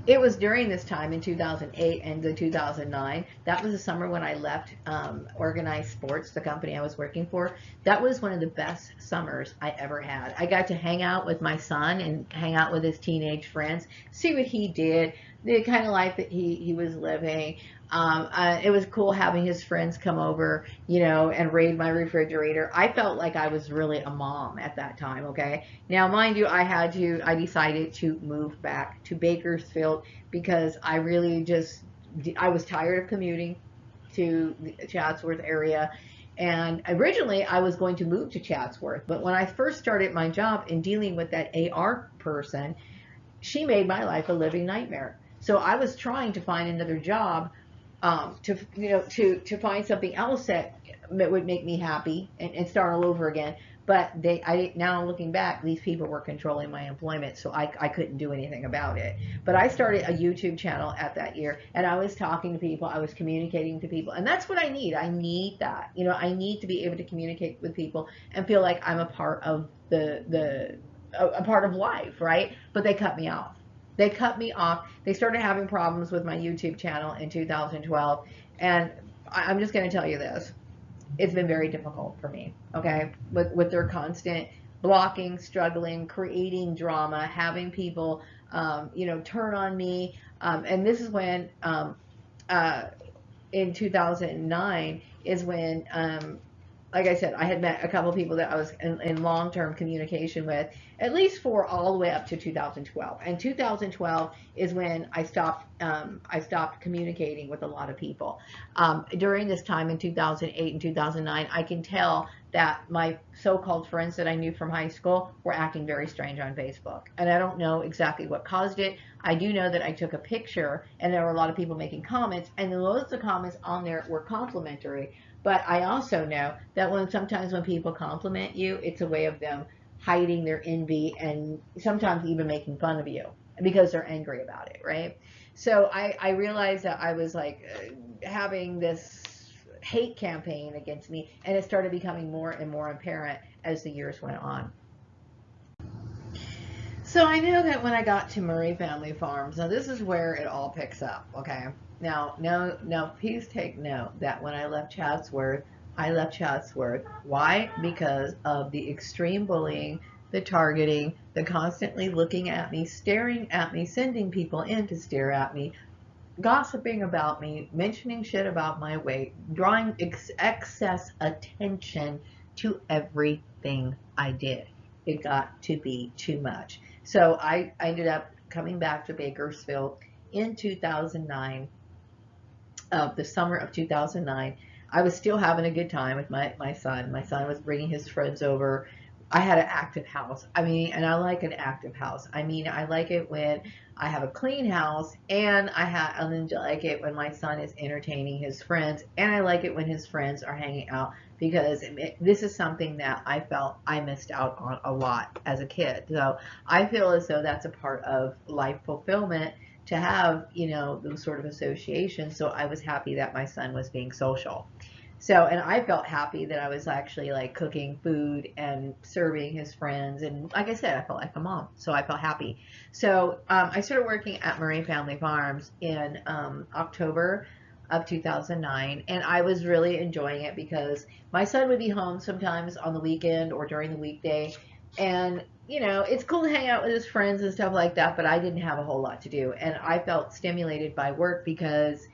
Speaker 1: It was during this time in 2008 and the 2009. That was the summer when I left Organized Sports, the company I was working for. That was one of the best summers I ever had. I got to hang out with my son and hang out with his teenage friends, see what he did, the kind of life that he was living. It was cool having his friends come over, and raid my refrigerator. I felt like I was really a mom at that time, okay? Now, mind you, I decided to move back to Bakersfield because I was tired of commuting to the Chatsworth area. And originally I was going to move to Chatsworth, but when I first started my job in dealing with that AR person, she made my life a living nightmare. So I was trying to find another job, to find something else that would make me happy and start all over again. But now looking back, these people were controlling my employment, so I couldn't do anything about it. But I started a YouTube channel at that year, and I was talking to people, I was communicating to people, and that's what I need. I need that. I need to be able to communicate with people and feel like I'm a part of a part of life, right? But they cut me off. They cut me off. They started having problems with my YouTube channel in 2012. And I'm just going to tell you this. It's been very difficult for me, okay? With their constant blocking, struggling, creating drama, having people, turn on me. And this is when, in 2009, is when like I said, I had met a couple of people that I was in long-term communication with, at least for all the way up to 2012. And 2012 is when I stopped communicating with a lot of people. During this time in 2008 and 2009, I can tell that my so-called friends that I knew from high school were acting very strange on Facebook. And I don't know exactly what caused it. I do know that I took a picture and there were a lot of people making comments, and most of the comments on there were complimentary. But I also know that sometimes when people compliment you, it's a way of them hiding their envy and sometimes even making fun of you because they're angry about it, right? So I realized that I was like having this hate campaign against me, and it started becoming more and more apparent as the years went on. So I know that when I got to Murray Family Farms, now this is where it all picks up, okay? Now, no, please take note that when I left Chatsworth, I left Chatsworth. Why? Because of the extreme bullying, the targeting, the constantly looking at me, staring at me, sending people in to stare at me, gossiping about me, mentioning shit about my weight, drawing excess attention to everything I did. It got to be too much. So I ended up coming back to Bakersfield in 2009, the summer of 2009. I was still having a good time with my son. My son was bringing his friends over. I had an active house. I mean, and I like an active house. I mean, I like it when I have a clean house, and I like it when my son is entertaining his friends, and I like it when his friends are hanging out, because this is something that I felt I missed out on a lot as a kid. So I feel as though that's a part of life fulfillment, to have, those sort of associations. So I was happy that my son was being social. So, and I felt happy that I was actually like cooking food and serving his friends. And like I said, I felt like a mom. So I felt happy. So I started working at Murray Family Farms in October of 2009. And I was really enjoying it because my son would be home sometimes on the weekend or during the weekday. And, it's cool to hang out with his friends and stuff like that, but I didn't have a whole lot to do. And I felt stimulated by work because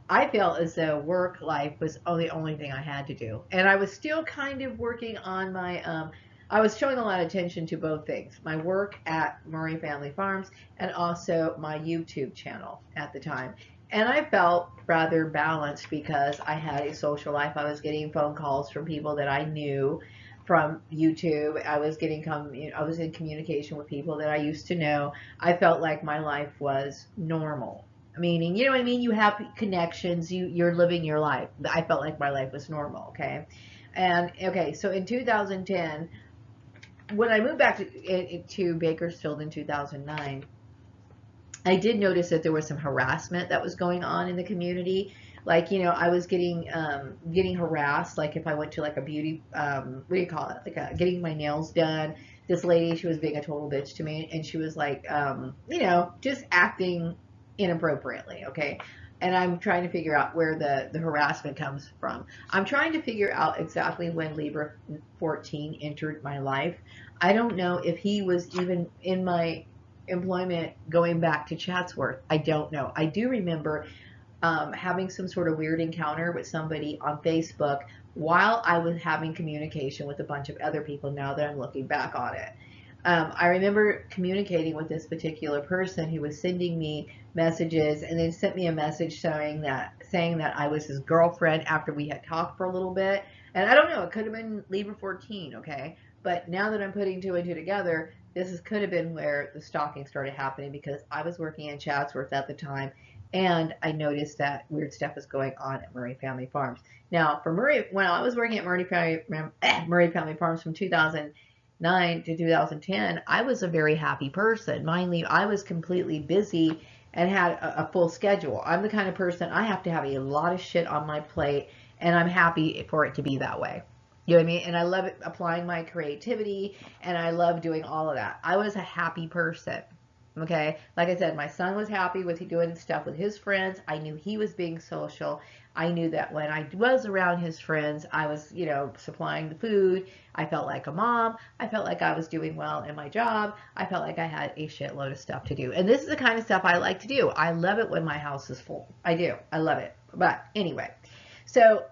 Speaker 1: I felt as though work life was the only thing I had to do. And I was still kind of working on my, I was showing a lot of attention to both things, my work at Murray Family Farms and also my YouTube channel at the time. And I felt rather balanced because I had a social life. I was getting phone calls from people that I knew from YouTube. I was I was in communication with people that I used to know. I felt like my life was normal. Meaning, you know what I mean? You have connections, you're living your life. I felt like my life was normal, okay? And okay, so in 2010, when I moved back to Bakersfield in 2009, I did notice that there was some harassment that was going on in the community. Like, I was getting harassed. Like if I went to like a beauty, what do you call it? Like getting my nails done. This lady, she was being a total bitch to me, and she was like, just acting inappropriately. Okay. And I'm trying to figure out where the harassment comes from. I'm trying to figure out exactly when Libra 14 entered my life. I don't know if he was even in my employment going back to Chatsworth. I don't know. I do remember having some sort of weird encounter with somebody on Facebook while I was having communication with a bunch of other people now that I'm looking back on it. I remember communicating with this particular person who was sending me messages and then sent me a message saying that I was his girlfriend after we had talked for a little bit. And I don't know, it could have been Libra 14, okay? But now that I'm putting two and two together, could have been where the stalking started happening because I was working in Chatsworth at the time and I noticed that weird stuff was going on at Murray Family Farms. Now, when I was working at Murray Family Farms from 2009 to 2010, I was a very happy person. Mind you, I was completely busy and had a full schedule. I'm the kind of person, I have to have a lot of shit on my plate, and I'm happy for it to be that way. You know what I mean? And I love applying my creativity, and I love doing all of that. I was a happy person. Okay, like I said, my son was happy with doing stuff with his friends. I knew he was being social. I knew that when I was around his friends, I was, supplying the food. I felt like a mom. I felt like I was doing well in my job. I felt like I had a shitload of stuff to do. And this is the kind of stuff I like to do. I love it when my house is full. I do. I love it. But anyway, so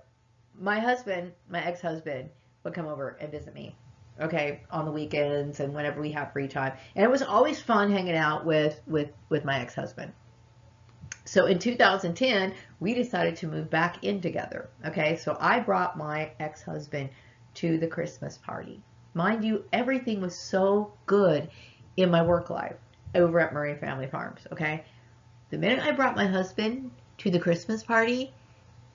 Speaker 1: my ex-husband, would come over and visit me, okay, on the weekends and whenever we have free time. And it was always fun hanging out with my ex-husband. So in 2010, we decided to move back in together. Okay, so I brought my ex-husband to the Christmas party. Mind you, everything was so good in my work life over at Murray Family Farms. Okay, the minute I brought my husband to the Christmas party,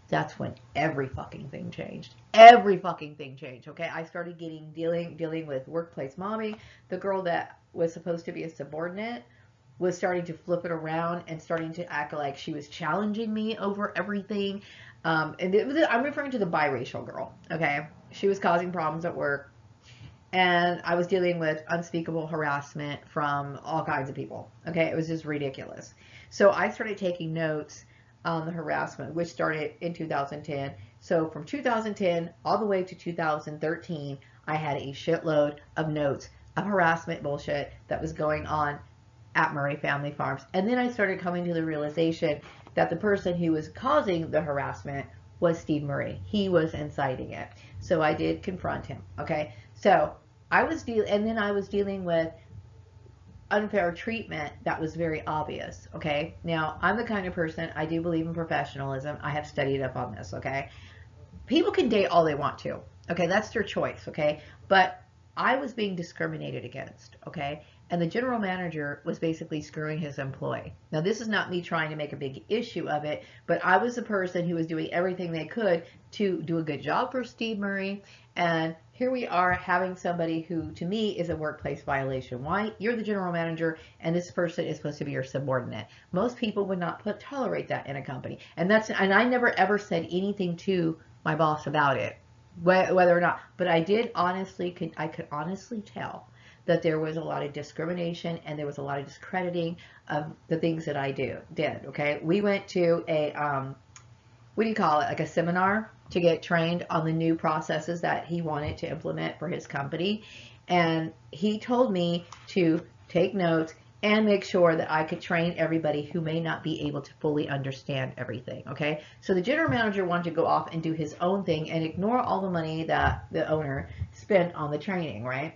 Speaker 1: that's when every fucking thing changed. Every fucking thing changed. Okay, I started dealing with workplace mommy. The girl that was supposed to be a subordinate was starting to flip it around and starting to act like she was challenging me over everything. I'm referring to the biracial girl. Okay, she was causing problems at work, and I was dealing with unspeakable harassment from all kinds of people. Okay, it was just ridiculous. So I started taking notes on the harassment, which started in 2010. So from 2010 all the way to 2013, I had a shitload of notes of harassment bullshit that was going on at Murray Family Farms. And then I started coming to the realization that the person who was causing the harassment was Steve Murray. He was inciting it. So I did confront him. Okay. So I was dealing with unfair treatment that was very obvious. Okay. Now I'm the kind of person, I do believe in professionalism. I have studied up on this. Okay. People can date all they want to. Okay. That's their choice. Okay. But I was being discriminated against. Okay. And the general manager was basically screwing his employee. Now, this is not me trying to make a big issue of it, but I was the person who was doing everything they could to do a good job for Steve Murray. And here we are having somebody who, to me, is a workplace violation. Why? You're the general manager, and this person is supposed to be your subordinate. Most people would not tolerate that in a company. And I never ever said anything to my boss about it, whether or not. But I could honestly tell that there was a lot of discrimination and there was a lot of discrediting of the things that I did. Okay, we went to a what do you call it, like a seminar to get trained on the new processes that he wanted to implement for his company, and he told me to take notes and make sure that I could train everybody who may not be able to fully understand everything. Okay, so the general manager wanted to go off and do his own thing and ignore all the money that the owner spent on the training, right?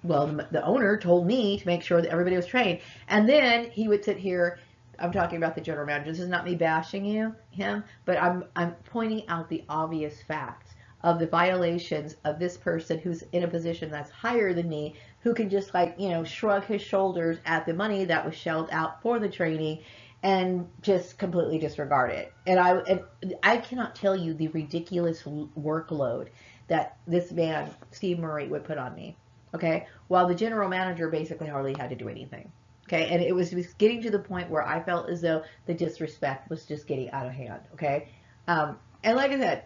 Speaker 1: Well, the owner told me to make sure that everybody was trained, and then he would sit here. I'm talking about the general manager. This is not me bashing him, but I'm pointing out the obvious facts of the violations of this person who's in a position that's higher than me, who can just, like, shrug his shoulders at the money that was shelled out for the training and just completely disregard it. And I cannot tell you the ridiculous workload that this man, Steve Murray, would put on me. Okay, while the general manager basically hardly had to do anything. Okay, and it was getting to the point where I felt as though the disrespect was just getting out of hand. Okay, and like I said,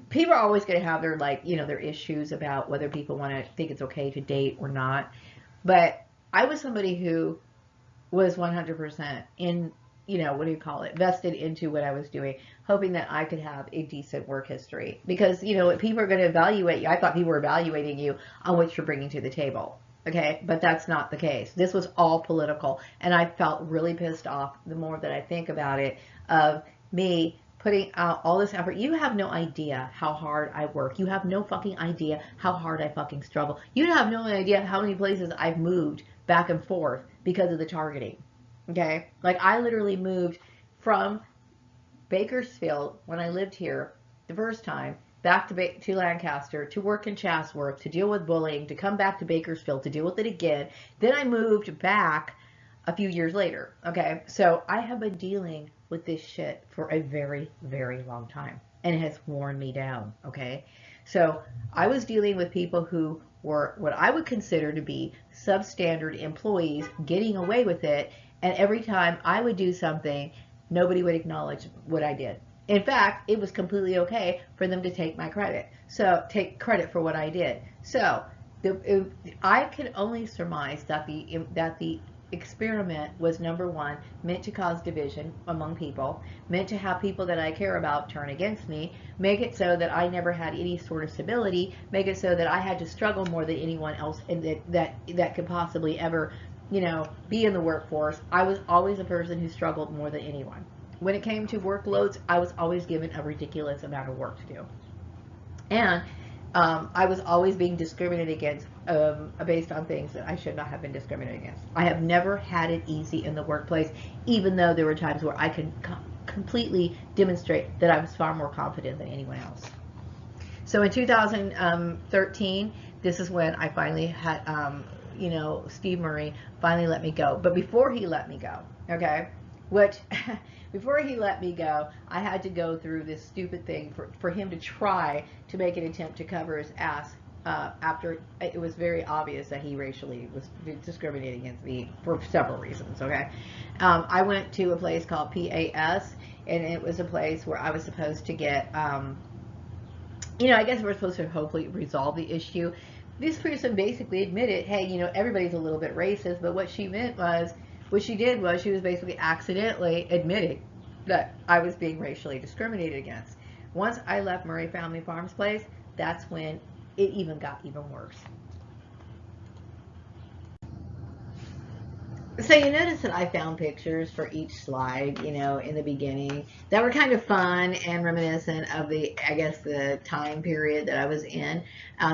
Speaker 1: people are always going to have their, like, their issues about whether people want to think it's okay to date or not. But I was somebody who was 100% in, what do you call it, vested into what I was doing, hoping that I could have a decent work history. Because, people are going to evaluate you. I thought people were evaluating you on what you're bringing to the table. Okay, but that's not the case. This was all political, and I felt really pissed off the more that I think about it, of me putting out all this effort. You have no idea how hard I work. You have no fucking idea how hard I fucking struggle. You have no idea how many places I've moved back and forth because of the targeting. Okay, like, I literally moved from Bakersfield when I lived here the first time back to Lancaster to work in Chatsworth to deal with bullying, to come back to Bakersfield to deal with it again. Then I moved back a few years later. Okay, so I have been dealing with this shit for a very, very long time, and it has worn me down. Okay, so I was dealing with people who were what I would consider to be substandard employees getting away with it, and every time I would do something, nobody would acknowledge what I did. In fact, it was completely okay for them to take take credit for what I did. So I can only surmise that the experiment was, number one, meant to cause division among people, meant to have people that I care about turn against me, make it so that I never had any sort of stability, make it so that I had to struggle more than anyone else, and that could possibly ever, be in the workforce. I was always a person who struggled more than anyone. When it came to workloads, I was always given a ridiculous amount of work to do. And I was always being discriminated against based on things that I should not have been discriminated against. I have never had it easy in the workplace, even though there were times where I could completely demonstrate that I was far more confident than anyone else. So in 2013, this is when I finally had, Steve Murray finally let me go. But before he let me go, okay, before he let me go, I had to go through this stupid thing for him to try to make an attempt to cover his ass after it was very obvious that he racially was discriminating against me for several reasons, okay? I went to a place called PAS, and it was a place where I was supposed to get, I guess we're supposed to hopefully resolve the issue. This person basically admitted, hey, everybody's a little bit racist, but what she did was she was basically accidentally admitting that I was being racially discriminated against. Once I left Murray Family Farms place, that's when it even got even worse. So you notice that I found pictures for each slide, in the beginning that were kind of fun and reminiscent of the time period that I was in.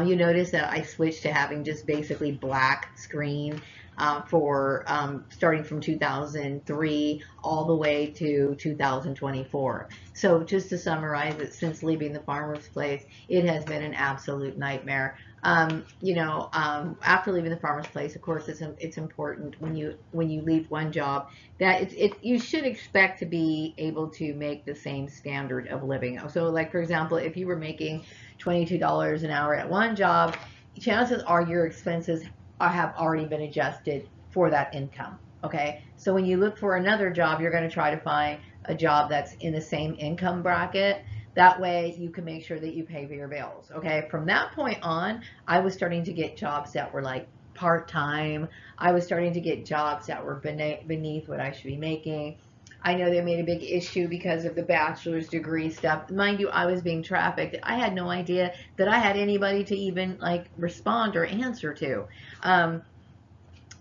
Speaker 1: You notice that I switched to having just basically black screen for starting from 2003 all the way to 2024. So just to summarize it, since leaving the farmer's place, it has been an absolute nightmare. After leaving the farmer's place, of course, it's important when you leave one job that you should expect to be able to make the same standard of living. So, like, for example, if you were making $22 an hour at one job, chances are your expenses have already been adjusted for that income. Okay, so when you look for another job, you're going to try to find a job that's in the same income bracket. That way you can make sure that you pay for your bills. Okay, from that point on, I was starting to get jobs that were like part-time. I was starting to get jobs that were beneath what I should be making. I know they made a big issue because of the bachelor's degree stuff. Mind you, I was being trafficked. I had no idea that I had anybody to even, like, respond or answer to.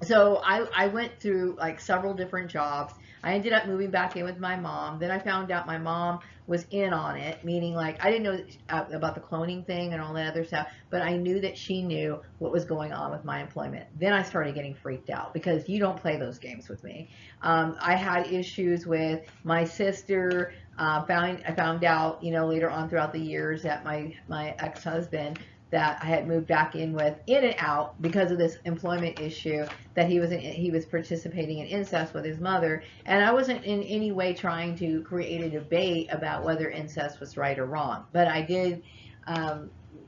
Speaker 1: So I went through like several different jobs. I ended up moving back in with my mom. Then I found out my mom was in on it, meaning like I didn't know about the cloning thing and all that other stuff, but I knew that she knew what was going on with my employment. Then I started getting freaked out because you don't play those games with me. I had issues with my sister. I found out, later on throughout the years that my ex-husband that I had moved back in with in and out because of this employment issue, that he was participating in incest with his mother, and I wasn't in any way trying to create a debate about whether incest was right or wrong, but I did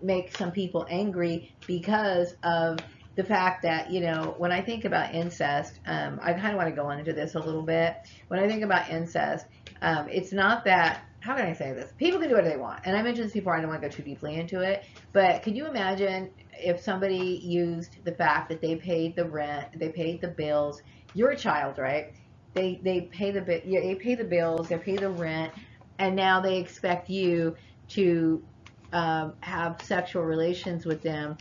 Speaker 1: make some people angry because of the fact that, when I think about incest, I kind of want to go into this a little bit. When I think about incest, it's not that, how can I say this? People can do whatever they want. And I mentioned this before, I don't want to go too deeply into it. But could you imagine if somebody used the fact that they paid the rent, they paid the bills, you're a child, right? They pay they pay the bills, they pay the rent, and now they expect you to have sexual relations with them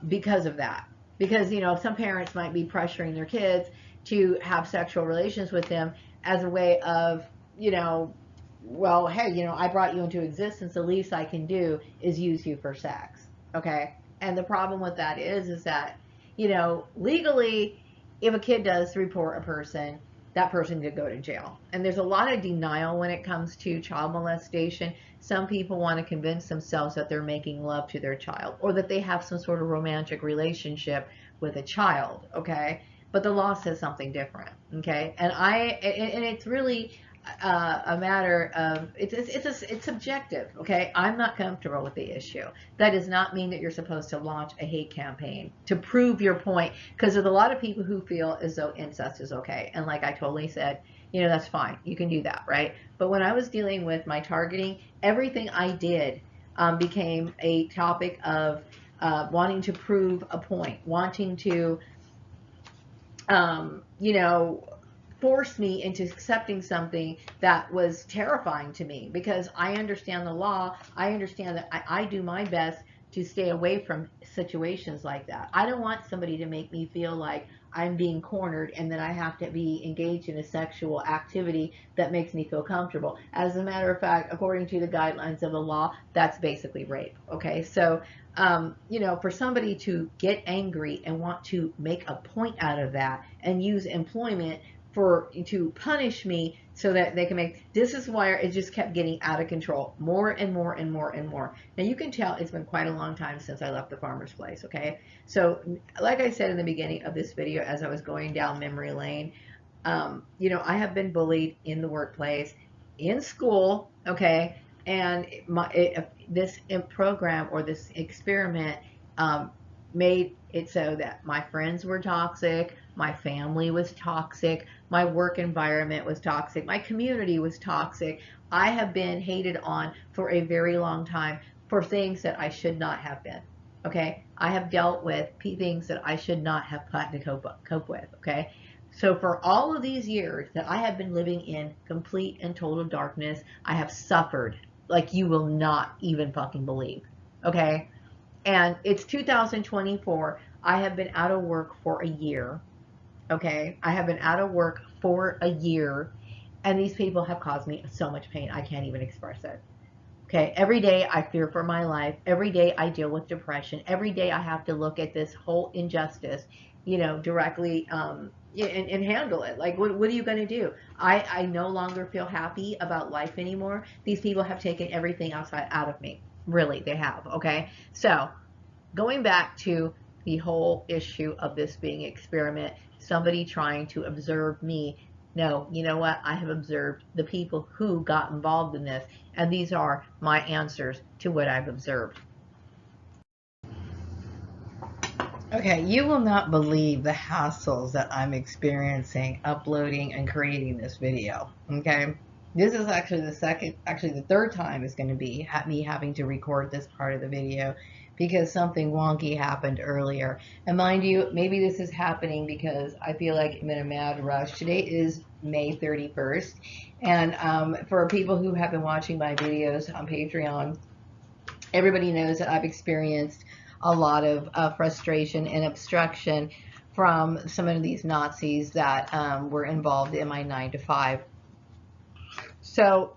Speaker 1: because of that. Because, some parents might be pressuring their kids to have sexual relations with them as a way of, well, hey, I brought you into existence. The least I can do is use you for sex. Okay. And the problem with that is that, legally, if a kid does report a person, that person could go to jail. And there's a lot of denial when it comes to child molestation. Some people want to convince themselves that they're making love to their child or that they have some sort of romantic relationship with a child. Okay. But the law says something different. Okay. And it's really a matter of it's subjective. Okay, I'm not comfortable with the issue. That does not mean that you're supposed to launch a hate campaign to prove your point, because there's a lot of people who feel as though incest is okay, and like I totally said, that's fine, you can do that, right? But when I was dealing with my targeting, everything I did became a topic of wanting to prove a point, wanting to you know, forced me into accepting something that was terrifying to me, because I understand the law. I understand that I do my best to stay away from situations like that. I don't want somebody to make me feel like I'm being cornered and that I have to be engaged in a sexual activity that makes me feel comfortable. As a matter of fact, according to the guidelines of the law, that's basically rape. Okay, so for somebody to get angry and want to make a point out of that and use employment to punish me so that they can make, this is why it just kept getting out of control, more and more and more and more. Now you can tell it's been quite a long time since I left the farmer's place. Okay, so like I said in the beginning of this video, as I was going down memory lane, I have been bullied in the workplace, in school. Okay, and this program or this experiment made it so that my friends were toxic, my family was toxic, my work environment was toxic, my community was toxic. I have been hated on for a very long time for things that I should not have been. Okay, I have dealt with things that I should not have had to cope with. Okay, so for all of these years that I have been living in complete and total darkness, I have suffered like you will not even fucking believe. Okay, and it's 2024. I have been out of work for a year. Okay, I have been out of work for a year, and these people have caused me so much pain I can't even express it. Okay, every day I fear for my life. Every day I deal with depression. Every day I have to look at this whole injustice, directly, and handle it. Like, what are you going to do? I no longer feel happy about life anymore. These people have taken everything outside out of me. Really, they have. Okay, so going back to the whole issue of this being an experiment, somebody trying to observe me. No, you know what? I have observed the people who got involved in this, and these are my answers to what I've observed. Okay, you will not believe the hassles that I'm experiencing uploading and creating this video. Okay, this is actually the third time is going to be me having to record this part of the video because something wonky happened earlier. And mind you, maybe this is happening because I feel like I'm in a mad rush. Today is May 31st, and for people who have been watching my videos on Patreon, everybody knows that I've experienced a lot of frustration and obstruction from some of these Nazis that were involved in my 9 to 5. So,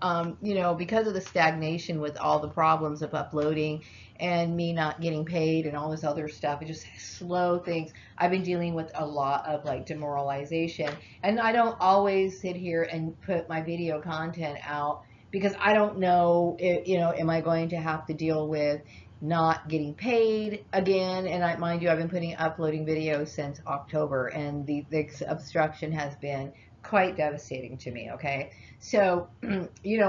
Speaker 1: because of the stagnation with all the problems of uploading and me not getting paid and all this other stuff, it just slow things. I've been dealing with a lot of like demoralization, and I don't always sit here and put my video content out because I don't know, am I going to have to deal with not getting paid again? And mind you, I've been uploading videos since October, and the obstruction has been quite devastating to me. Okay. So,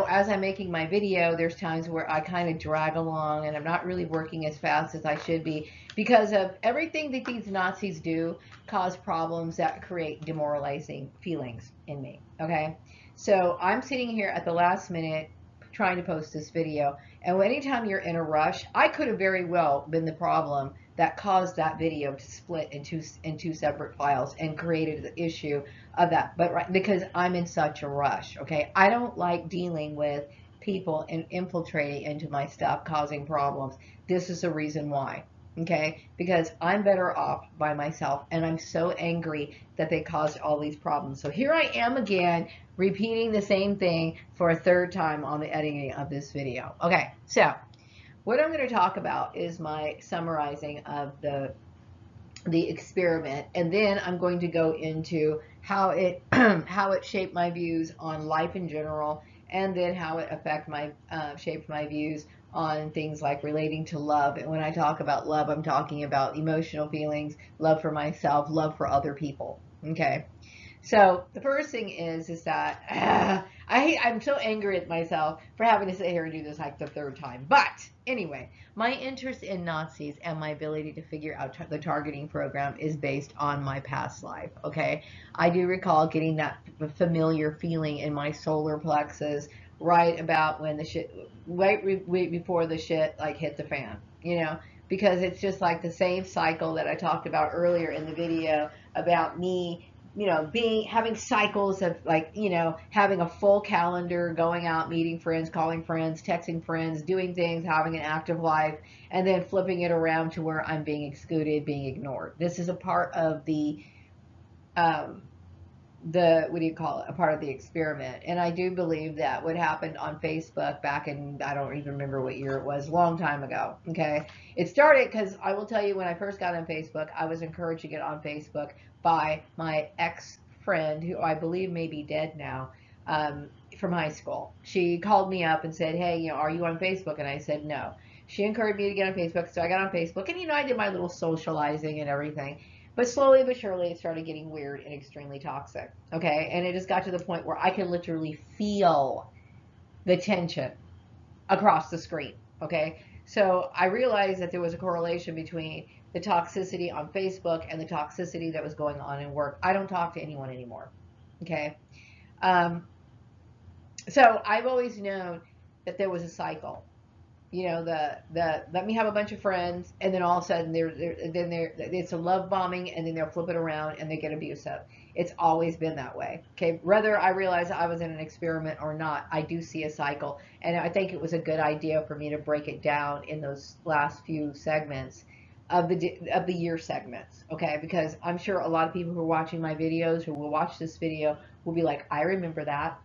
Speaker 1: as I'm making my video, there's times where I kind of drag along and I'm not really working as fast as I should be because of everything that these Nazis do cause problems that create demoralizing feelings in me. Okay. So I'm sitting here at the last minute trying to post this video. And anytime you're in a rush, I could have very well been the problem that caused that video to split into separate files and created the issue of that. But because I'm in such a rush, okay, I don't like dealing with people and infiltrating into my stuff, causing problems. This is the reason why. Okay, because I'm better off by myself, and I'm so angry that they caused all these problems. So here I am again, repeating the same thing for a third time on the editing of this video. Okay, so what I'm going to talk about is my summarizing of the experiment, and then I'm going to go into how it how it shaped my views on life in general, and then how it shaped my views on things like relating to love. And when I talk about love, I'm talking about emotional feelings, love for myself, love for other people. Okay. So the first thing is that I'm so angry at myself for having to sit here and do this like the third time. But anyway, my interest in Nazis and my ability to figure out the targeting program is based on my past life. Okay, I do recall getting that familiar feeling in my solar plexus right about when the shit, right before the shit like hit the fan. Because it's just like the same cycle that I talked about earlier in the video about me having cycles of like, having a full calendar, going out, meeting friends, calling friends, texting friends, doing things, having an active life, and then flipping it around to where I'm being excluded, being ignored. This is a part of what do you call it? A part of the experiment. And I do believe that what happened on Facebook back in, I don't even remember what year it was, a long time ago. Okay. It started because I will tell you, when I first got on Facebook, I was encouraged to get on Facebook by my ex friend, who I believe may be dead now, from high school. She called me up and said, "Hey, are you on Facebook?" And I said, "No." She encouraged me to get on Facebook. So I got on Facebook, and, I did my little socializing and everything. But slowly but surely, it started getting weird and extremely toxic. Okay. And it just got to the point where I could literally feel the tension across the screen. Okay. So I realized that there was a correlation between the toxicity on Facebook and the toxicity that was going on in work. I don't talk to anyone anymore. Okay. So I've always known that there was a cycle. The let me have a bunch of friends, and then all of a sudden it's a love bombing, and then they'll flip it around and they get abusive. It's always been that way. Okay, whether I realize I was in an experiment or not, I do see a cycle, and I think it was a good idea for me to break it down in those last few segments of the year segments. Okay, because I'm sure a lot of people who are watching my videos, who will watch this video, will be like, I remember that,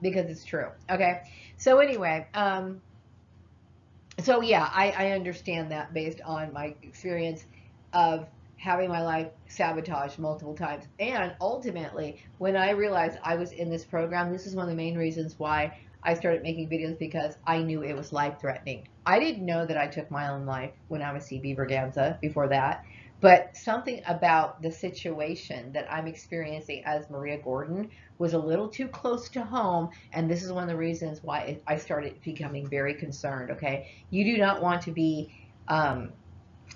Speaker 1: because it's true. Okay, so anyway, so yeah, I understand that based on my experience of having my life sabotaged multiple times. And ultimately, when I realized I was in this program, this is one of the main reasons why I started making videos, because I knew it was life threatening. I didn't know that I took my own life when I was CB Braganza before that. But something about the situation that I'm experiencing as Maria Gordon was a little too close to home, and this is one of the reasons why I started becoming very concerned. Okay, you do not want to be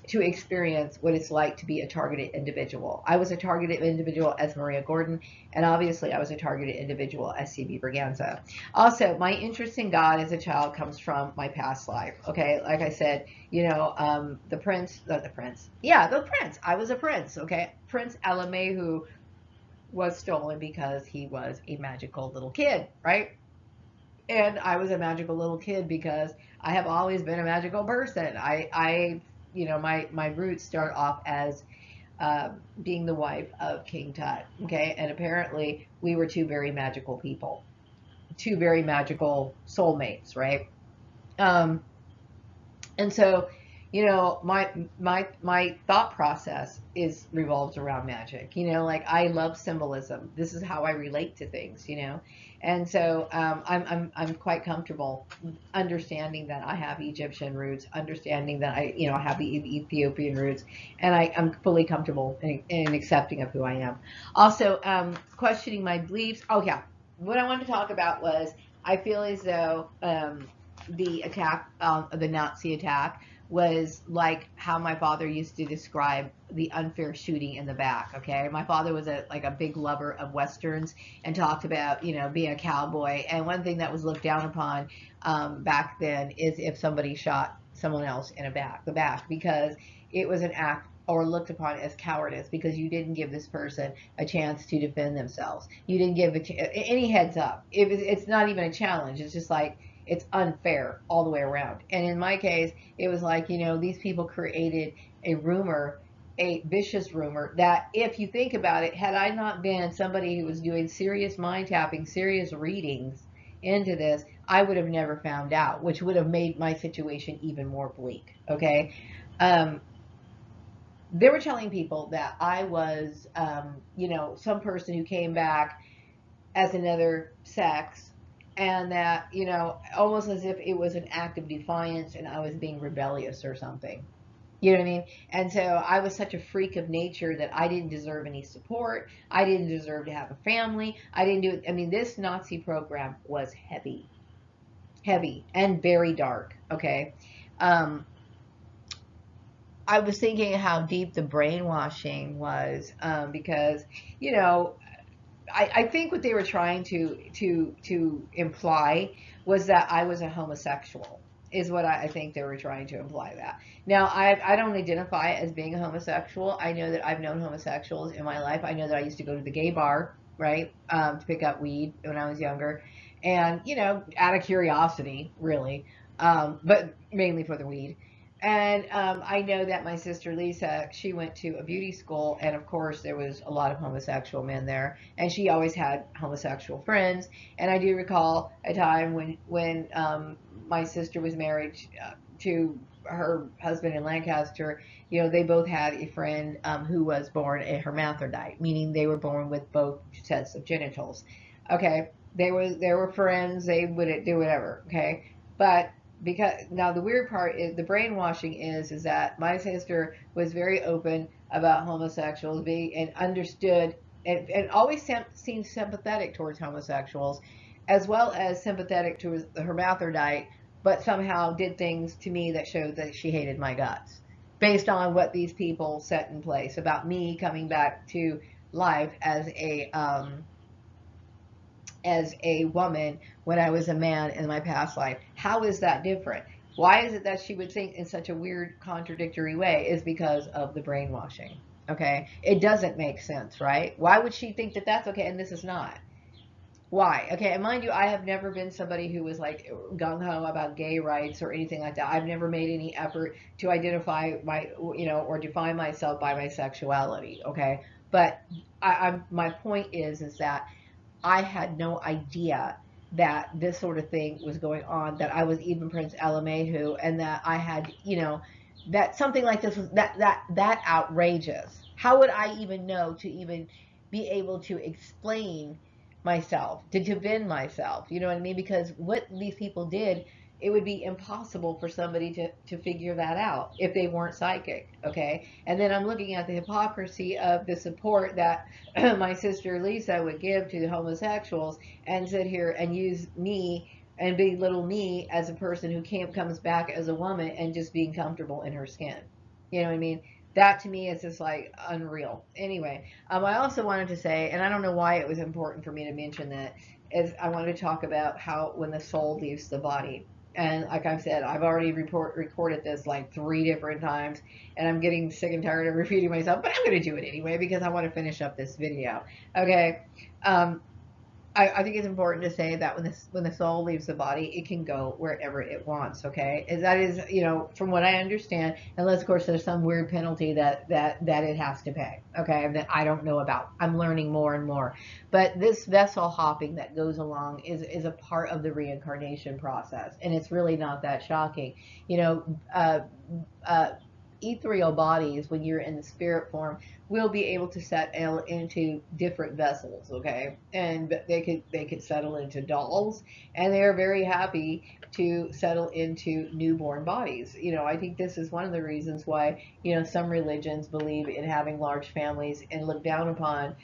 Speaker 1: to experience what it's like to be a targeted individual. I was a targeted individual as Maria Gordon, and obviously I was a targeted individual as CB Braganza. Also, my interest in God as a child comes from my past life. Okay, like I said, the prince. I was a prince. Okay, Prince Alamehu was stolen because he was a magical little kid, right? And I was a magical little kid because I have always been a magical person. My roots start off as being the wife of King Tut. Okay, and apparently we were two very magical people, two very magical soulmates, right? Um, and so, you know, my thought process is revolves around magic. You know, like I love symbolism. This is how I relate to things. You know, and so I'm quite comfortable understanding that I have Egyptian roots, understanding that I have the Ethiopian roots, and I'm fully comfortable in accepting of who I am. Also, questioning my beliefs. Oh yeah, what I wanted to talk about was I feel as though the attack, the Nazi attack, was like how my father used to describe the unfair shooting in the back. Okay, my father was a big lover of westerns and talked about being a cowboy. And one thing that was looked down upon back then is if somebody shot someone else in the back, because it was an act or looked upon as cowardice because you didn't give this person a chance to defend themselves. You didn't give any heads up. It's not even a challenge. It's just like it's unfair all the way around. And in my case, it was like, these people created a rumor, a vicious rumor that, if you think about it, had I not been somebody who was doing serious mind tapping, serious readings into this, I would have never found out, which would have made my situation even more bleak. Okay. Um, they were telling people that I was, some person who came back as another sex, and that almost as if it was an act of defiance and I was being rebellious or something. You know what I mean? And so I was such a freak of nature that I didn't deserve any support. I didn't deserve to have a family. I didn't do it. I mean, this Nazi program was heavy, heavy and very dark. Okay. um, I was thinking how deep the brainwashing was, because you know I think what they were trying to imply was that I was a homosexual, is what I think they were trying to imply. That now I don't identify as being a homosexual. I know that I've known homosexuals in my life. I know that I used to go to the gay bar, right, to pick up weed when I was younger, and out of curiosity, really, but mainly for the weed. And I know that my sister Lisa, she went to a beauty school, and of course there was a lot of homosexual men there, and she always had homosexual friends. And I do recall a time when my sister was married to her husband in Lancaster. They both had a friend who was born a hermaphrodite, meaning they were born with both sets of genitals. Okay, they were friends. They would do whatever. Okay, but because now the weird part is the brainwashing is that my sister was very open about homosexuals being and understood and always seemed sympathetic towards homosexuals, as well as sympathetic towards the hermaphrodite, but somehow did things to me that showed that she hated my guts based on what these people set in place about me coming back to life as a woman when I was a man in my past life. How is that different? Why is it that she would think in such a weird, contradictory way? Is because of the brainwashing. Okay, it doesn't make sense, right? Why would she think that that's okay and this is not? Why? Okay, and mind you, I have never been somebody who was like gung ho about gay rights or anything like that. I've never made any effort to identify or define myself by my sexuality. Okay, but my point is that I had no idea that this sort of thing was going on, that I was even Prince Alamehu, and that I had, that something like this was that outrageous. How would I even know to even be able to explain myself, to defend myself? You know what I mean? Because what these people did, it would be impossible for somebody to figure that out if they weren't psychic. Okay. And then I'm looking at the hypocrisy of the support that my sister Lisa would give to the homosexuals, and sit here and use me and belittle me as a person who comes back as a woman and just being comfortable in her skin. You know what I mean? That to me is just like unreal. Anyway, I also wanted to say, and I don't know why it was important for me to mention that, is I wanted to talk about how when the soul leaves the body. And like I've said, I've already recorded this like 3 different times, and I'm getting sick and tired of repeating myself, but I'm going to do it anyway because I want to finish up this video. Okay. Um, I think it's important to say that when the soul leaves the body, it can go wherever it wants. Okay, and that is, from what I understand, unless of course there's some weird penalty that it has to pay. Okay, that I don't know about. I'm learning more and more. But this vessel hopping that goes along is a part of the reincarnation process, and it's really not that shocking. You know, uh, ethereal bodies, when you're in the spirit form, will be able to settle into different vessels, okay, and they could settle into dolls, and they're very happy to settle into newborn bodies. I think this is one of the reasons why some religions believe in having large families and look down upon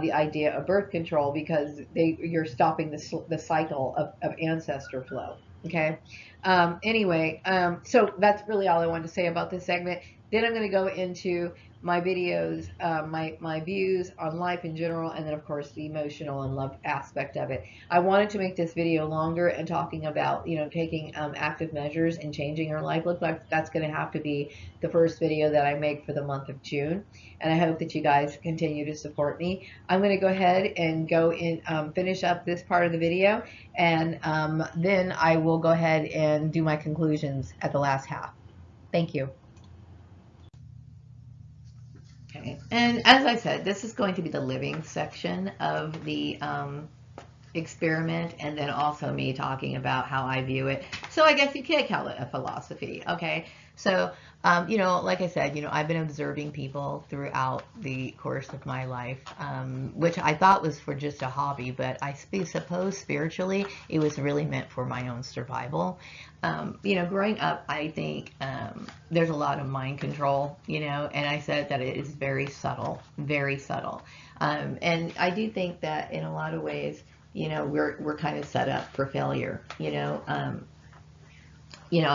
Speaker 1: the idea of birth control, because you're stopping the cycle of ancestor flow. Okay. Anyway, so that's really all I wanted to say about this segment. Then I'm going to go into my videos, my views on life in general, and then of course the emotional and love aspect of it. I wanted to make this video longer and talking about taking active measures and changing your life. Look like that's going to have to be the first video that I make for the month of June, and I hope that you guys continue to support me. I'm going to go ahead and go in, finish up this part of the video, and then I will go ahead and do my conclusions at the last half. Thank you. Okay, and as I said, this is going to be the living section of the experiment, and then also me talking about how I view it. So I guess you could call it a philosophy. Okay, so like I said, I've been observing people throughout the course of my life, which I thought was for just a hobby, but I suppose spiritually it was really meant for my own survival. Growing up, I think there's a lot of mind control, and I said that it is very subtle, very subtle. And I do think that in a lot of ways, we're kind of set up for failure. I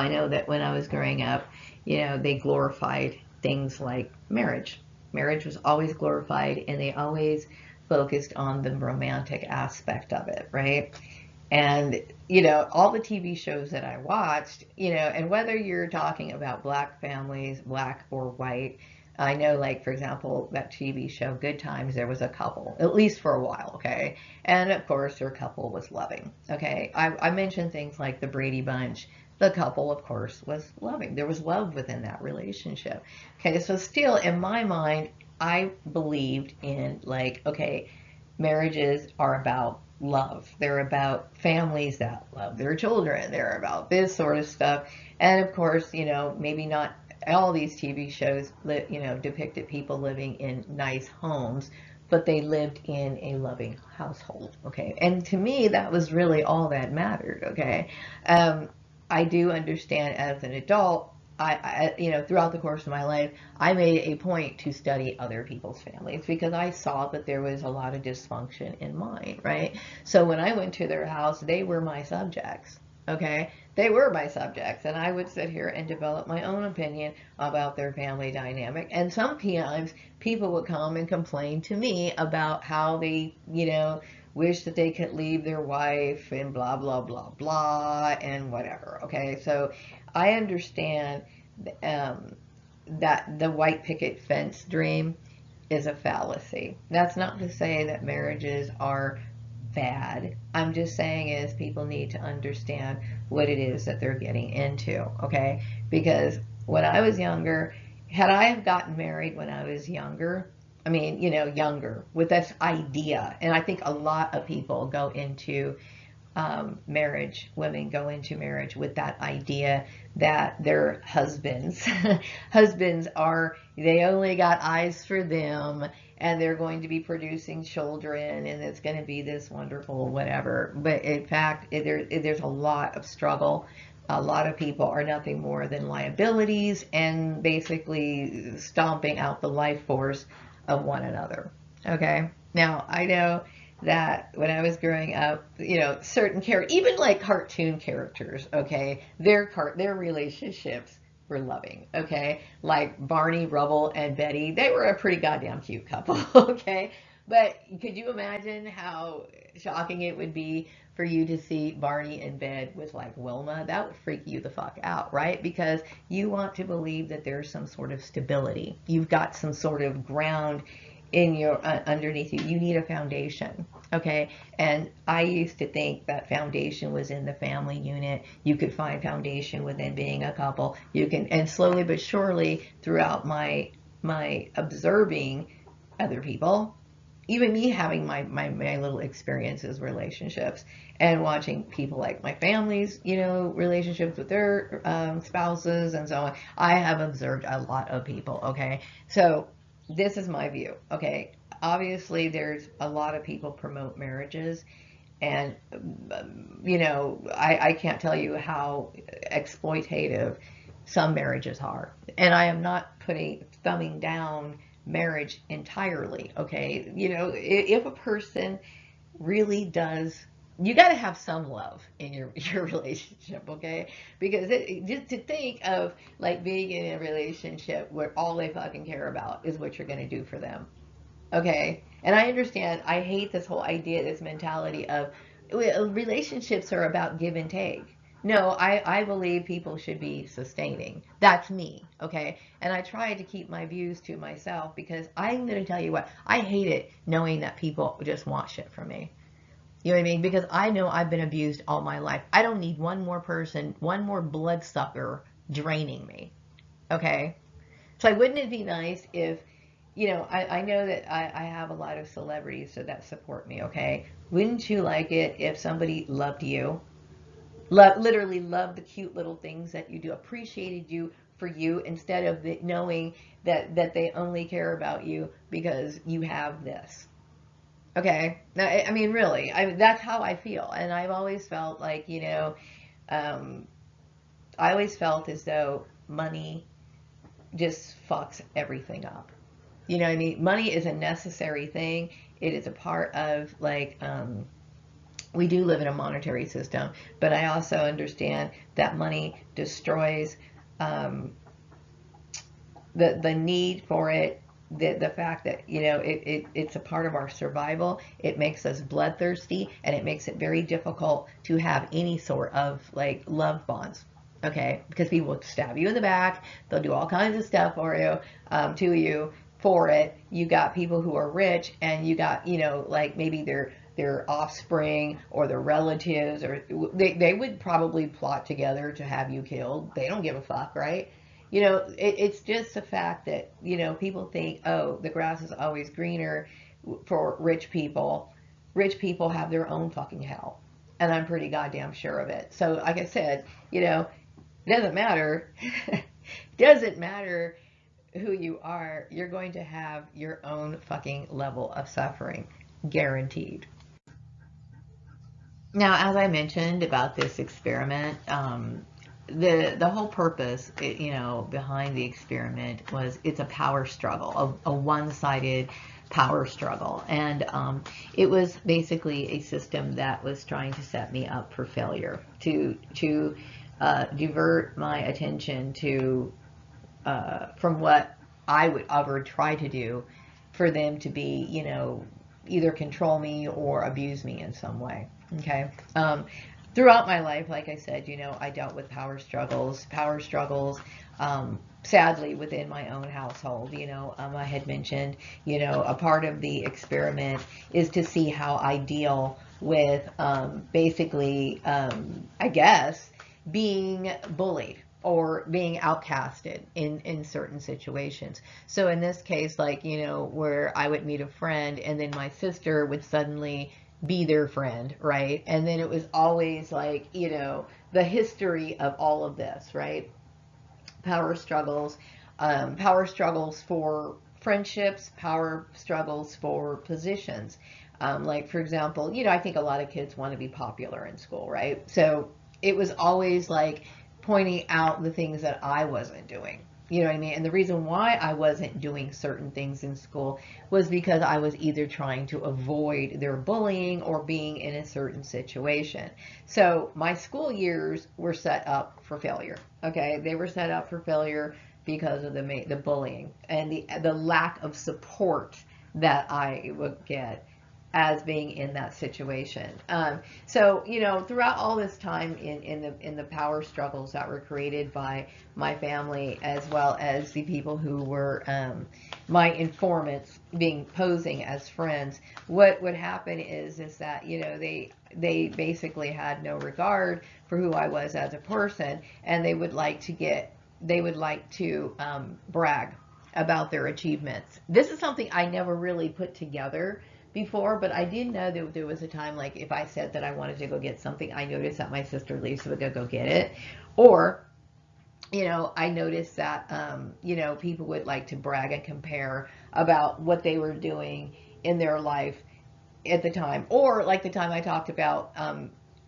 Speaker 1: know that when I was growing up, they glorified things like marriage. Marriage was always glorified, and they always focused on the romantic aspect of it, right? And, all the TV shows that I watched, and whether you're talking about black families, black or white, I know, like, for example, that TV show Good Times, there was a couple, at least for a while, okay? And of course, their couple was loving, okay? I mentioned things like the Brady Bunch. The couple, of course, was loving. There was love within that relationship. Okay, so still, in my mind, I believed in, like, okay, marriages are about love. They're about families that love their children. They're about this sort of stuff. And of course, maybe not all these TV shows, depicted people living in nice homes, but they lived in a loving household. Okay. And to me, that was really all that mattered. Okay. I do understand as an adult, throughout the course of my life, I made a point to study other people's families because I saw that there was a lot of dysfunction in mine, right? So when I went to their house, they were my subjects, okay? They were my subjects, and I would sit here and develop my own opinion about their family dynamic. And sometimes people would come and complain to me about how they, wish that they could leave their wife and blah, blah, blah, blah, and whatever, okay? So I understand that the white picket fence dream is a fallacy. That's not to say that marriages are bad. I'm just saying is people need to understand what it is that they're getting into, okay? Because when I was younger, had I have gotten married when I was younger, I mean, younger, with this idea, and I think a lot of people go into marriage, women go into marriage with that idea that their husbands, they only got eyes for them, and they're going to be producing children, and it's going to be this wonderful whatever. But in fact, there's a lot of struggle. A lot of people are nothing more than liabilities and basically stomping out the life force of one another. Okay. Now, I know that when I was growing up, certain characters, even like cartoon characters, okay, their relationships were loving, okay? Like Barney, Rubble, and Betty, they were a pretty goddamn cute couple, okay? But could you imagine how shocking it would be for you to see Barney in bed with like Wilma? That would freak you the fuck out, right? Because you want to believe that there's some sort of stability. You've got some sort of ground in your underneath you. You need a foundation. Okay. And I used to think that foundation was in the family unit. You could find foundation within being a couple. You can, and slowly but surely throughout my observing other people, even me having my little experiences, relationships, and watching people like my family's, relationships with their spouses and so on. I have observed a lot of people. Okay. So this is my view. Okay. Obviously, there's a lot of people promote marriages, and I can't tell you how exploitative some marriages are. And I am not thumbing down marriage entirely. Okay. If a person really does, you got to have some love in your relationship. Okay. Because just to think of like being in a relationship where all they fucking care about is what you're going to do for them. Okay. And I understand, I hate this whole idea, this mentality of relationships are about give and take. No, I believe people should be sustaining. That's me. Okay. And I try to keep my views to myself, because I'm going to tell you what, I hate it knowing that people just want shit from me. You know what I mean? Because I know I've been abused all my life. I don't need one more person, one more bloodsucker draining me. Okay. So wouldn't it be nice if, I know that I have a lot of celebrities so that support me, okay? Wouldn't you like it if somebody loved you, literally loved the cute little things that you do, appreciated you for you, instead of knowing that they only care about you because you have this? Okay. Now, I mean, really, that's how I feel. And I've always felt like, um, I always felt as though money just fucks everything up. You know what I mean? Money is a necessary thing. It is a part of, like, we do live in a monetary system, but I also understand that money destroys the need for it. The fact that it's a part of our survival. It makes us bloodthirsty, and it makes it very difficult to have any sort of like love bonds. Okay, because people will stab you in the back, they'll do all kinds of stuff for you, to you, for it. You got people who are rich, and you got, like maybe their offspring or their relatives, or they would probably plot together to have you killed. They don't give a fuck, right? It's just the fact that, people think, oh, the grass is always greener for rich people. Rich people have their own fucking hell. And I'm pretty goddamn sure of it. So, like I said, it doesn't matter. Doesn't matter who you are. You're going to have your own fucking level of suffering. Guaranteed. Now, as I mentioned about this experiment, the whole purpose, behind the experiment was, it's a power struggle, a one-sided power struggle, and it was basically a system that was trying to set me up for failure, to divert my attention to from what I would ever try to do, for them to be, either control me or abuse me in some way. Okay. Throughout my life, like I said, I dealt with power struggles, sadly within my own household. I had mentioned, a part of the experiment is to see how I deal with, basically, I guess, being bullied or being outcasted in certain situations. So in this case, like, where I would meet a friend, and then my sister would suddenly be their friend, right? And then it was always like, the history of all of this, right? Power struggles, power struggles for friendships, power struggles for positions. Like, for example, I think a lot of kids want to be popular in school, right? So it was always like pointing out the things that I wasn't doing. You know what I mean? And the reason why I wasn't doing certain things in school was because I was either trying to avoid their bullying or being in a certain situation. So my school years were set up for failure. Okay, they were set up for failure because of the bullying and the lack of support that I would get as being in that situation. So you know, throughout all this time in the power struggles that were created by my family, as well as the people who were my informants being posing as friends, what would happen is that, you know, they basically had no regard for who I was as a person, and they would like to brag about their achievements. This is something I never really put together before, but I did know that there was a time, like if I said that I wanted to go get something, I noticed that my sister Lisa would go get it. Or, you know, I noticed that, you know, people would like to brag and compare about what they were doing in their life at the time. Or like the time I talked about,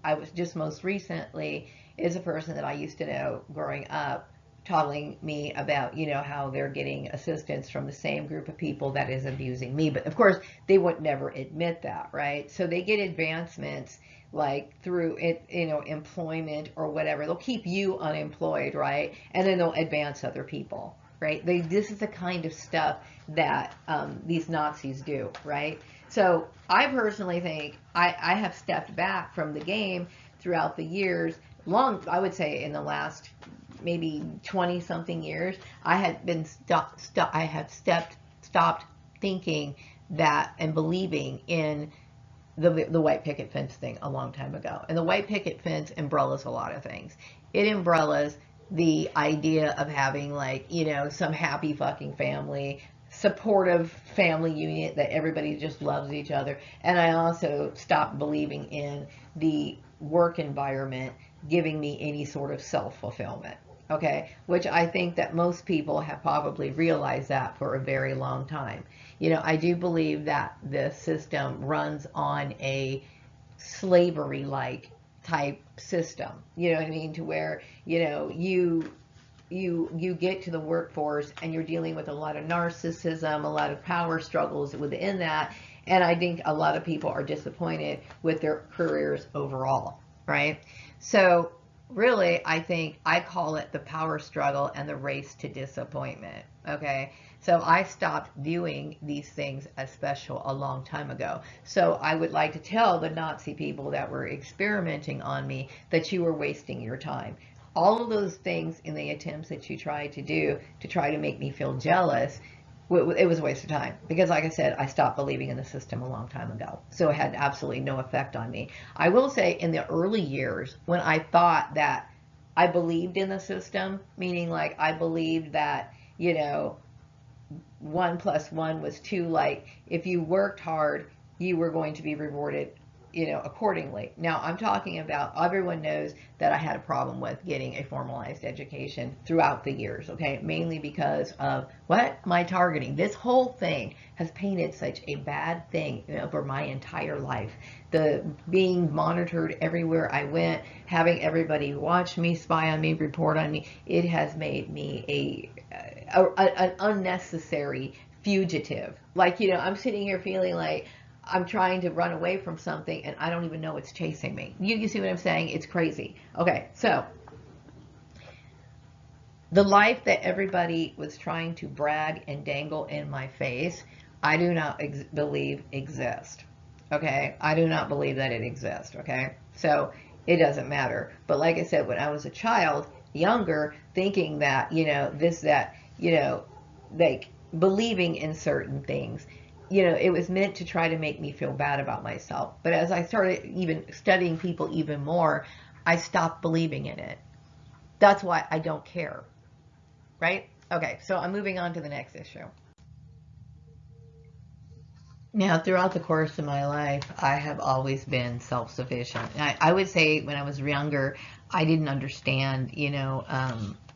Speaker 1: I was just most recently, is a person that I used to know growing up telling me about, you know, how they're getting assistance from the same group of people that is abusing me. But of course, they would never admit that, right? So they get advancements like through it, you know, employment or whatever. They'll keep you unemployed, right? And then they'll advance other people, right? This is the kind of stuff that these Nazis do, right? So I personally think I have stepped back from the game throughout the years. I would say in the last maybe 20 something years, I had been stopped thinking that and believing in the white picket fence thing a long time ago. And the white picket fence umbrellas a lot of things. It umbrellas the idea of having, like, you know, some happy fucking family, supportive family unit that everybody just loves each other. And I also stopped believing in the work environment giving me any sort of self-fulfillment. Okay, which I think that most people have probably realized that for a very long time. You know, I do believe that the system runs on a slavery-like type system. You know what I mean? To where, you know, you get to the workforce and you're dealing with a lot of narcissism, a lot of power struggles within that, and I think a lot of people are disappointed with their careers overall, right? So really, I think I call it the power struggle and the race to disappointment. Okay, so I stopped viewing these things as special a long time ago. So I would like to tell the Nazi people that were experimenting on me that you were wasting your time. All of those things in the attempts that you tried to do to try to make me feel jealous, it was a waste of time, because like I said, I stopped believing in the system a long time ago, so it had absolutely no effect on me. I will say in the early years when I thought that I believed in the system, meaning like I believed that, you know, 1 + 1 was 2, like if you worked hard you were going to be rewarded, you know, accordingly. Now I'm talking about, everyone knows that I had a problem with getting a formalized education throughout the years, okay, mainly because of what, my targeting. This whole thing has painted such a bad thing over my entire life. The being monitored everywhere I went, having everybody watch me, spy on me, report on me, it has made me an unnecessary fugitive. Like, you know, I'm sitting here feeling like I'm trying to run away from something and I don't even know it's chasing me. You see what I'm saying? It's crazy. Okay, so the life that everybody was trying to brag and dangle in my face, I do not believe exists. Okay, I do not believe that it exists. Okay, so it doesn't matter. But like I said, when I was a child, younger, thinking that, you know, you know, like believing in certain things, you know, it was meant to try to make me feel bad about myself. But as I started even studying people even more, I stopped believing in it. That's why I don't care, right? Okay, so I'm moving on to the next issue. Now, throughout the course of my life, I have always been self-sufficient. I would say when I was younger, I didn't understand, you know,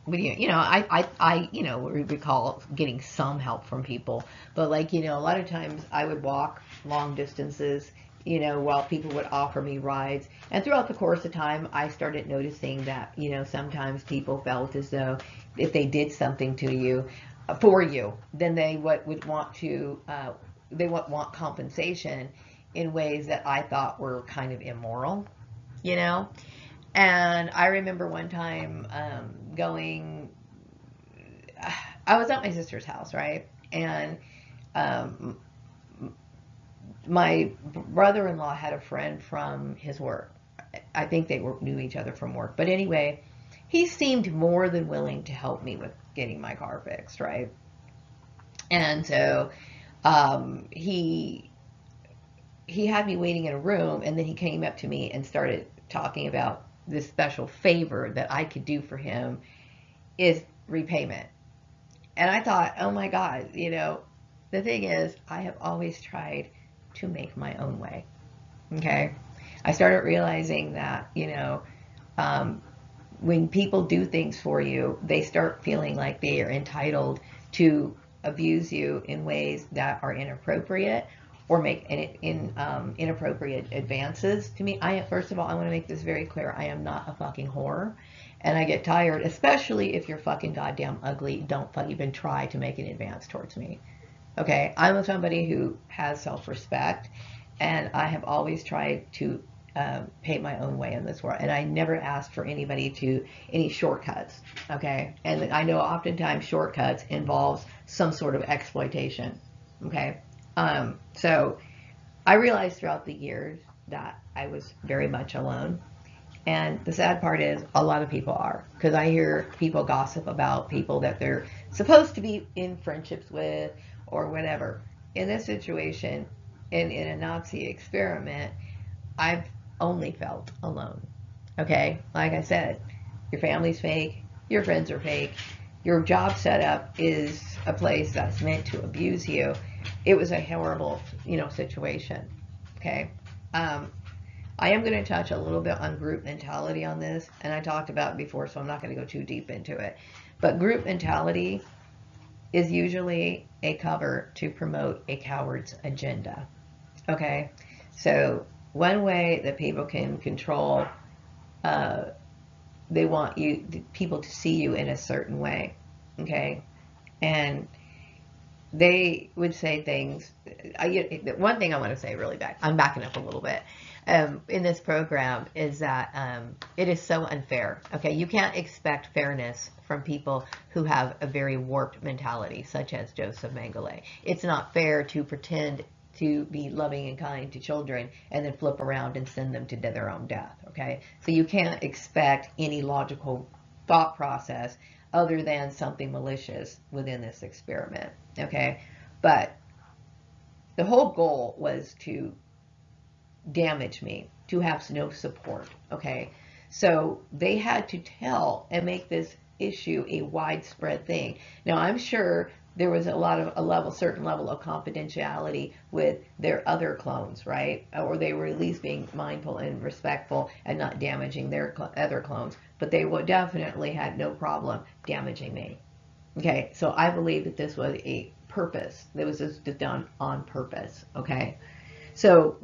Speaker 1: but, you know, you know, recall getting some help from people, but like, you know, a lot of times I would walk long distances, you know, while people would offer me rides. And throughout the course of time, I started noticing that, you know, sometimes people felt as though if they did something to you, for you, then they would want to, they would want compensation in ways that I thought were kind of immoral, you know? And I remember one time going, I was at my sister's house, right? And um, my brother-in-law had a friend from his work. I think they knew each other from work. But anyway, he seemed more than willing to help me with getting my car fixed, right? And so he had me waiting in a room, and then he came up to me and started talking about this special favor that I could do for him is repayment. And I thought, oh my God, the thing is, I have always tried to make my own way. Okay. I started realizing that, um, when people do things for you, they start feeling like they are entitled to abuse you in ways that are inappropriate or make inappropriate advances to me. First of all, I want to make this very clear. I am not a fucking whore. And I get tired, especially if you're fucking goddamn ugly. Don't even try to make an advance towards me. Okay? I'm somebody who has self-respect, and I have always tried to pay my own way in this world, and I never asked for any shortcuts. Okay, and I know oftentimes shortcuts involves some sort of exploitation. Okay, so I realized throughout the years that I was very much alone, and the sad part is a lot of people are, because I hear people gossip about people that they're supposed to be in friendships with or whatever. In this situation, in a Nazi experiment, I've only felt alone. Okay? Like I said, your family's fake, your friends are fake, your job setup is a place that's meant to abuse you. It was a horrible, situation. Okay? Um, I am going to touch a little bit on group mentality on this, and I talked about it before, so I'm not going to go too deep into it. But group mentality is usually a cover to promote a coward's agenda. Okay? So one way that people can control, uh, they want people to see you in a certain way, okay? And they would say things. One thing I want to say really back, I'm backing up a little bit. In this program is that it is so unfair. Okay, you can't expect fairness from people who have a very warped mentality, such as Joseph Mengele. It's not fair to pretend to be loving and kind to children and then flip around and send them to their own death. Okay, so you can't expect any logical thought process other than something malicious within this experiment. Okay, but the whole goal was to damage me, to have no support. Okay, so they had to tell and make this issue a widespread thing. Now I'm sure there was certain level of confidentiality with their other clones, right? Or they were at least being mindful and respectful and not damaging their other clones, but they would definitely had no problem damaging me. Okay, so I believe that this was a purpose. That was just done on purpose. Okay, so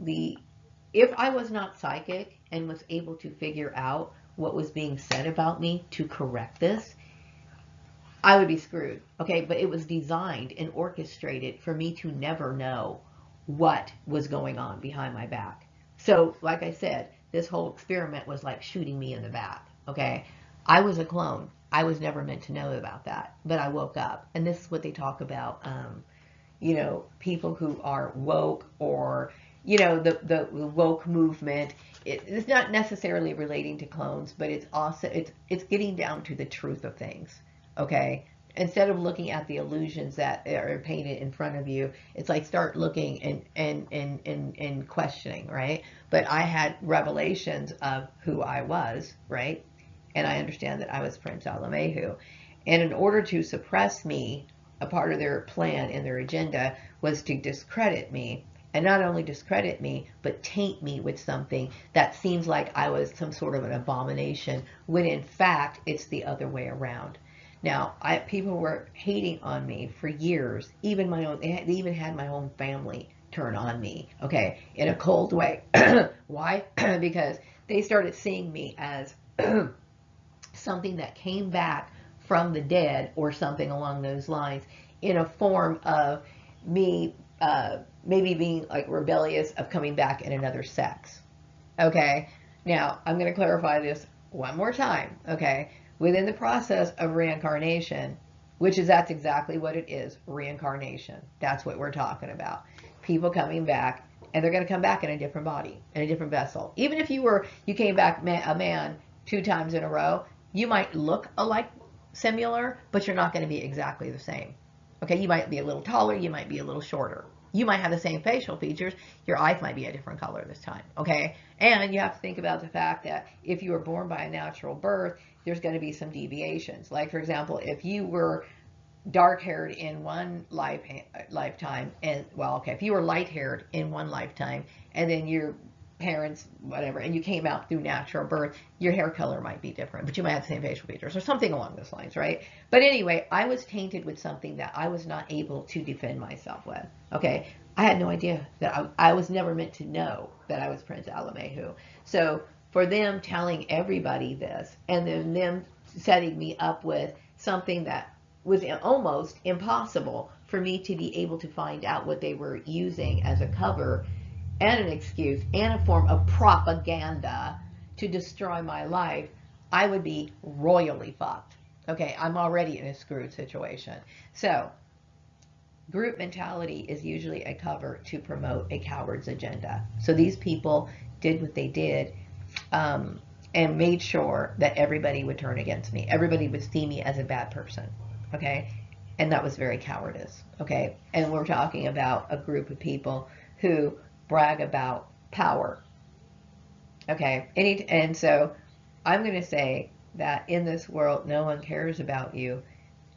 Speaker 1: if I was not psychic and was able to figure out what was being said about me to correct this, I would be screwed. Okay, but it was designed and orchestrated for me to never know what was going on behind my back. So, like I said, this whole experiment was like shooting me in the back. Okay, I was a clone. I was never meant to know about that, but I woke up, and this is what they talk about. People who are woke, or the woke movement. It's not necessarily relating to clones, but it's getting down to the truth of things. Okay, instead of looking at the illusions that are painted in front of you, it's like start looking and questioning, right? But I had revelations of who I was, right? And I understand that I was Prince Alamehu. And in order to suppress me, a part of their plan and their agenda was to discredit me. And not only discredit me, but taint me with something that seems like I was some sort of an abomination, when in fact it's the other way around. Now, people were hating on me for years. Even they even had my own family turn on me, okay, in a cold way. Why? Because they started seeing me as something that came back from the dead or something along those lines, in a form of me maybe being like rebellious of coming back in another sex. Okay, now I'm going to clarify this one more time. Okay, within the process of reincarnation, that's exactly what it is, reincarnation. That's what we're talking about. People coming back and they're going to come back in a different body, in a different vessel. Even if you came back a man 2 times in a row, you might look alike, similar, but you're not going to be exactly the same. Okay, you might be a little taller, you might be a little shorter. You might have the same facial features, your eyes might be a different color this time, okay? And you have to think about the fact that if you were born by a natural birth, there's going to be some deviations. Like, for example, if you were dark-haired in one lifetime, and, well, okay, if you were light-haired in one lifetime, and then your parents, whatever, and you came out through natural birth, your hair color might be different, but you might have the same facial features or something along those lines, right? But anyway, I was tainted with something that I was not able to defend myself with, okay? I had no idea that I was never meant to know that I was Prince Alamehu. So for them telling everybody this, and then them setting me up with something that was almost impossible for me to be able to find out what they were using as a cover and an excuse and a form of propaganda to destroy my life, I would be royally fucked. Okay, I'm already in a screwed situation. So, group mentality is usually a cover to promote a coward's agenda. So these people did what they did, and made sure that everybody would turn against me. Everybody would see me as a bad person. Okay, and that was very cowardice. Okay, and we're talking about a group of people who brag about power. Okay, and so I'm going to say that in this world, no one cares about you,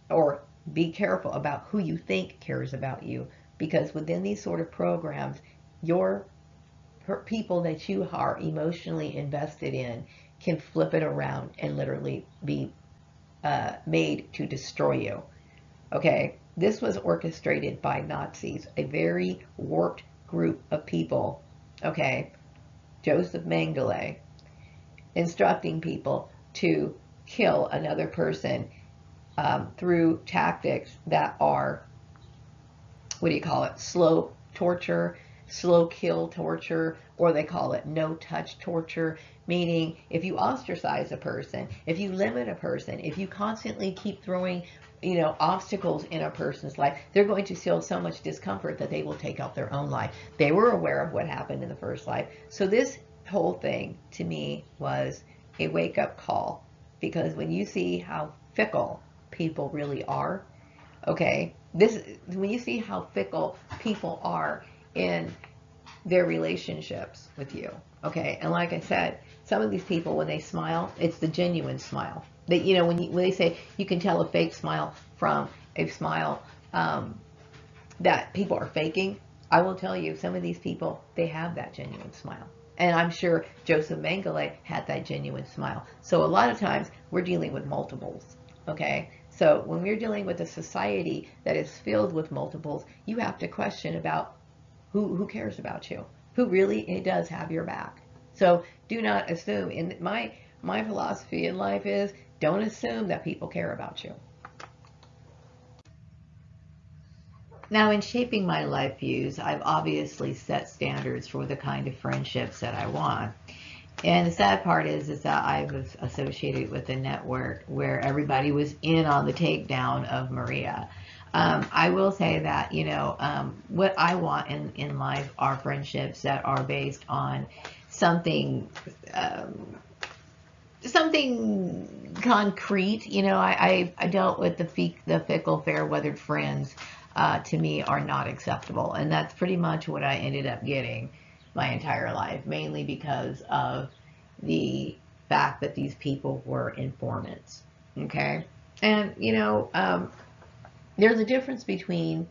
Speaker 1: or be careful about who you think cares about you, because within these sort of programs, your people that you are emotionally invested in can flip it around and literally be made to destroy you. Okay, this was orchestrated by Nazis, a very warped group of people. Okay, Joseph Mengele instructing people to kill another person through tactics that are, what do you call it, slow torture, slow kill torture, or they call it no touch torture, meaning if you ostracize a person, if you limit a person, if you constantly keep throwing obstacles in a person's life, they're going to feel so much discomfort that they will take out their own life. They were aware of what happened in the first life. So this whole thing to me was a wake-up call, because when you see how fickle people really are, okay, when you see how fickle people are in their relationships with you, okay, and like I said, some of these people, when they smile, it's the genuine smile. That, when they say you can tell a fake smile from a smile that people are faking, I will tell you, some of these people, they have that genuine smile. And I'm sure Joseph Mengele had that genuine smile. So a lot of times we're dealing with multiples, okay? So when we're dealing with a society that is filled with multiples, you have to question about who cares about you, who really does have your back. So do not assume. And my philosophy in life is, don't assume that people care about you. Now, in shaping my life views, I've obviously set standards for the kind of friendships that I want. And the sad part is that I was associated with a network where everybody was in on the takedown of Maria. I will say that, what I want in life are friendships that are based on something concrete. I dealt with the fickle, fair-weathered friends. To me, are not acceptable, and that's pretty much what I ended up getting my entire life, mainly because of the fact that these people were informants. Okay, and there's a difference between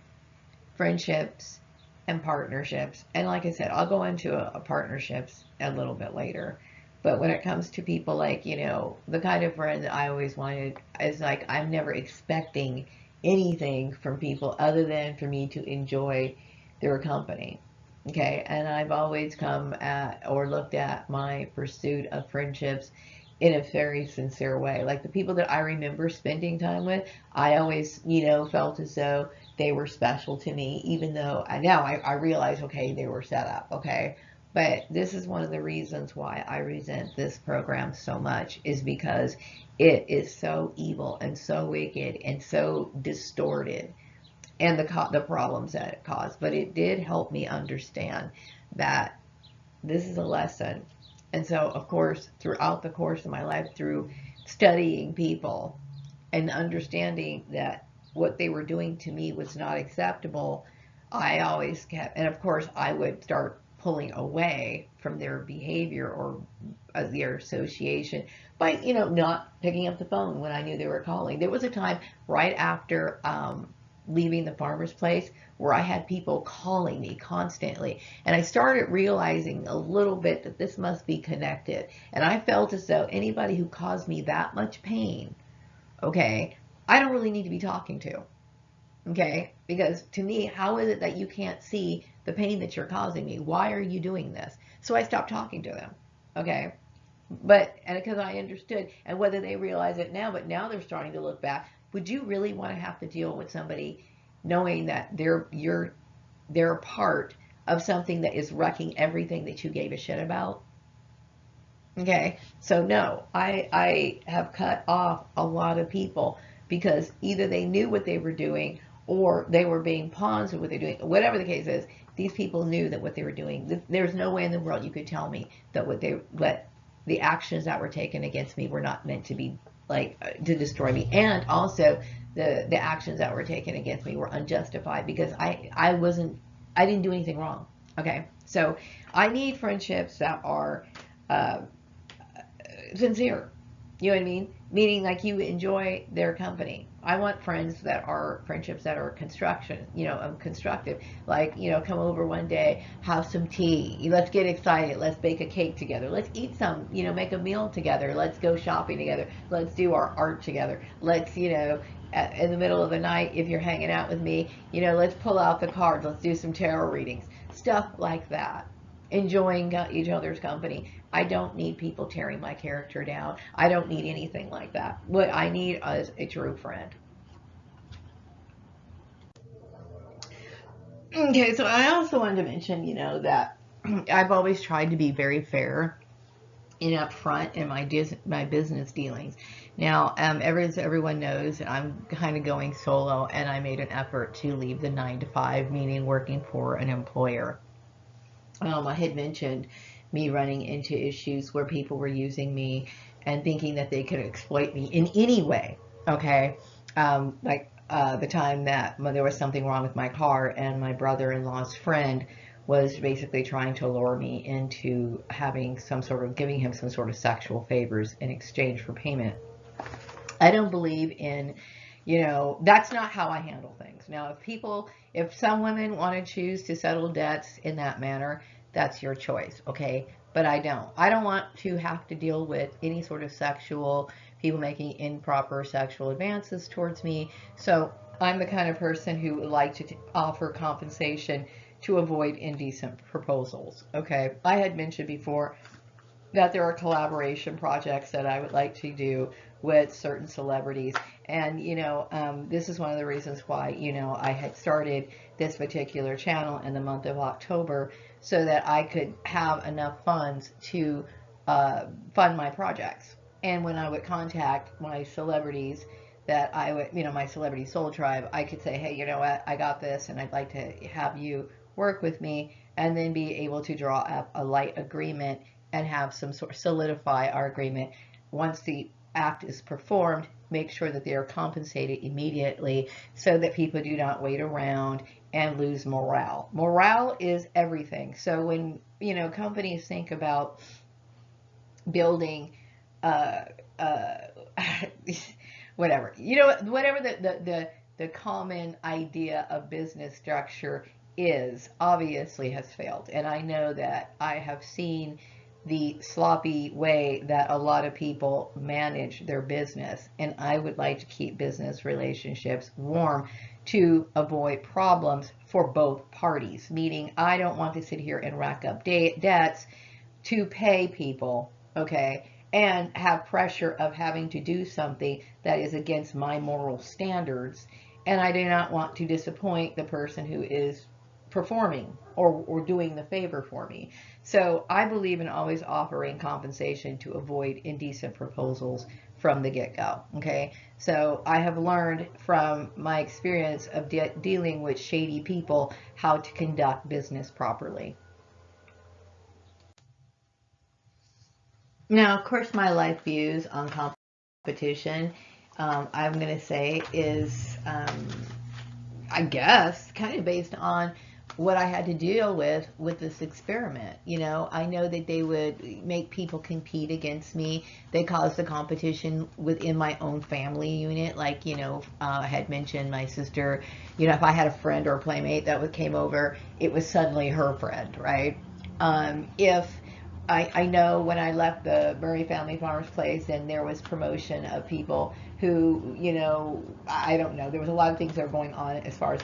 Speaker 1: friendships and partnerships, and like I said, I'll go into a partnerships a little bit later. But when it comes to people like, the kind of friend that I always wanted is like, I'm never expecting anything from people other than for me to enjoy their company. Okay, and I've always come at or looked at my pursuit of friendships in a very sincere way. Like the people that I remember spending time with, I always, felt as though they were special to me, even though I realize, okay, they were set up, okay? But this is one of the reasons why I resent this program so much, is because it is so evil and so wicked and so distorted and the problems that it caused. But it did help me understand that this is a lesson. And so, of course, throughout the course of my life, through studying people and understanding that what they were doing to me was not acceptable, I always kept, and of course, I would start pulling away from their behavior or their association by, not picking up the phone when I knew they were calling. There was a time right after leaving the farmer's place where I had people calling me constantly. And I started realizing a little bit that this must be connected. And I felt as though anybody who caused me that much pain, okay, I don't really need to be talking to. Okay? Because to me, how is it that you can't see the pain that you're causing me? Why are you doing this? So I stopped talking to them. Okay? And because I understood, and whether they realize it now, but now they're starting to look back. Would you really want to have to deal with somebody knowing that they're a part of something that is wrecking everything that you gave a shit about? Okay, so no, I have cut off a lot of people because either they knew what they were doing or they were being pawns of what they're doing. Whatever the case is, these people knew that what they were doing. There's no way in the world you could tell me that what the actions that were taken against me were not meant to be to destroy me, and also the actions that were taken against me were unjustified because I didn't do anything wrong. Okay, so I need friendships that are uh, sincere. You know what I mean? Meaning like you enjoy their company. I want friendships that are constructive. Like, come over one day, have some tea. Let's get excited. Let's bake a cake together. Let's eat some, make a meal together. Let's go shopping together. Let's do our art together. Let's, in the middle of the night, if you're hanging out with me, let's pull out the cards. Let's do some tarot readings. Stuff like that. Enjoying each other's company. I don't need people tearing my character down. I don't need anything like that. What I need is a true friend. Okay, so I also wanted to mention, that I've always tried to be very fair and upfront in my business dealings. Now, as everyone knows, I'm kind of going solo, and I made an effort to leave the 9 to 5, meaning working for an employer. I had mentioned me running into issues where people were using me and thinking that they could exploit me in any way. Okay, the time that there was something wrong with my car, and my brother-in-law's friend was basically trying to lure me into giving him some sort of sexual favors in exchange for payment. I don't believe in, that's not how I handle things. Now, if some women want to choose to settle debts in that manner, that's your choice, okay? But I don't. I don't want to have to deal with any sort of people making improper sexual advances towards me. So I'm the kind of person who would like to offer compensation to avoid indecent proposals, okay? I had mentioned before that there are collaboration projects that I would like to do with certain celebrities. And, this is one of the reasons why, I had started this particular channel in the month of October so that I could have enough funds to fund my projects. And when I would contact my celebrities my Celebrity Soul Tribe, I could say, hey, you know what, I got this and I'd like to have you work with me, and then be able to draw up a light agreement and have some sort of solidify our agreement. Once the act is performed, make sure that they are compensated immediately so that people do not wait around and lose morale. Morale is everything. So when, companies think about building, uh, uh, whatever, whatever the common idea of business structure is, obviously has failed. And I know that I have seen the sloppy way that a lot of people manage their business, and I would like to keep business relationships warm to avoid problems for both parties, meaning I don't want to sit here and rack up debts to pay people, okay, and have pressure of having to do something that is against my moral standards, and I do not want to disappoint the person who is performing or doing the favor for me. So I believe in always offering compensation to avoid indecent proposals from the get-go. Okay, so I have learned from my experience of dealing with shady people how to conduct business properly. Now, of course, my life views on competition, I'm going to say, is, I guess, kind of based on what I had to deal with this experiment. You know, I know that they would make people compete against me. They caused the competition within my own family unit. Like, you know, I had mentioned my sister, you know, if I had a friend or a playmate that came over, it was suddenly her friend, right? If I know when I left the Murray Family Farms place and there was promotion of people who, you know, I don't know, there was a lot of things that were going on as far as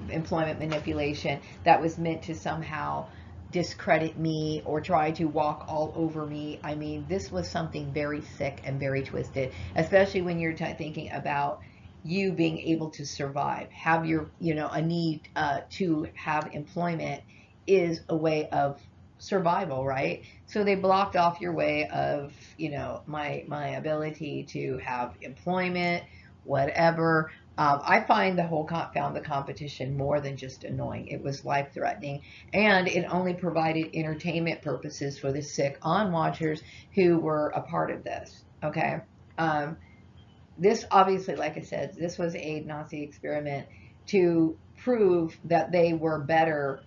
Speaker 1: employment manipulation that was meant to somehow discredit me or try to walk all over me. I mean, this was something very sick and very twisted, especially when you're thinking about you being able to survive, have your, you know, a need to have employment is a way of survival, right? So they blocked off your way of, you know, my ability to have employment, whatever. I find found the competition more than just annoying. It was life threatening, and it only provided entertainment purposes for the sick on watchers who were a part of this. Okay, um, this obviously, like I said, this was a Nazi experiment to prove that they were better.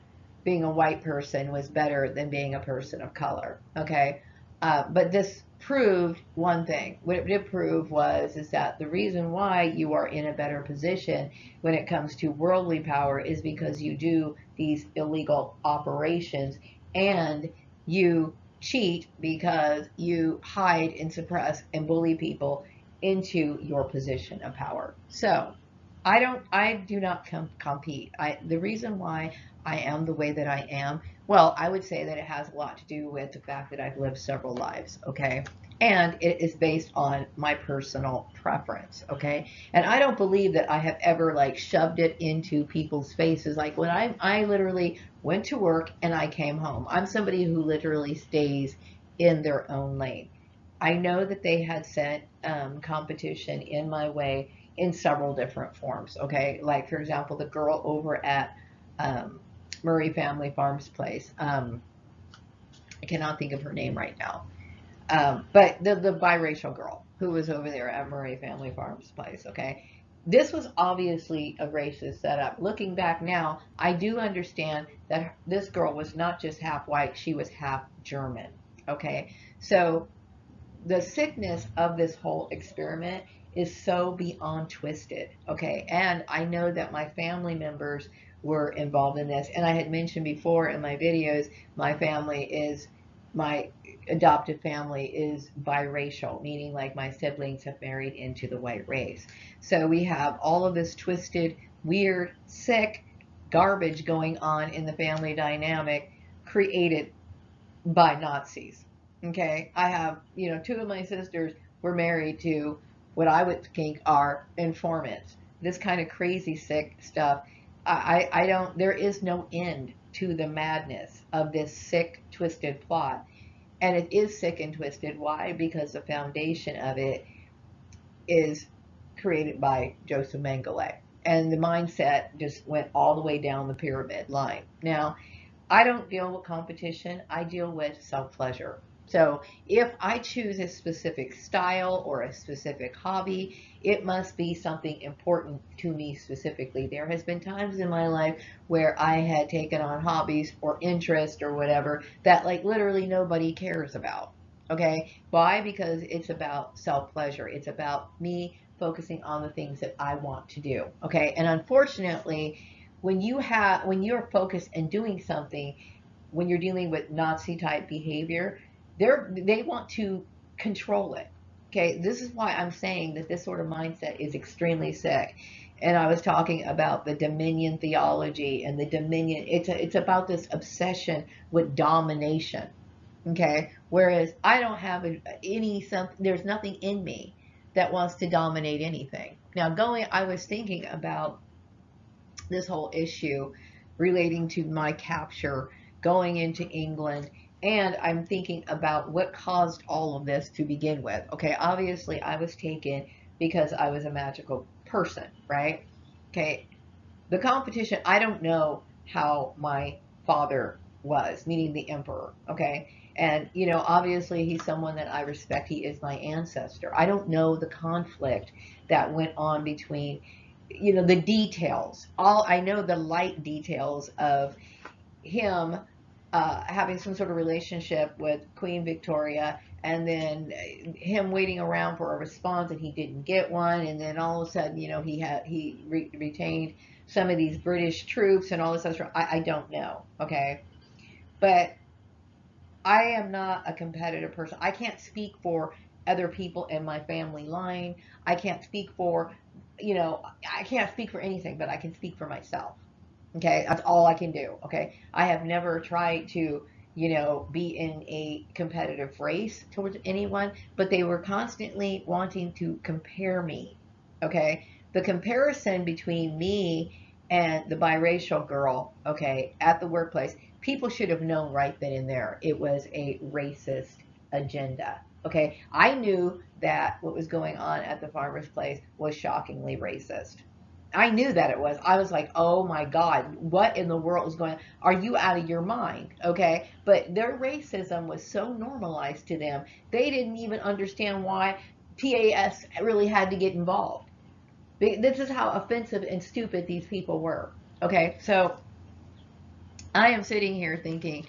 Speaker 1: Being a white person was better than being a person of color. Okay, but this proved one thing. What it did prove was is that the reason why you are in a better position when it comes to worldly power is because you do these illegal operations and you cheat because you hide and suppress and bully people into your position of power. So I do not compete. The reason why I am the way that I am, well, I would say that it has a lot to do with the fact that I've lived several lives, okay? And it is based on my personal preference, okay? And I don't believe that I have ever like shoved it into people's faces. Like when I literally went to work and I came home. I'm somebody who literally stays in their own lane. I know that they had sent competition in my way in several different forms. Okay, like for example, the girl over at um, Murray Family Farms place. I cannot think of her name right now. But the biracial girl who was over there at Murray Family Farms place. Okay, this was obviously a racist setup. Looking back now, I do understand that this girl was not just half white; she was half German. Okay, so the sickness of this whole experiment is so beyond twisted. Okay, and I know that my family members were involved in this, and I had mentioned before in my videos, my adopted family is biracial, meaning like my siblings have married into the white race. So we have all of this twisted, weird, sick garbage going on in the family dynamic created by Nazis. Okay, I have, you know, two of my sisters were married to what I would think are informants. This kind of crazy sick stuff. I don't, there is no end to the madness of this sick, twisted plot. And it is sick and twisted. Why? Because the foundation of it is created by Joseph Mengele. And the mindset just went all the way down the pyramid line. Now, I don't deal with competition. I deal with self-pleasure. So if I choose a specific style or a specific hobby, it must be something important to me specifically. There has been times in my life where I had taken on hobbies or interest or whatever that like literally nobody cares about. Okay? Why? Because it's about self-pleasure. It's about me focusing on the things that I want to do. Okay? And unfortunately, when you're focused and doing something, when you're dealing with Nazi type behavior, they want to control it. Okay, this is why I'm saying that this sort of mindset is extremely sick. And I was talking about the dominion theology and the dominion. It's about this obsession with domination. Okay, whereas I don't have any some. There's nothing in me that wants to dominate anything. Now, I was thinking about this whole issue relating to my capture going into England And I'm thinking about what caused all of this to begin with. Okay, obviously I was taken because I was a magical person, right? Okay, the competition, I don't know how my father was, meaning the emperor, okay? And, obviously he's someone that I respect. He is my ancestor. I don't know the conflict that went on between, the details. All I know, the light details of him having some sort of relationship with Queen Victoria, and then him waiting around for a response and he didn't get one, and then all of a sudden, he retained some of these British troops and all this other stuff. I don't know, okay, but I am not a competitive person. I can't speak for other people in my family line. I can't speak for, I can't speak for anything, but I can speak for myself. Okay, that's all I can do. Okay, I have never tried to, be in a competitive race towards anyone, but they were constantly wanting to compare me. Okay, the comparison between me and the biracial girl, okay, at the workplace, people should have known right then and there it was a racist agenda. Okay, I knew that what was going on at the farmer's place was shockingly racist. I knew that it was. I was like, oh my God, what in the world is going on? Are you out of your mind? Okay. But their racism was so normalized to them, they didn't even understand why PAS really had to get involved. This is how offensive and stupid these people were. Okay. So I am sitting here thinking,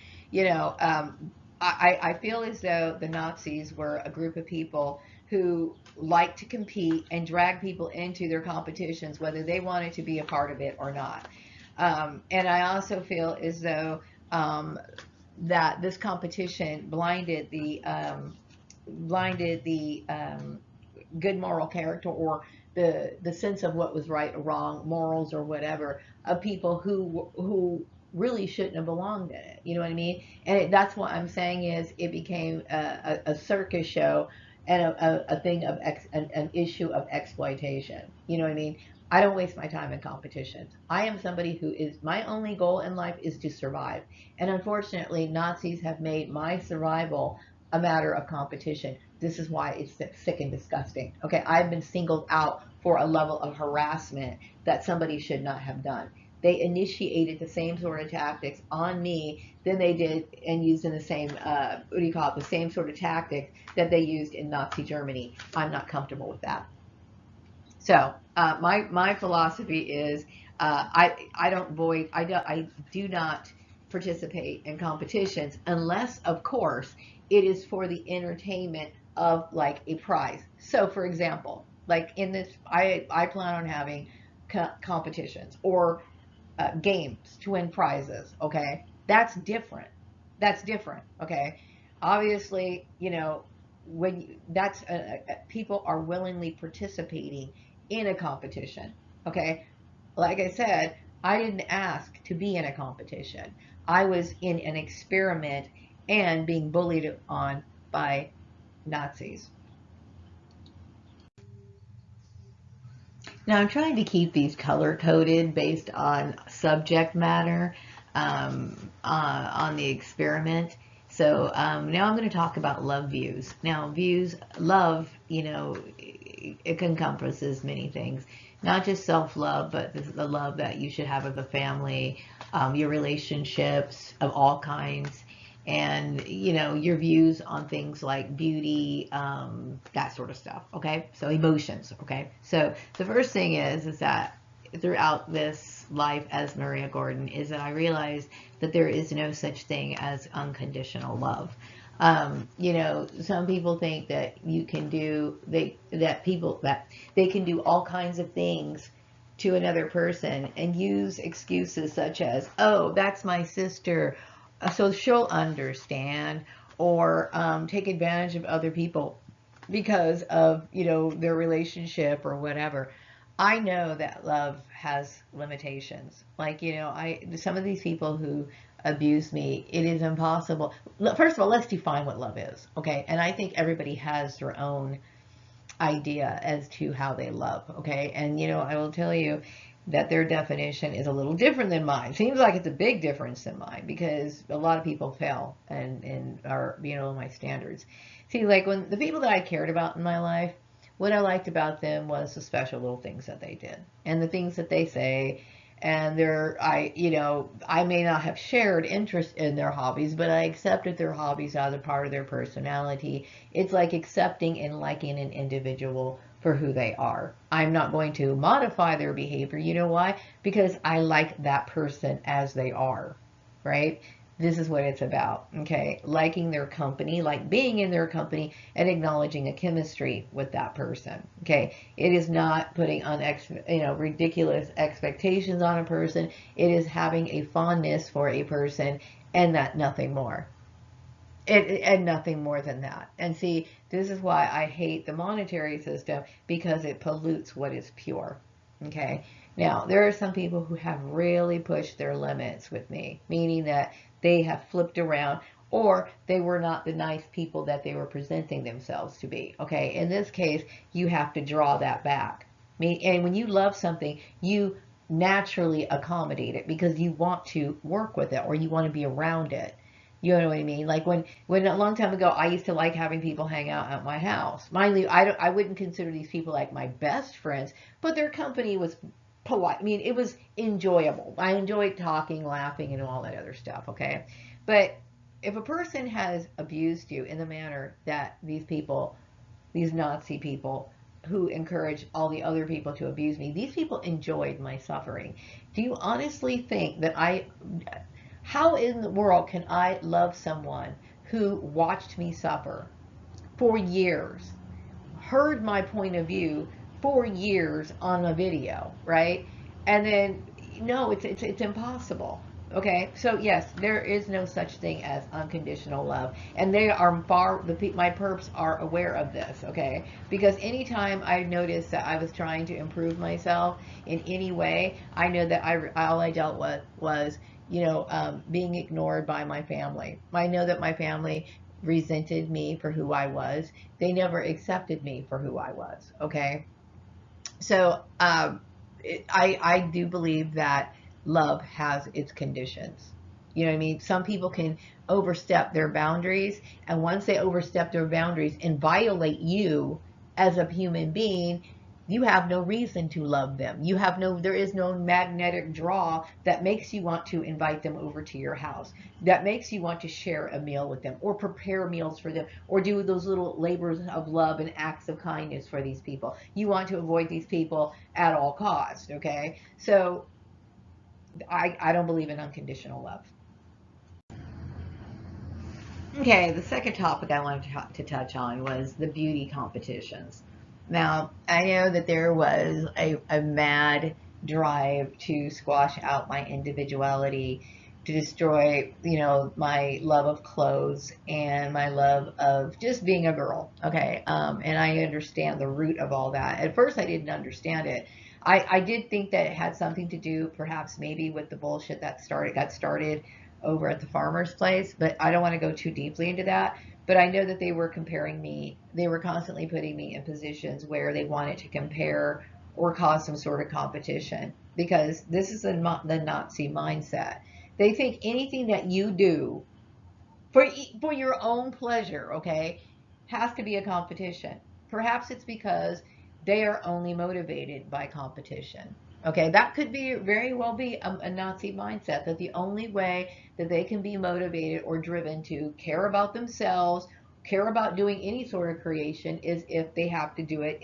Speaker 1: I feel as though the Nazis were a group of people who like to compete and drag people into their competitions, whether they wanted to be a part of it or not. And I also feel as though that this competition blinded the good moral character, or the sense of what was right or wrong, morals or whatever, of people who really shouldn't have belonged in it. You know what I mean? And that's what I'm saying is it became a circus show and a thing of an issue of exploitation. You know what I mean? I don't waste my time in competitions. I am somebody who is, my only goal in life is to survive. And unfortunately, Nazis have made my survival a matter of competition. This is why it's sick and disgusting. Okay, I've been singled out for a level of harassment that somebody should not have done. They initiated the same sort of tactics on me than they did and used in the same, what do you call it, the same sort of tactics that they used in Nazi Germany. I'm not comfortable with that. So my philosophy is I do not participate in competitions unless, of course, it is for the entertainment of like a prize. So, for example, like in this, I plan on having competitions or games to win prizes. Okay, that's different. That's different. Okay, obviously, when that's people are willingly participating in a competition. Okay, like I said, I didn't ask to be in a competition. I was in an experiment and being bullied on by Nazis. Now I'm trying to keep these color coded based on subject matter on the experiment. So now I'm going to talk about love views. Now, love, it encompasses many things, not just self love, but the love that you should have of the family, your relationships of all kinds, and your views on things like beauty, that sort of stuff. Okay, so emotions. Okay, so the first thing is that throughout this life as Maria Gordon is that I realized that there is no such thing as unconditional love. Some people think that that they can do all kinds of things to another person and use excuses such as, oh, that's my sister, so she'll understand, or take advantage of other people because of their relationship or whatever. I know that love has limitations. Like, I some of these people who abuse me, it is impossible. First of all, let's define what love is, okay? And I think everybody has their own idea as to how they love, okay? And I will tell you that their definition is a little different than mine. Seems like it's a big difference than mine because a lot of people fail and are below my standards. See, like when the people that I cared about in my life, what I liked about them was the special little things that they did and the things that they say. And I may not have shared interest in their hobbies, but I accepted their hobbies as a part of their personality. It's like accepting and liking an individual for who they are. I'm not going to modify their behavior. You know why? Because I like that person as they are, right? This is what it's about, okay? Liking their company, like being in their company and acknowledging a chemistry with that person, okay? It is not putting on ridiculous expectations on a person. It is having a fondness for a person and that nothing more. And nothing more than that. And see, this is why I hate the monetary system, because it pollutes what is pure. Okay. Now, there are some people who have really pushed their limits with me, meaning that they have flipped around or they were not the nice people that they were presenting themselves to be. Okay. In this case, you have to draw that back. And when you love something, you naturally accommodate it because you want to work with it or you want to be around it. You know what I mean? Like when a long time ago, I used to like having people hang out at my house. Mind you, I wouldn't consider these people like my best friends, but their company was polite. I mean, it was enjoyable. I enjoyed talking, laughing, and all that other stuff. Okay, but if a person has abused you in the manner that these Nazi people who encourage all the other people to abuse me, these people enjoyed my suffering. Do you honestly think that how in the world can I love someone who watched me suffer for years, heard my point of view for years on a video, right? And then, no, it's impossible. Okay, so yes, there is no such thing as unconditional love, and they are my perps are aware of this. Okay, because anytime I noticed that I was trying to improve myself in any way, I know that all I dealt with was being ignored by my family. I know that my family resented me for who I was. They never accepted me for who I was. Okay, so I do believe that love has its conditions. You know what I mean? Some people can overstep their boundaries, and once they overstep their boundaries and violate you as a human being, you have no reason to love them. There is no magnetic draw that makes you want to invite them over to your house, that makes you want to share a meal with them or prepare meals for them or do those little labors of love and acts of kindness for these people. You want to avoid these people at all costs, okay? So I don't believe in unconditional love. Okay, the second topic I wanted to touch on was the beauty competitions. Now, I know that there was a mad drive to squash out my individuality, to destroy, my love of clothes and my love of just being a girl. Okay, and I understand the root of all that. At first, I didn't understand it. I did think that it had something to do, perhaps maybe, with the bullshit that got started over at the farmer's place, but I don't want to go too deeply into that. But I know that they were comparing me, they were constantly putting me in positions where they wanted to compare or cause some sort of competition, because this is the Nazi mindset. They think anything that you do for your own pleasure, okay, has to be a competition. Perhaps it's because they are only motivated by competition. Okay, that could be very well be a Nazi mindset, that the only way that they can be motivated or driven to care about themselves, care about doing any sort of creation, is if they have to do it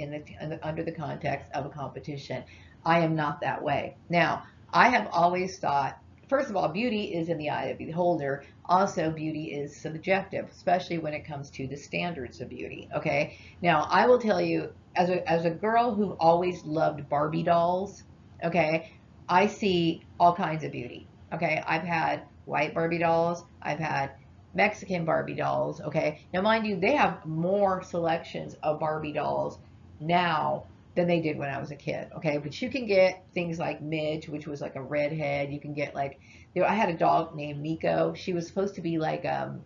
Speaker 1: under the context of a competition. I am not that way. Now, I have always thought, first of all, beauty is in the eye of the beholder. Also, beauty is subjective, especially when it comes to the standards of beauty. Okay, now I will tell you, as a girl who always loved Barbie dolls, okay, I see all kinds of beauty. Okay, I've had white Barbie dolls, I've had Mexican Barbie dolls. Okay, now mind you, they have more selections of Barbie dolls now than they did when I was a kid. Okay, but you can get things like Midge, which was like a redhead. You can get like, I had a dog named Miko. She was supposed to be like a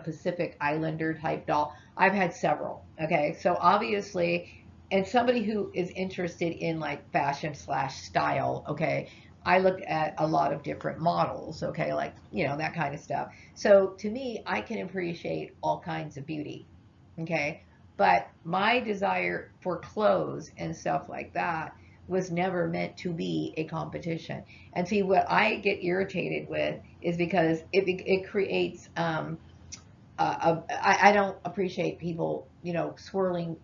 Speaker 1: Pacific Islander type doll. I've had several. Okay, so obviously and somebody who is interested in like fashion slash style, okay, I look at a lot of different models, okay, like, that kind of stuff. So to me, I can appreciate all kinds of beauty, okay, but my desire for clothes and stuff like that was never meant to be a competition. And see, what I get irritated with is because it creates I don't appreciate people, swirling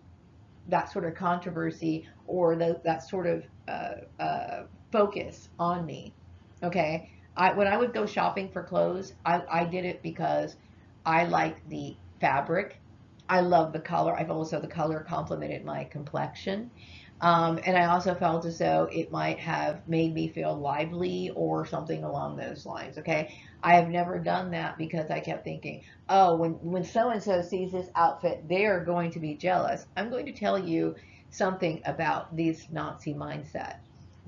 Speaker 1: that sort of controversy or that sort of focus on me. Okay, when I would go shopping for clothes, I did it because I liked the fabric. I love the color. I've also the color complemented my complexion. And I also felt as though it might have made me feel lively or something along those lines. Okay. I have never done that because I kept thinking, oh, when so and so sees this outfit, they're going to be jealous. I'm going to tell you something about this Nazi mindset.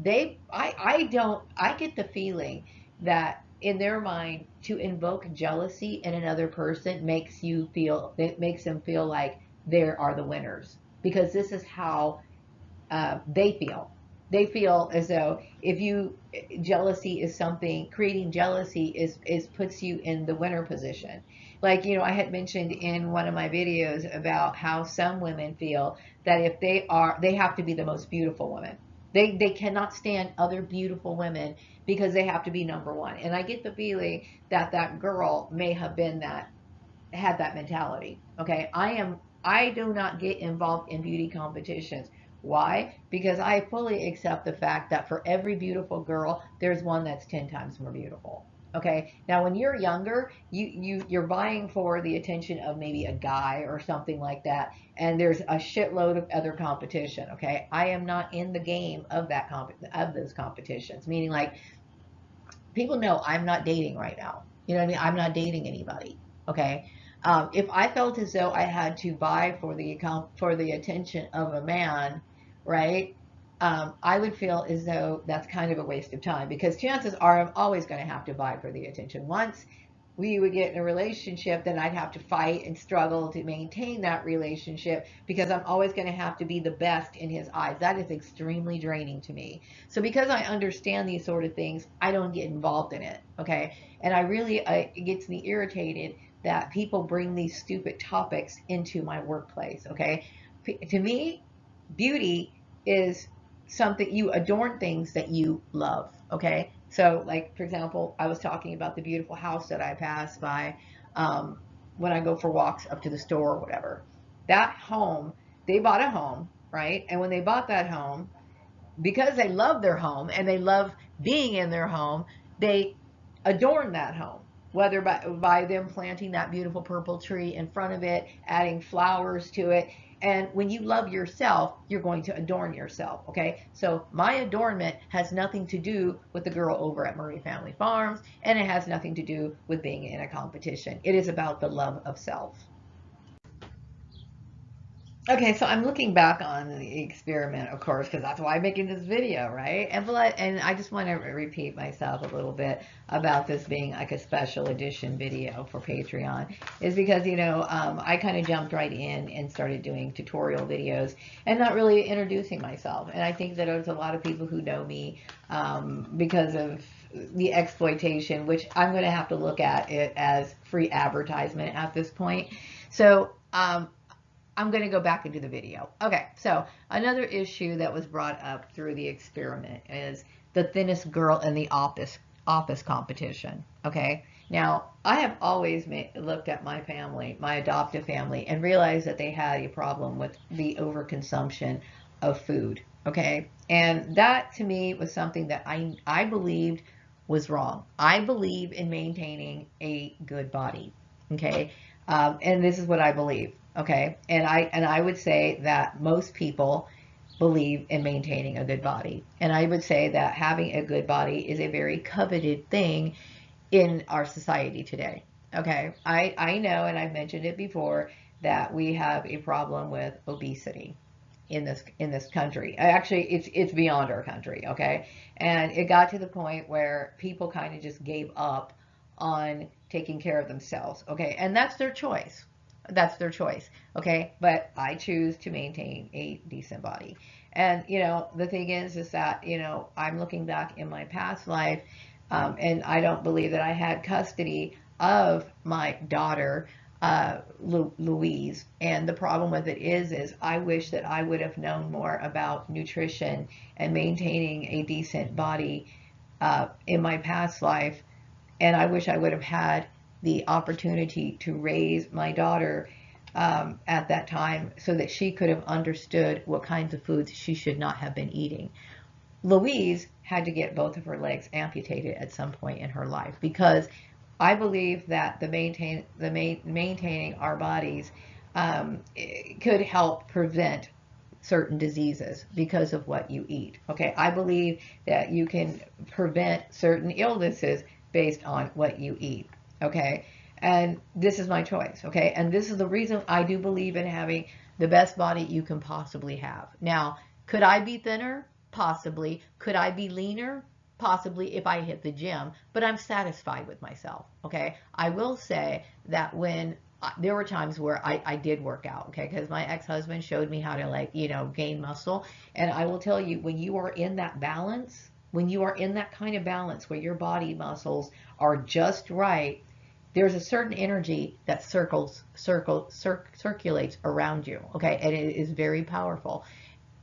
Speaker 1: I get the feeling that in their mind, to invoke jealousy in another person it makes them feel like they are the winners, because this is how they feel. They feel as though if you jealousy is something, creating jealousy is puts you in the winner position. Like, I had mentioned in one of my videos about how some women feel that if they have to be the most beautiful woman. They cannot stand other beautiful women because they have to be number one. And I get the feeling that that girl may have been that had that mentality. Okay, I do not get involved in beauty competitions. Why? Because I fully accept the fact that for every beautiful girl, there's one that's 10 times more beautiful. Okay. Now, when you're younger, you're vying for the attention of maybe a guy or something like that, and there's a shitload of other competition. Okay. I am not in the game of of those competitions. Meaning, like, people know I'm not dating right now. You know what I mean? I'm not dating anybody. Okay. If I felt as though I had to buy for the attention of a man, right? I would feel as though that's kind of a waste of time, because chances are I'm always going to have to vie for the attention. Once we would get in a relationship, then I'd have to fight and struggle to maintain that relationship, because I'm always going to have to be the best in his eyes. That is extremely draining to me. So because I understand these sort of things, I don't get involved in it. Okay. And it gets me irritated that people bring these stupid topics into my workplace. Okay. To me, beauty is something you adorn things that you love. Okay. So, like, for example, I was talking about the beautiful house that I pass by um, when I go for walks up to the store or whatever. That home, they bought a home, right? And when they bought that home, because they love their home and they love being in their home, they adorn that home. Whether by them planting that beautiful purple tree in front of it, adding flowers to it. And when you love yourself, you're going to adorn yourself. Okay. So my adornment has nothing to do with the girl over at Murray Family Farms, and it has nothing to do with being in a competition. It is about the love of self. Okay, so I'm looking back on the experiment, of course, because that's why I'm making this video, right? And I just want to repeat myself a little bit about this being like a special edition video for Patreon, is because, I kind of jumped right in and started doing tutorial videos and not really introducing myself. And I think that there's a lot of people who know me because of the exploitation, which I'm going to have to look at it as free advertisement at this point. So, I'm going to go back into the video. Okay, so another issue that was brought up through the experiment is the thinnest girl in the office competition. Okay, now I have always looked at my family, my adoptive family, and realized that they had a problem with the overconsumption of food. Okay, and that to me was something that I believed was wrong. I believe in maintaining a good body. Okay, and this is what I believe. Okay, and I would say that most people believe in maintaining a good body, and I would say that having a good body is a very coveted thing in our society today. Okay, I know, and I've mentioned it before, that we have a problem with obesity in this country. Actually, it's beyond our country. Okay, and it got to the point where people kind of just gave up on taking care of themselves. Okay, and that's their choice. That's their choice. Okay. But I choose to maintain a decent body. And, you know, the thing is that, you know, I'm looking back in my past life, and I don't believe that I had custody of my daughter, Louise. And the problem with it is I wish that I would have known more about nutrition and maintaining a decent body in my past life. And I wish I would have had the opportunity to raise my daughter at that time so that she could have understood what kinds of foods she should not have been eating. Louise had to get both of her legs amputated at some point in her life because I believe that maintaining our bodies could help prevent certain diseases because of what you eat. Okay, I believe that you can prevent certain illnesses based on what you eat. Okay, and this is my choice. Okay, and this is the reason I do believe in having the best body you can possibly have. Now, could I be thinner? Possibly. Could I be leaner? Possibly, if I hit the gym, but I'm satisfied with myself. Okay, I will say that when there were times where I did work out, okay, because my ex-husband showed me how to, like, you know, gain muscle. And I will tell you, when you are in that balance, when you are in that kind of balance where your body muscles are just right, there's a certain energy that circulates around you, okay, and it is very powerful.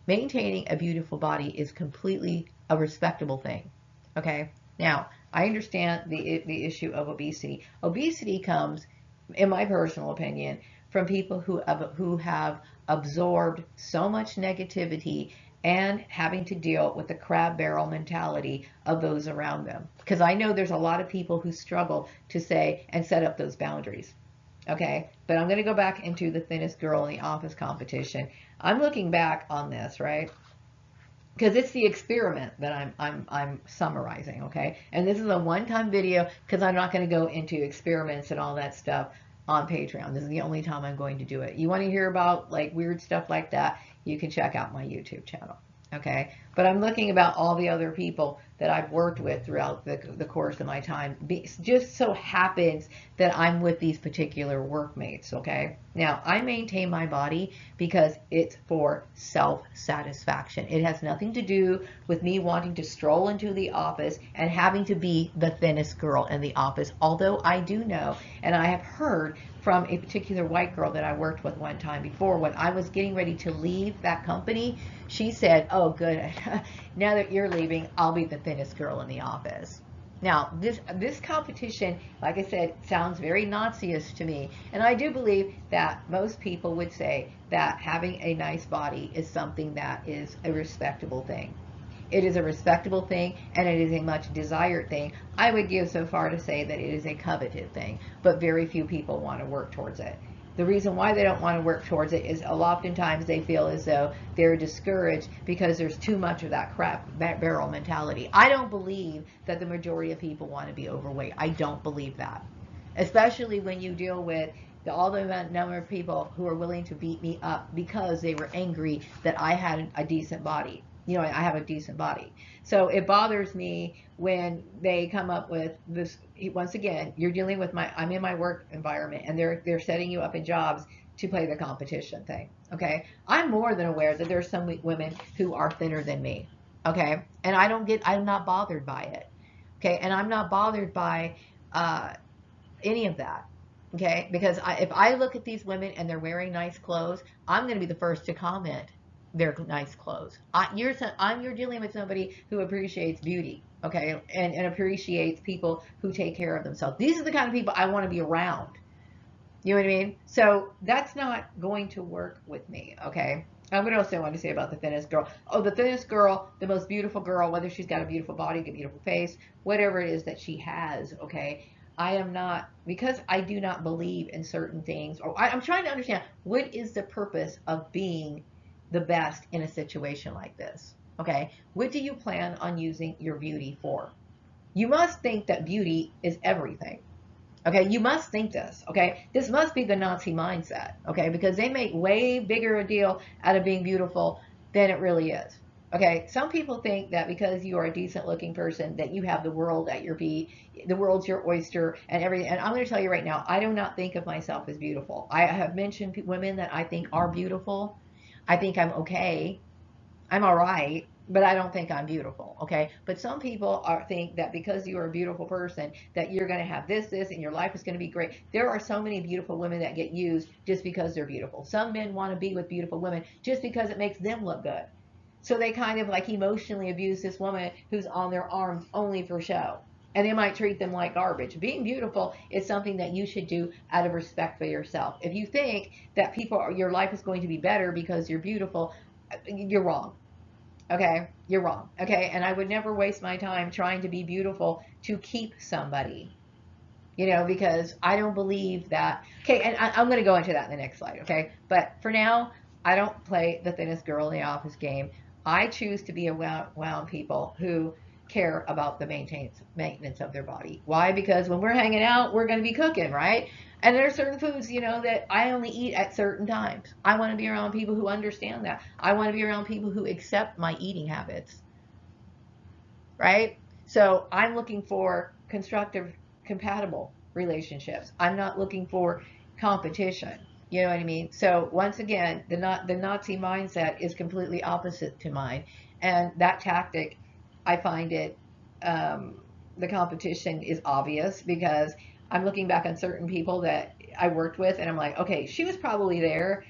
Speaker 1: Maintaining a beautiful body is completely a respectable thing. Okay. Now, I understand the issue of obesity. Obesity comes, in my personal opinion, from people who have absorbed so much negativity and having to deal with the crab barrel mentality of those around them. Because I know there's a lot of people who struggle to say and set up those boundaries. Okay, but I'm going to go back into the thinnest girl in the office competition. I'm looking back on this, right? Because it's the experiment that I'm summarizing, okay? And this is a one-time video because I'm not going to go into experiments and all that stuff on Patreon. This is the only time I'm going to do it. You want to hear about like weird stuff like that, you can check out my YouTube channel, okay? But I'm looking about all the other people that I've worked with throughout the course of my time. Just so happens that I'm with these particular workmates, okay? Now, I maintain my body because it's for self-satisfaction. It has nothing to do with me wanting to stroll into the office and having to be the thinnest girl in the office. Although I do know, and I have heard from a particular white girl that I worked with one time before, when I was getting ready to leave that company, she said, oh, good, now that you're leaving, I'll be the thinnest girl in the office. Now, this competition, like I said, sounds very Nazi-ish to me. And I do believe that most people would say that having a nice body is something that is a respectable thing. It is a respectable thing, and it is a much desired thing. I would go so far to say that it is a coveted thing, but very few people want to work towards it. The reason why they don't want to work towards it is oftentimes they feel as though they're discouraged because there's too much of that crap barrel mentality. I don't believe that the majority of people want to be overweight. I don't believe that. Especially when you deal with all the number of people who are willing to beat me up because they were angry that I had a decent body. You know, I have a decent body. So it bothers me when they come up with this. Once again, you're dealing with I'm in my work environment, and they're setting you up in jobs to play the competition thing. Okay, I'm more than aware that there's some women who are thinner than me. Okay, and I'm not bothered by it. Okay, and I'm not bothered by any of that. Okay, because if I look at these women and they're wearing nice clothes, I'm going to be the first to comment their nice clothes. You're dealing with somebody who appreciates beauty, okay, and appreciates people who take care of themselves. These are the kind of people I want to be around. You know what I mean? So that's not going to work with me, okay? What else do I want to say about the thinnest girl? Oh, the thinnest girl, the most beautiful girl, whether she's got a beautiful body, a beautiful face, whatever it is that she has, okay? I am not, because I do not believe in certain things, or I'm trying to understand what is the purpose of being the best in a situation like this. Okay, what do you plan on using your beauty for? You must think that beauty is everything. Okay, you must think this. Okay, this must be the Nazi mindset. Okay, because they make way bigger a deal out of being beautiful than it really is. Okay, some people think that because you are a decent looking person that you have the world at your feet, the world's your oyster and everything. And I'm going to tell you right now, I do not think of myself as beautiful. I have mentioned women that I think are beautiful. I think I'm okay. I'm all right, but I don't think I'm beautiful. Okay, but some people think that because you are a beautiful person that you're going to have this, and your life is going to be great. There are so many beautiful women that get used just because they're beautiful. Some men want to be with beautiful women just because it makes them look good. So they kind of like emotionally abuse this woman who's on their arms only for show. And they might treat them like garbage. Being beautiful is something that you should do out of respect for yourself. If you think that your life is going to be better because you're beautiful, you're wrong. Okay, you're wrong. Okay, and I would never waste my time trying to be beautiful to keep somebody, because I don't believe that. Okay, and I'm going to go into that in the next slide. Okay, but for now, I don't play the thinnest girl in the office game. I choose to be around people who care about the maintenance of their body. Why? Because when we're hanging out, we're going to be cooking, right? And there are certain foods, that I only eat at certain times. I want to be around people who understand that. I want to be around people who accept my eating habits, right? So I'm looking for constructive, compatible relationships. I'm not looking for competition. You know what I mean? So once again, the Nazi mindset is completely opposite to mine, and that tactic, I find it, the competition is obvious because I'm looking back on certain people that I worked with, and I'm like, okay, she was probably there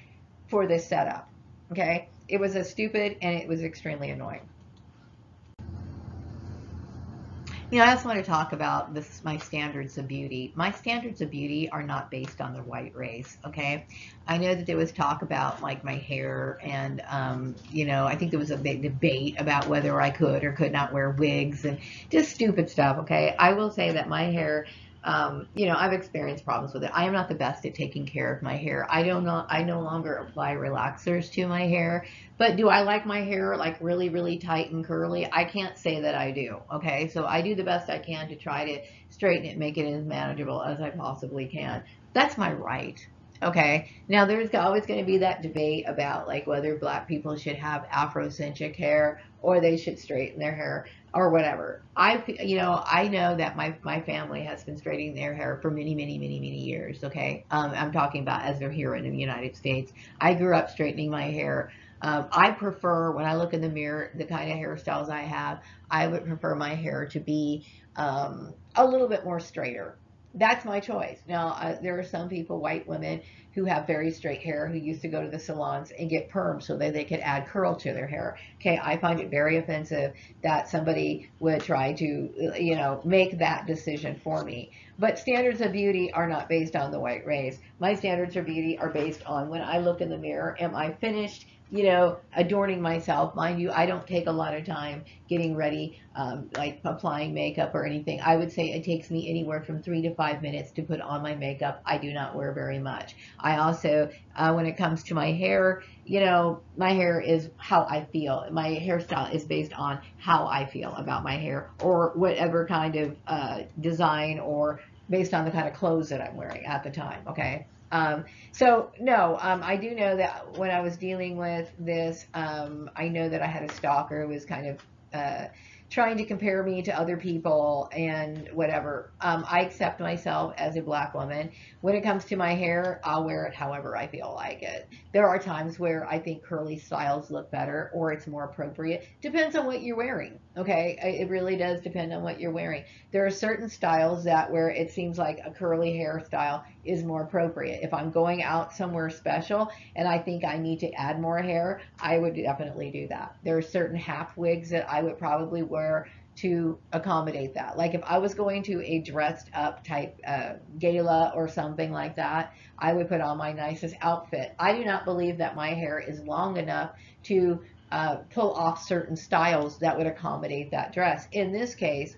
Speaker 1: for this setup. Okay, it was a stupid and it was extremely annoying. I also want to talk about my standards of beauty. My standards of beauty are not based on the white race, okay? I know that there was talk about like my hair, and I think there was a big debate about whether I could or could not wear wigs and just stupid stuff, okay? I will say that my hair, I've experienced problems with it. I am not the best at taking care of my hair. I no longer apply relaxers to my hair. But do I like my hair like really, really tight and curly? I can't say that I do. Okay. So I do the best I can to try to straighten it, make it as manageable as I possibly can. That's my right. Okay. Now there's always going to be that debate about like whether black people should have Afrocentric hair or they should straighten their hair or whatever. I know that my family has been straightening their hair for many, many, many, many years. Okay. I'm talking about as they're here in the United States. I grew up straightening my hair. I prefer, when I look in the mirror, the kind of hairstyles I have, I would prefer my hair to be a little bit more straighter. That's my choice. Now, there are some people, white women, who have very straight hair who used to go to the salons and get perms so that they could add curl to their hair. Okay, I find it very offensive that somebody would try to, make that decision for me. But standards of beauty are not based on the white race. My standards of beauty are based on when I look in the mirror, am I finished? Adorning myself. Mind you, I don't take a lot of time getting ready, like applying makeup or anything. I would say it takes me anywhere from 3 to 5 minutes to put on my makeup. I do not wear very much. I also, when it comes to my hair, my hair is how I feel. My hairstyle is based on how I feel about my hair or whatever kind of design or based on the kind of clothes that I'm wearing at the time. Okay. So no, I do know that when I was dealing with this, I know that I had a stalker who was kind of trying to compare me to other people and whatever. I accept myself as a black woman. When it comes to my hair, I'll wear it however I feel like it. There are times where I think curly styles look better or it's more appropriate. Depends on what you're wearing. Okay, it really does depend on what you're wearing. There are certain styles that where it seems like a curly hairstyle is more appropriate. If I'm going out somewhere special and I think I need to add more hair, I would definitely do that. There are certain half wigs that I would probably wear to accommodate that. Like if I was going to a dressed up type gala or something like that, I would put on my nicest outfit. I do not believe that my hair is long enough to pull off certain styles that would accommodate that dress. In this case,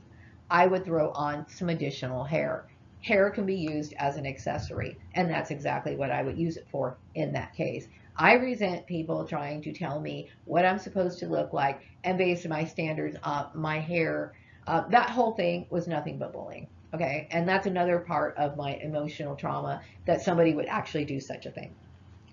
Speaker 1: I would throw on some additional hair. Hair can be used as an accessory, and that's exactly what I would use it for in that case. I resent people trying to tell me what I'm supposed to look like and base my standards on my hair. That whole thing was nothing but bullying. Okay, and that's another part of my emotional trauma that somebody would actually do such a thing.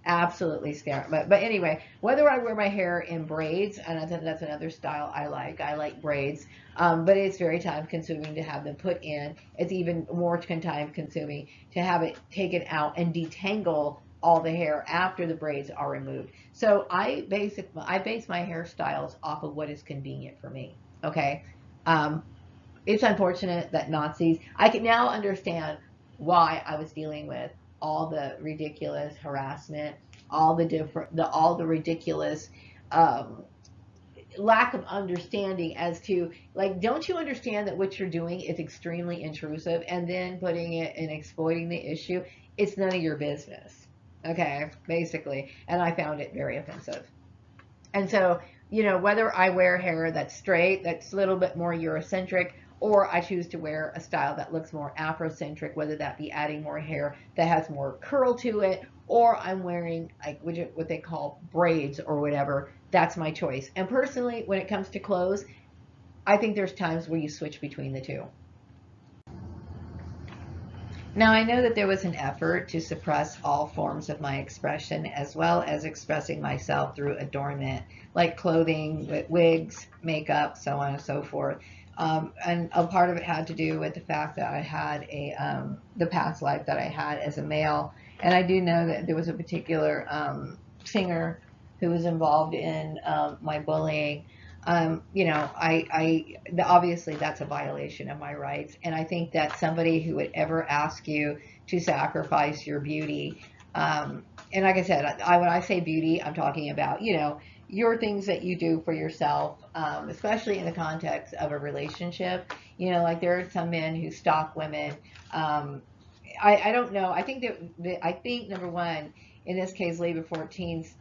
Speaker 1: Absolutely scary. But anyway, whether I wear my hair in braids, and I think that's another style I like. I like braids, but it's very time consuming to have them put in. It's even more time consuming to have it taken out and detangle all the hair after the braids are removed. So I base my hairstyles off of what is convenient for me. Okay. Um, it's unfortunate that Nazis, I can now understand why I was dealing with all the ridiculous harassment, all the ridiculous um, lack of understanding as to, like, don't you understand that what you're doing is extremely intrusive, and then putting it and exploiting the issue, it's none of your business. Okay, basically. And I found it very offensive. And so, whether I wear hair that's straight, that's a little bit more Eurocentric, or I choose to wear a style that looks more Afrocentric, whether that be adding more hair that has more curl to it, or I'm wearing like what they call braids or whatever, that's my choice. And personally, when it comes to clothes, I think there's times where you switch between the two. Now, I know that there was an effort to suppress all forms of my expression, as well as expressing myself through adornment, like clothing, wigs, makeup, so on and so forth. And a part of it had to do with the fact that I had the past life that I had as a male. And I do know that there was a particular singer who was involved in my bullying. Obviously that's a violation of my rights, and I think that somebody who would ever ask you to sacrifice your beauty, and like I said, when I say beauty, I'm talking about your things that you do for yourself, especially in the context of a relationship. Like there are some men who stalk women. I don't know. I think number one, in this case, Labor 14's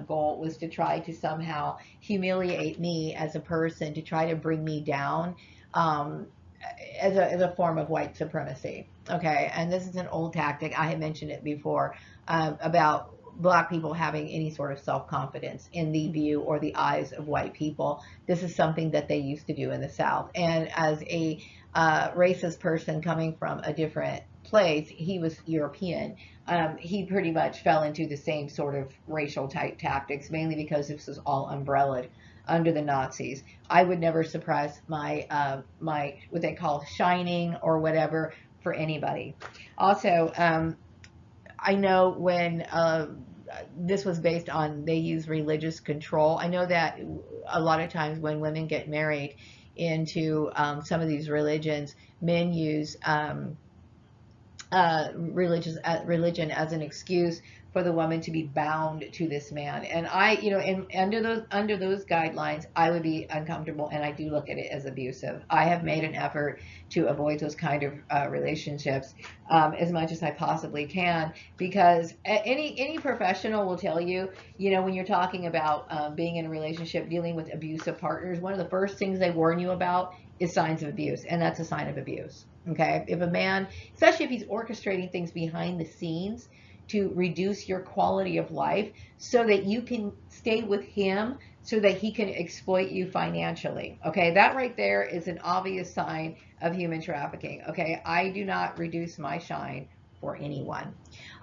Speaker 1: goal was to try to somehow humiliate me as a person, to try to bring me down, um, as a form of white supremacy. Okay, and this is an old tactic. I had mentioned it before, about black people having any sort of self-confidence in the view or the eyes of white people. This is something that they used to do in the South. And as a racist person coming from a different place, he was European. He pretty much fell into the same sort of racial type tactics, mainly because this was all umbrellaed under the Nazis. I would never suppress my what they call shining or whatever for anybody. Also, I know when this was based on, they use religious control. I know that a lot of times when women get married into some of these religions, men use religion as an excuse for the woman to be bound to this man. And under those guidelines, I would be uncomfortable, and I do look at it as abusive. I have made an effort to avoid those kind of relationships as much as I possibly can, because any professional will tell you, when you're talking about being in a relationship, dealing with abusive partners, one of the first things they warn you about is signs of abuse, and that's a sign of abuse. Okay, if a man, especially if he's orchestrating things behind the scenes to reduce your quality of life so that you can stay with him, so that he can exploit you financially. Okay, that right there is an obvious sign of human trafficking. Okay, I do not reduce my shine for anyone.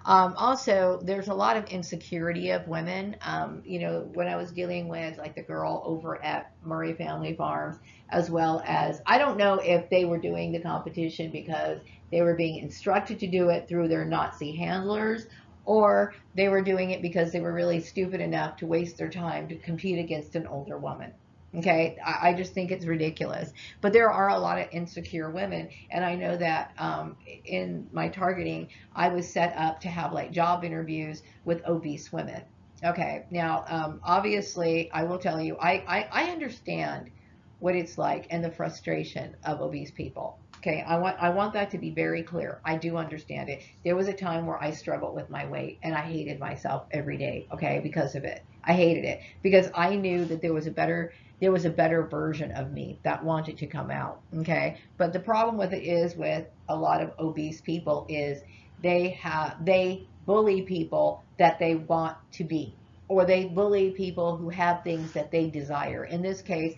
Speaker 1: Also, there's a lot of insecurity of women. When I was dealing with like the girl over at Murray Family Farms, as well as, I don't know if they were doing the competition because they were being instructed to do it through their Nazi handlers, or they were doing it because they were really stupid enough to waste their time to compete against an older woman. Okay, I just think it's ridiculous. But there are a lot of insecure women, and I know that in my targeting, I was set up to have like job interviews with obese women. Okay, now obviously, I will tell you, I understand what it's like and the frustration of obese people. Okay, I want that to be very clear. I do understand it. There was a time where I struggled with my weight and I hated myself every day, okay, because of it. I hated it because I knew that there was a better version of me that wanted to come out, okay? But the problem with it is, with a lot of obese people, is they bully people that they want to be, or they bully people who have things that they desire. In this case,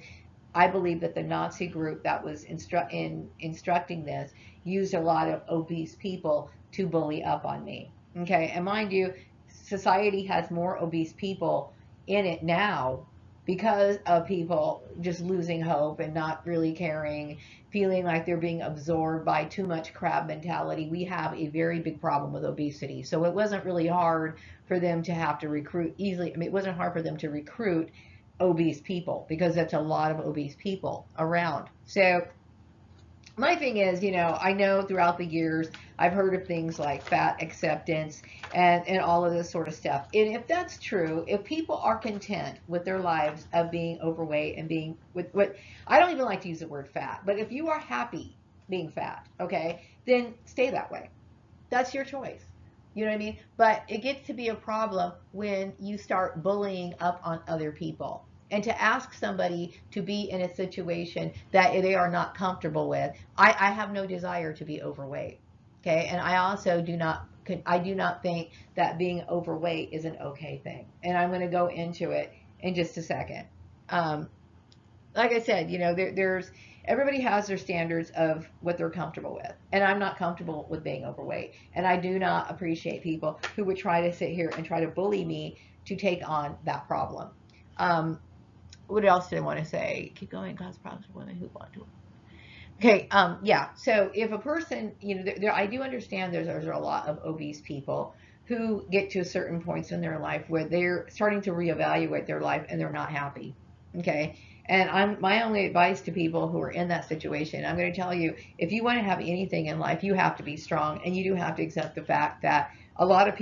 Speaker 1: I believe that the Nazi group that was instructing this used a lot of obese people to bully up on me. Okay, and mind you, society has more obese people in it now because of people just losing hope and not really caring, feeling like they're being absorbed by too much crab mentality. We have a very big problem with obesity. So it wasn't really hard for them to have to recruit easily. I mean, it wasn't hard for them to recruit obese people because that's a lot of obese people around. So my thing is, I know throughout the years I've heard of things like fat acceptance and all of this sort of stuff. And if that's true, if people are content with their lives of being overweight and being with what I don't even like to use the word fat, but if you are happy being fat, okay, then stay that way. That's your choice. You know what I mean? But it gets to be a problem when you start bullying up on other people. And to ask somebody to be in a situation that they are not comfortable with, I have no desire to be overweight. Okay. And I also do not think that being overweight is an okay thing. And I'm going to go into it in just a second. Um, like I said, there's everybody has their standards of what they're comfortable with. And I'm not comfortable with being overweight. And I do not appreciate people who would try to sit here and try to bully me to take on that problem. Um, what else did I want to say? Keep going, cause problems for women who want to. Okay, yeah. So if a person, I do understand there's a lot of obese people who get to certain points in their life where they're starting to reevaluate their life and they're not happy. Okay. And my only advice to people who are in that situation, I'm going to tell you, if you want to have anything in life, you have to be strong and you do have to accept the fact that a lot of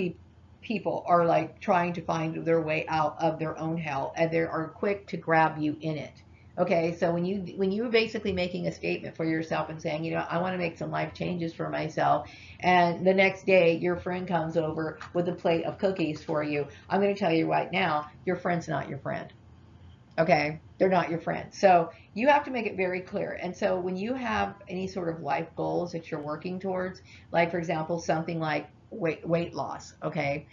Speaker 1: people are like trying to find their way out of their own hell and they are quick to grab you in it. Okay, so when you're basically making a statement for yourself and saying, I want to make some life changes for myself, and the next day your friend comes over with a plate of cookies for you, I'm going to tell you right now, your friend's not your friend. Okay, they're not your friend. So you have to make it very clear. And so when you have any sort of life goals that you're working towards, like for example, something like weight loss, okay,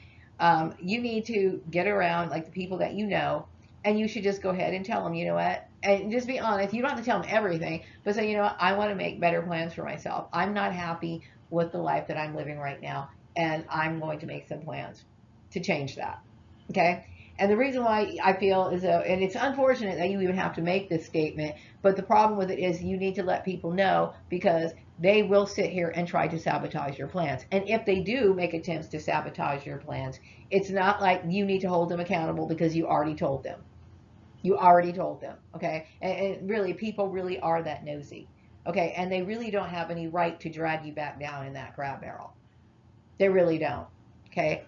Speaker 1: you need to get around like the people that you know, and you should just go ahead and tell them, you know what, and just be honest. You don't have to tell them everything, but say, I want to make better plans for myself. I'm not happy with the life that I'm living right now, and I'm going to make some plans to change that. Okay. And the reason why I feel is, and it's unfortunate that you even have to make this statement, but the problem with it is you need to let people know because they will sit here and try to sabotage your plans. And if they do make attempts to sabotage your plans, it's not like you need to hold them accountable because you already told them. You already told them. Okay. And really, people really are that nosy. Okay. And they really don't have any right to drag you back down in that crab barrel. They really don't. Okay.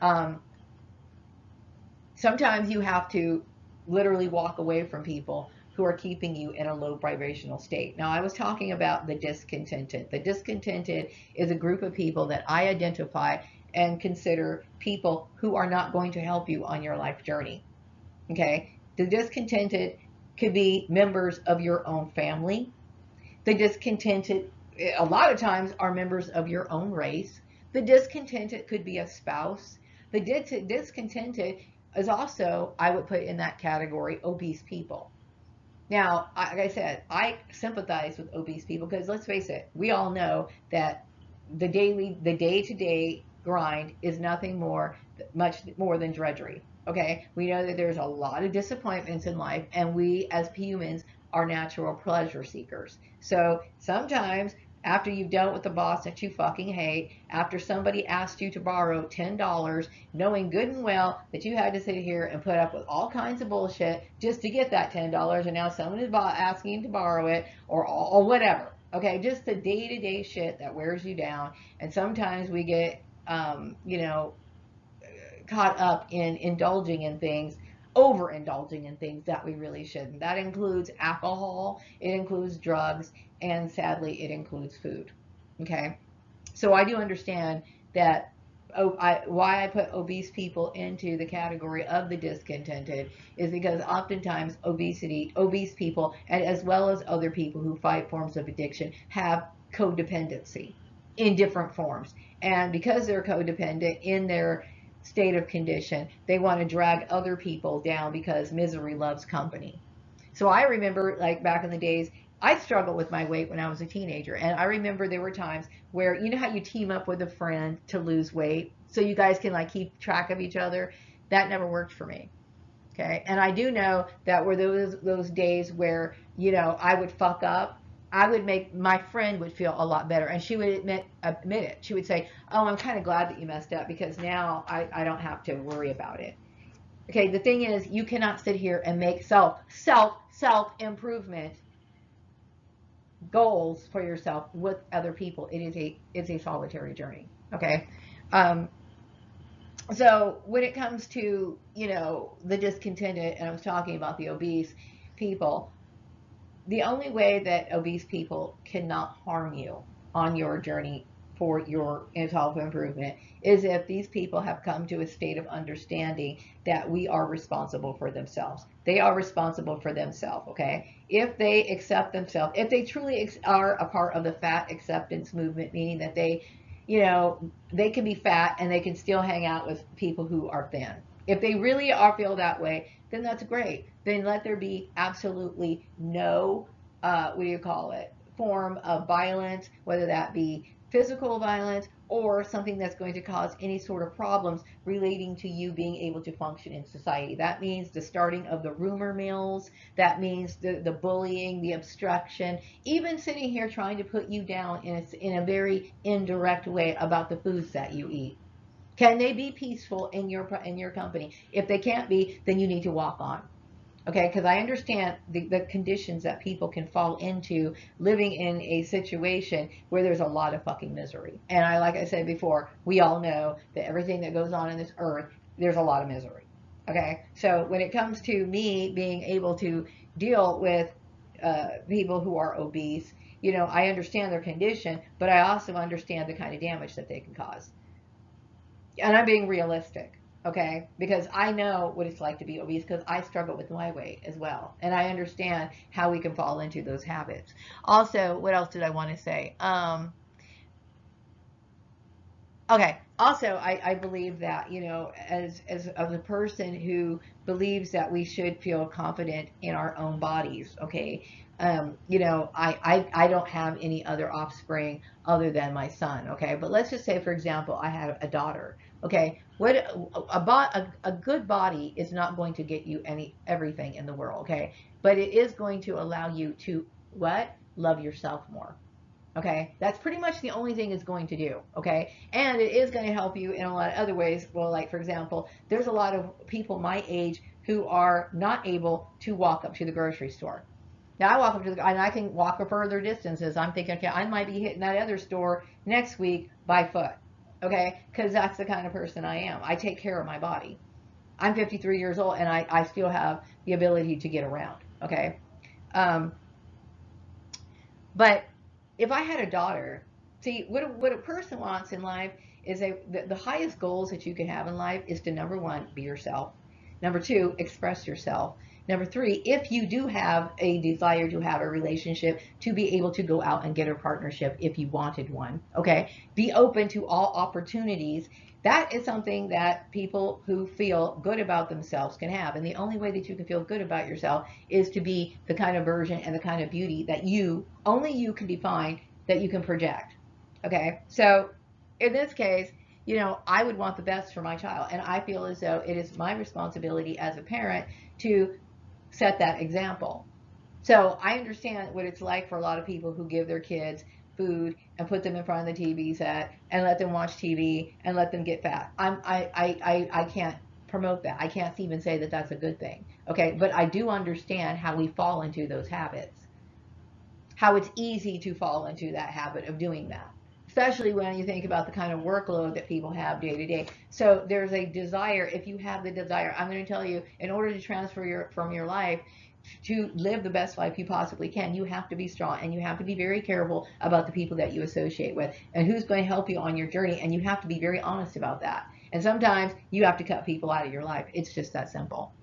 Speaker 1: Sometimes you have to literally walk away from people who are keeping you in a low vibrational state. Now, I was talking about the discontented. The discontented is a group of people that I identify and consider people who are not going to help you on your life journey. Okay? The discontented could be members of your own family. The discontented, a lot of times, are members of your own race. The discontented could be a spouse. The discontented is also, I would put in that category, obese people. Now, like I said, I sympathize with obese people because let's face it, we all know that the day-to-day grind is nothing more, much more than drudgery. Okay, we know that there's a lot of disappointments in life, and we as humans are natural pleasure seekers. So sometimes after you've dealt with the boss that you fucking hate, after somebody asked you to borrow $10, knowing good and well that you had to sit here and put up with all kinds of bullshit just to get that $10, and now someone is asking you to borrow it or whatever. Okay, just the day-to-day shit that wears you down. And sometimes we get, caught up in indulging in things, overindulging in things that we really shouldn't. That includes alcohol, it includes drugs, and sadly, it includes food. Okay, so I do understand that. Why I put obese people into the category of the discontented is because oftentimes obese people, and as well as other people who fight forms of addiction, have codependency in different forms. And because they're codependent in their state of condition, they want to drag other people down because misery loves company. So I remember, like back in the days, I struggled with my weight when I was a teenager. And I remember there were times where, you know how you team up with a friend to lose weight so you guys can like keep track of each other? That never worked for me. Okay. And I do know that were those days where, you know, I would fuck up. I would make my friend would feel a lot better, and she would admit it. She would say, "Oh, I'm kind of glad that you messed up because now I don't have to worry about it." Okay, the thing is, you cannot sit here and make self improvement goals for yourself with other people. It's a solitary journey. Okay, um, so when it comes to, you know, the discontented, and I was talking about the obese people, the only way that obese people cannot harm you on your journey for your self improvement is if these people have come to a state of understanding that we are responsible for themselves. They are responsible for themselves, okay? If they accept themselves, if they truly are a part of the fat acceptance movement, meaning that they, you know, they can be fat and they can still hang out with people who are thin. If they really are feel that way, then that's great. Then let there be absolutely no, what do you call it, form of violence, whether that be physical violence or something that's going to cause any sort of problems relating to you being able to function in society. That means the starting of the rumor mills. That means the bullying, the obstruction, even sitting here trying to put you down in a very indirect way about the foods that you eat. Can they be peaceful in your company? If they can't be, then you need to walk on. Okay, because I understand the conditions that people can fall into living in a situation where there's a lot of fucking misery. And like I said before, we all know that everything that goes on in this earth, there's a lot of misery. Okay, so when it comes to me being able to deal with people who are obese, you know, I understand their condition, but I also understand the kind of damage that they can cause. And I'm being realistic, okay? Because I know what it's like to be obese because I struggle with my weight as well. And I understand how we can fall into those habits. Also, what else did I want to say? Okay. Also, I believe that, you know, as a person who believes that we should feel confident in our own bodies, okay? You know, I don't have any other offspring other than my son, okay? But let's just say, for example, I have a daughter, okay? What a good body is not going to get you everything in the world, okay? But it is going to allow you to what? Love yourself more. Okay, that's pretty much the only thing it's going to do. Okay, and it is going to help you in a lot of other ways. Well, like for example, there's a lot of people my age who are not able to walk up to the grocery store. Now I walk up to and I can walk a further distances. I'm thinking, okay, I might be hitting that other store next week by foot. Okay, because that's the kind of person I am. I take care of my body. I'm 53 years old and I still have the ability to get around. Okay, um, but if I had a daughter, see what a person wants in life is the highest goals that you can have in life is to number one, be yourself. Number two, express yourself. Number three, if you do have a desire to have a relationship, to be able to go out and get a partnership if you wanted one. Okay. Be open to all opportunities. That is something that people who feel good about themselves can have. And the only way that you can feel good about yourself is to be the kind of version and the kind of beauty that only you can define, that you can project. Okay. So in this case, you know, I would want the best for my child. And I feel as though it is my responsibility as a parent to set that example. So I understand what it's like for a lot of people who give their kids food and put them in front of the TV set and let them watch TV and let them get fat. I can't promote that. I can't even say that that's a good thing. Okay, but I do understand how we fall into those habits. How it's easy to fall into that habit of doing that, especially when you think about the kind of workload that people have day to day. So there's a desire. If you have the desire, I'm going to tell you, in order to transfer from your life to live the best life you possibly can, you have to be strong and you have to be very careful about the people that you associate with and who's going to help you on your journey. And you have to be very honest about that. And sometimes you have to cut people out of your life. It's just that simple.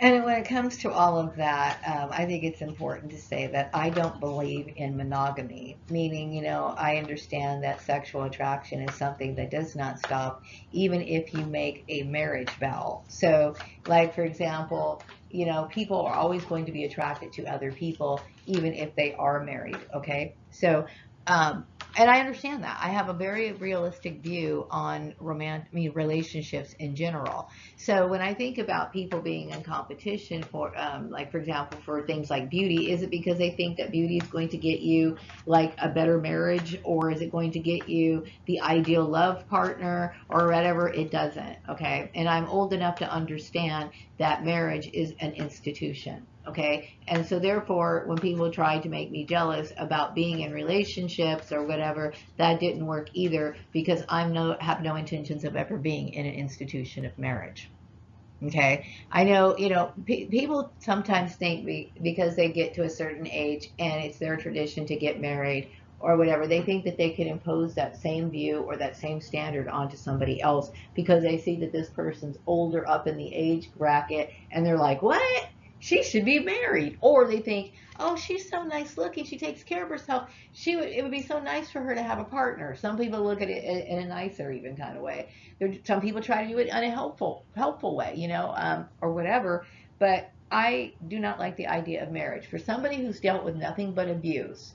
Speaker 1: And when it comes to all of that, I think it's important to say that I don't believe in monogamy, meaning, you know, I understand that sexual attraction is something that does not stop even if you make a marriage vow. So, like, for example, you know, people are always going to be attracted to other people, even if they are married. Okay. So, um, and I understand that. I have a very realistic view on relationships in general. So when I think about people being in competition for, like for example, for things like beauty, is it because they think that beauty is going to get you like a better marriage, or is it going to get you the ideal love partner, or whatever? It doesn't. Okay. And I'm old enough to understand that marriage is an institution. Okay. And so therefore, when people try to make me jealous about being in relationships or whatever, that didn't work either, because have no intentions of ever being in an institution of marriage. Okay. I know, you know, people sometimes think because they get to a certain age and it's their tradition to get married or whatever, they think that they can impose that same view or that same standard onto somebody else because they see that this person's older up in the age bracket and they're like, what? She should be married. Or they think, oh, she's so nice looking. She takes care of herself. It would be so nice for her to have a partner. Some people look at it in a nicer even kind of way. Some people try to do it in a helpful way, you know, or whatever. But I do not like the idea of marriage for somebody who's dealt with nothing but abuse,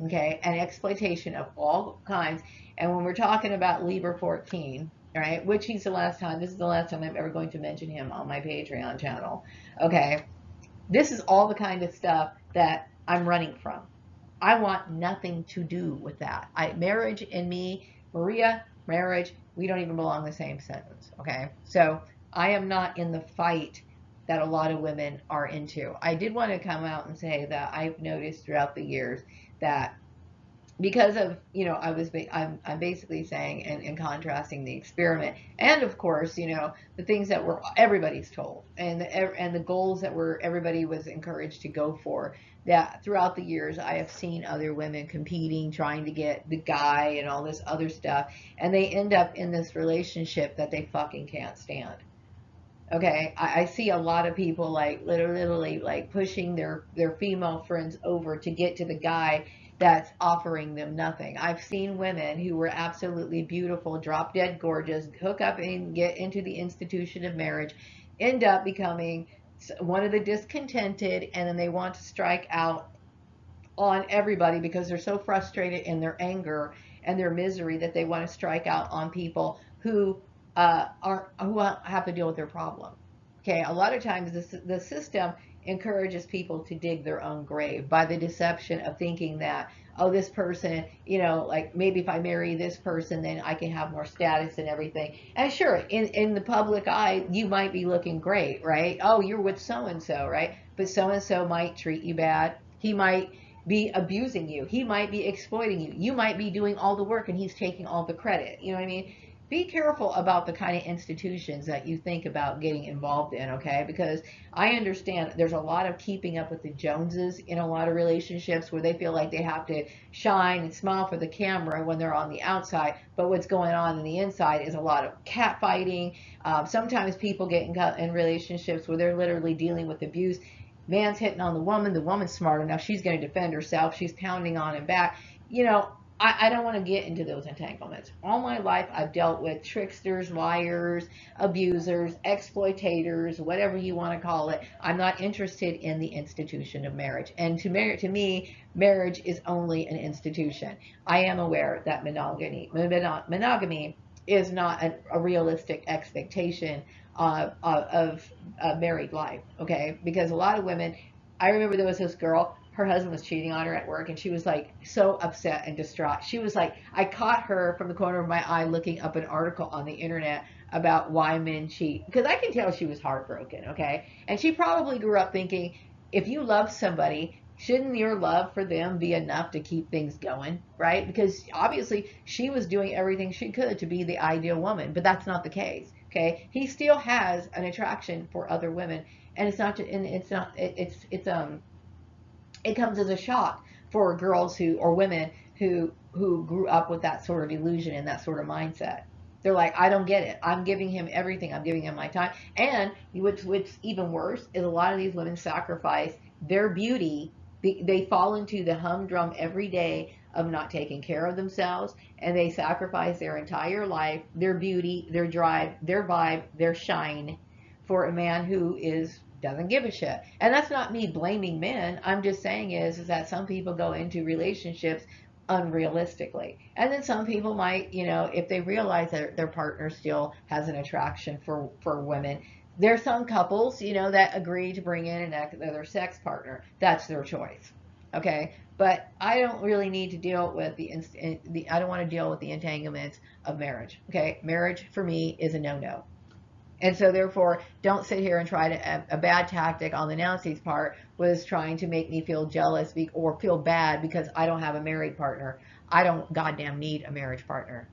Speaker 1: okay, and exploitation of all kinds. And when we're talking about Lieber 14, right, which he's the last time, this is the last time I'm ever going to mention him on my Patreon channel, okay, this is all the kind of stuff that I'm running from. I want nothing to do with that. Marriage and me, Maria, marriage, we don't even belong in the same sentence. Okay. So I am not in the fight that a lot of women are into. I did want to come out and say that I've noticed throughout the years that because of, you know, I'm basically saying and contrasting the experiment and of course, you know, the things that were everybody's told and the goals that were everybody was encouraged to go for, that throughout the years I have seen other women competing, trying to get the guy and all this other stuff, and they end up in this relationship that they fucking can't stand. Okay, I see a lot of people like literally like pushing their female friends over to get to the guy that's offering them nothing. I've seen women who were absolutely beautiful, drop dead gorgeous, hook up and get into the institution of marriage, end up becoming one of the discontented, and then they want to strike out on everybody because they're so frustrated in their anger and their misery that they want to strike out on people who have to deal with their problem. Okay, a lot of times the system encourages people to dig their own grave by the deception of thinking that, oh, this person, you know, like maybe if I marry this person then I can have more status and everything. And sure, in the public eye you might be looking great, right? Oh, you're with so and so, right? But so and so might treat you bad. He might be abusing you. He might be exploiting you. You might be doing all the work and he's taking all the credit. You know what I mean? Be careful about the kind of institutions that you think about getting involved in, okay? Because I understand there's a lot of keeping up with the Joneses in a lot of relationships where they feel like they have to shine and smile for the camera when they're on the outside, but what's going on in the inside is a lot of catfighting. Sometimes people get in relationships where they're literally dealing with abuse. Man's hitting on the woman's smart enough, she's going to defend herself, she's pounding on him back. You know, I don't want to get into those entanglements. All my life, I've dealt with tricksters, liars, abusers, exploitators, whatever you want to call it. I'm not interested in the institution of marriage. And to me, marriage is only an institution. I am aware that monogamy is not a realistic expectation of married life. Okay, because a lot of women. I remember there was this girl, her husband was cheating on her at work and she was like so upset and distraught. She was like, I caught her from the corner of my eye looking up an article on the internet about why men cheat, because I can tell she was heartbroken. Okay, and she probably grew up thinking, if you love somebody, shouldn't your love for them be enough to keep things going, right? Because obviously she was doing everything she could to be the ideal woman, but that's not the case. Okay, he still has an attraction for other women, and it comes as a shock for girls who or women who grew up with that sort of illusion and that sort of mindset. They're like, I don't get it. I'm giving him everything. I'm giving him my time. And what's even worse is a lot of these women sacrifice their beauty. They fall into the humdrum every day of not taking care of themselves, and they sacrifice their entire life, their beauty, their drive, their vibe, their shine for a man who is doesn't give a shit. And that's not me blaming men. I'm just saying is that some people go into relationships unrealistically. And then some people might, you know, if they realize that their partner still has an attraction for women, there's some couples, you know, that agree to bring in another sex partner. That's their choice. Okay? But I don't really need to deal with the I don't want to deal with the entanglements of marriage. Okay? Marriage for me is a no-no. And so, therefore, don't sit here and try to. A bad tactic on the Nancy's part was trying to make me feel jealous or feel bad because I don't have a married partner. I don't goddamn need a marriage partner.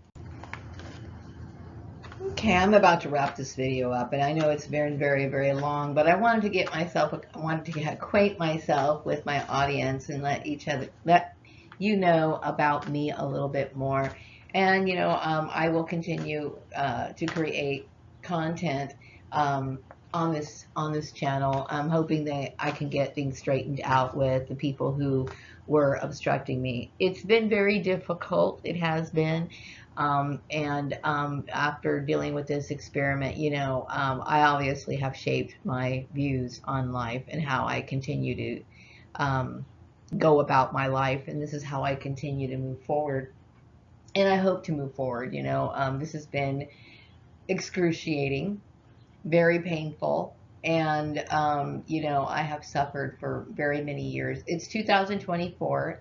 Speaker 1: Okay, I'm about to wrap this video up, and I know it's very, very, very long, but I wanted to I wanted to acquaint myself with my audience and let you know about me a little bit more. And, you know, I will continue to create content on this channel. I'm hoping that I can get things straightened out with the people who were obstructing me. It's been very difficult. It has been. After dealing with this experiment, you know, I obviously have shaped my views on life and how I continue to go about my life. And this is how I continue to move forward. And I hope to move forward. You know, this has been excruciating, very painful. And, you know, I have suffered for very many years. It's 2024.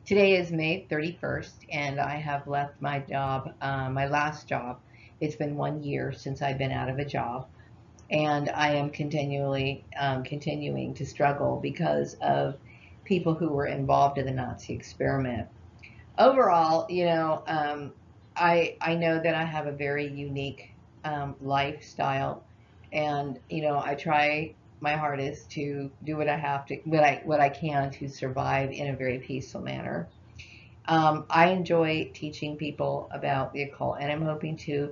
Speaker 1: Today is May 31st, and I have left my job, my last job. It's been 1 year since I've been out of a job, and I am continuing to struggle because of people who were involved in the Nazi experiment. Overall, you know, I know that I have a very unique lifestyle, and you know, I try my hardest to do what I can to survive in a very peaceful manner. I enjoy teaching people about the occult, and I'm hoping to,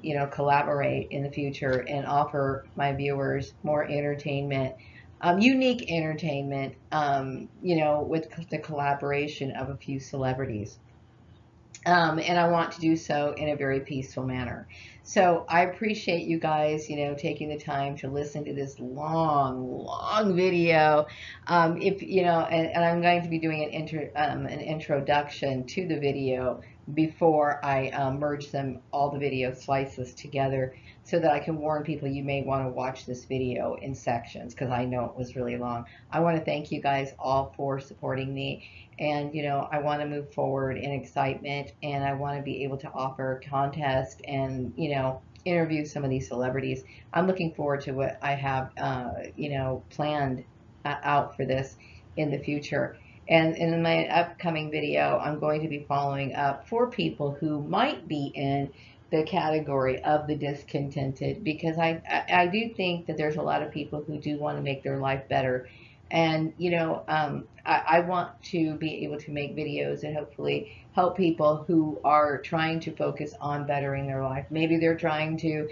Speaker 1: you know, collaborate in the future and offer my viewers more entertainment, unique entertainment, you know, with the collaboration of a few celebrities. And I want to do so in a very peaceful manner. So I appreciate you guys, you know, taking the time to listen to this long video. If you know, and I'm going to be doing an introduction to the video before I merge all the video slices together, so that I can warn people you may want to watch this video in sections because I know it was really long. I want to thank you guys all for supporting me. And, you know, I want to move forward in excitement, and I want to be able to offer contests and, you know, interview some of these celebrities. I'm looking forward to what I have, you know, planned out for this in the future. And in my upcoming video, I'm going to be following up for people who might be in the category of the discontented, because I do think that there's a lot of people who do want to make their life better. And, you know, I want to be able to make videos and hopefully help people who are trying to focus on bettering their life. Maybe they're trying to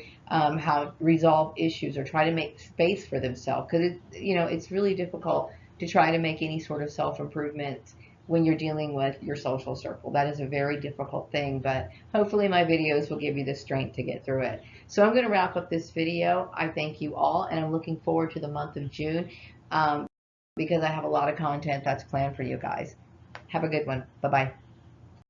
Speaker 1: resolve issues or try to make space for themselves, because you know, it's really difficult to try to make any sort of self-improvement when you're dealing with your social circle. That is a very difficult thing, but hopefully my videos will give you the strength to get through it. So I'm going to wrap up this video. I thank you all, and I'm looking forward to the month of June. Because I have a lot of content that's planned for you guys. Have a good one. Bye-bye.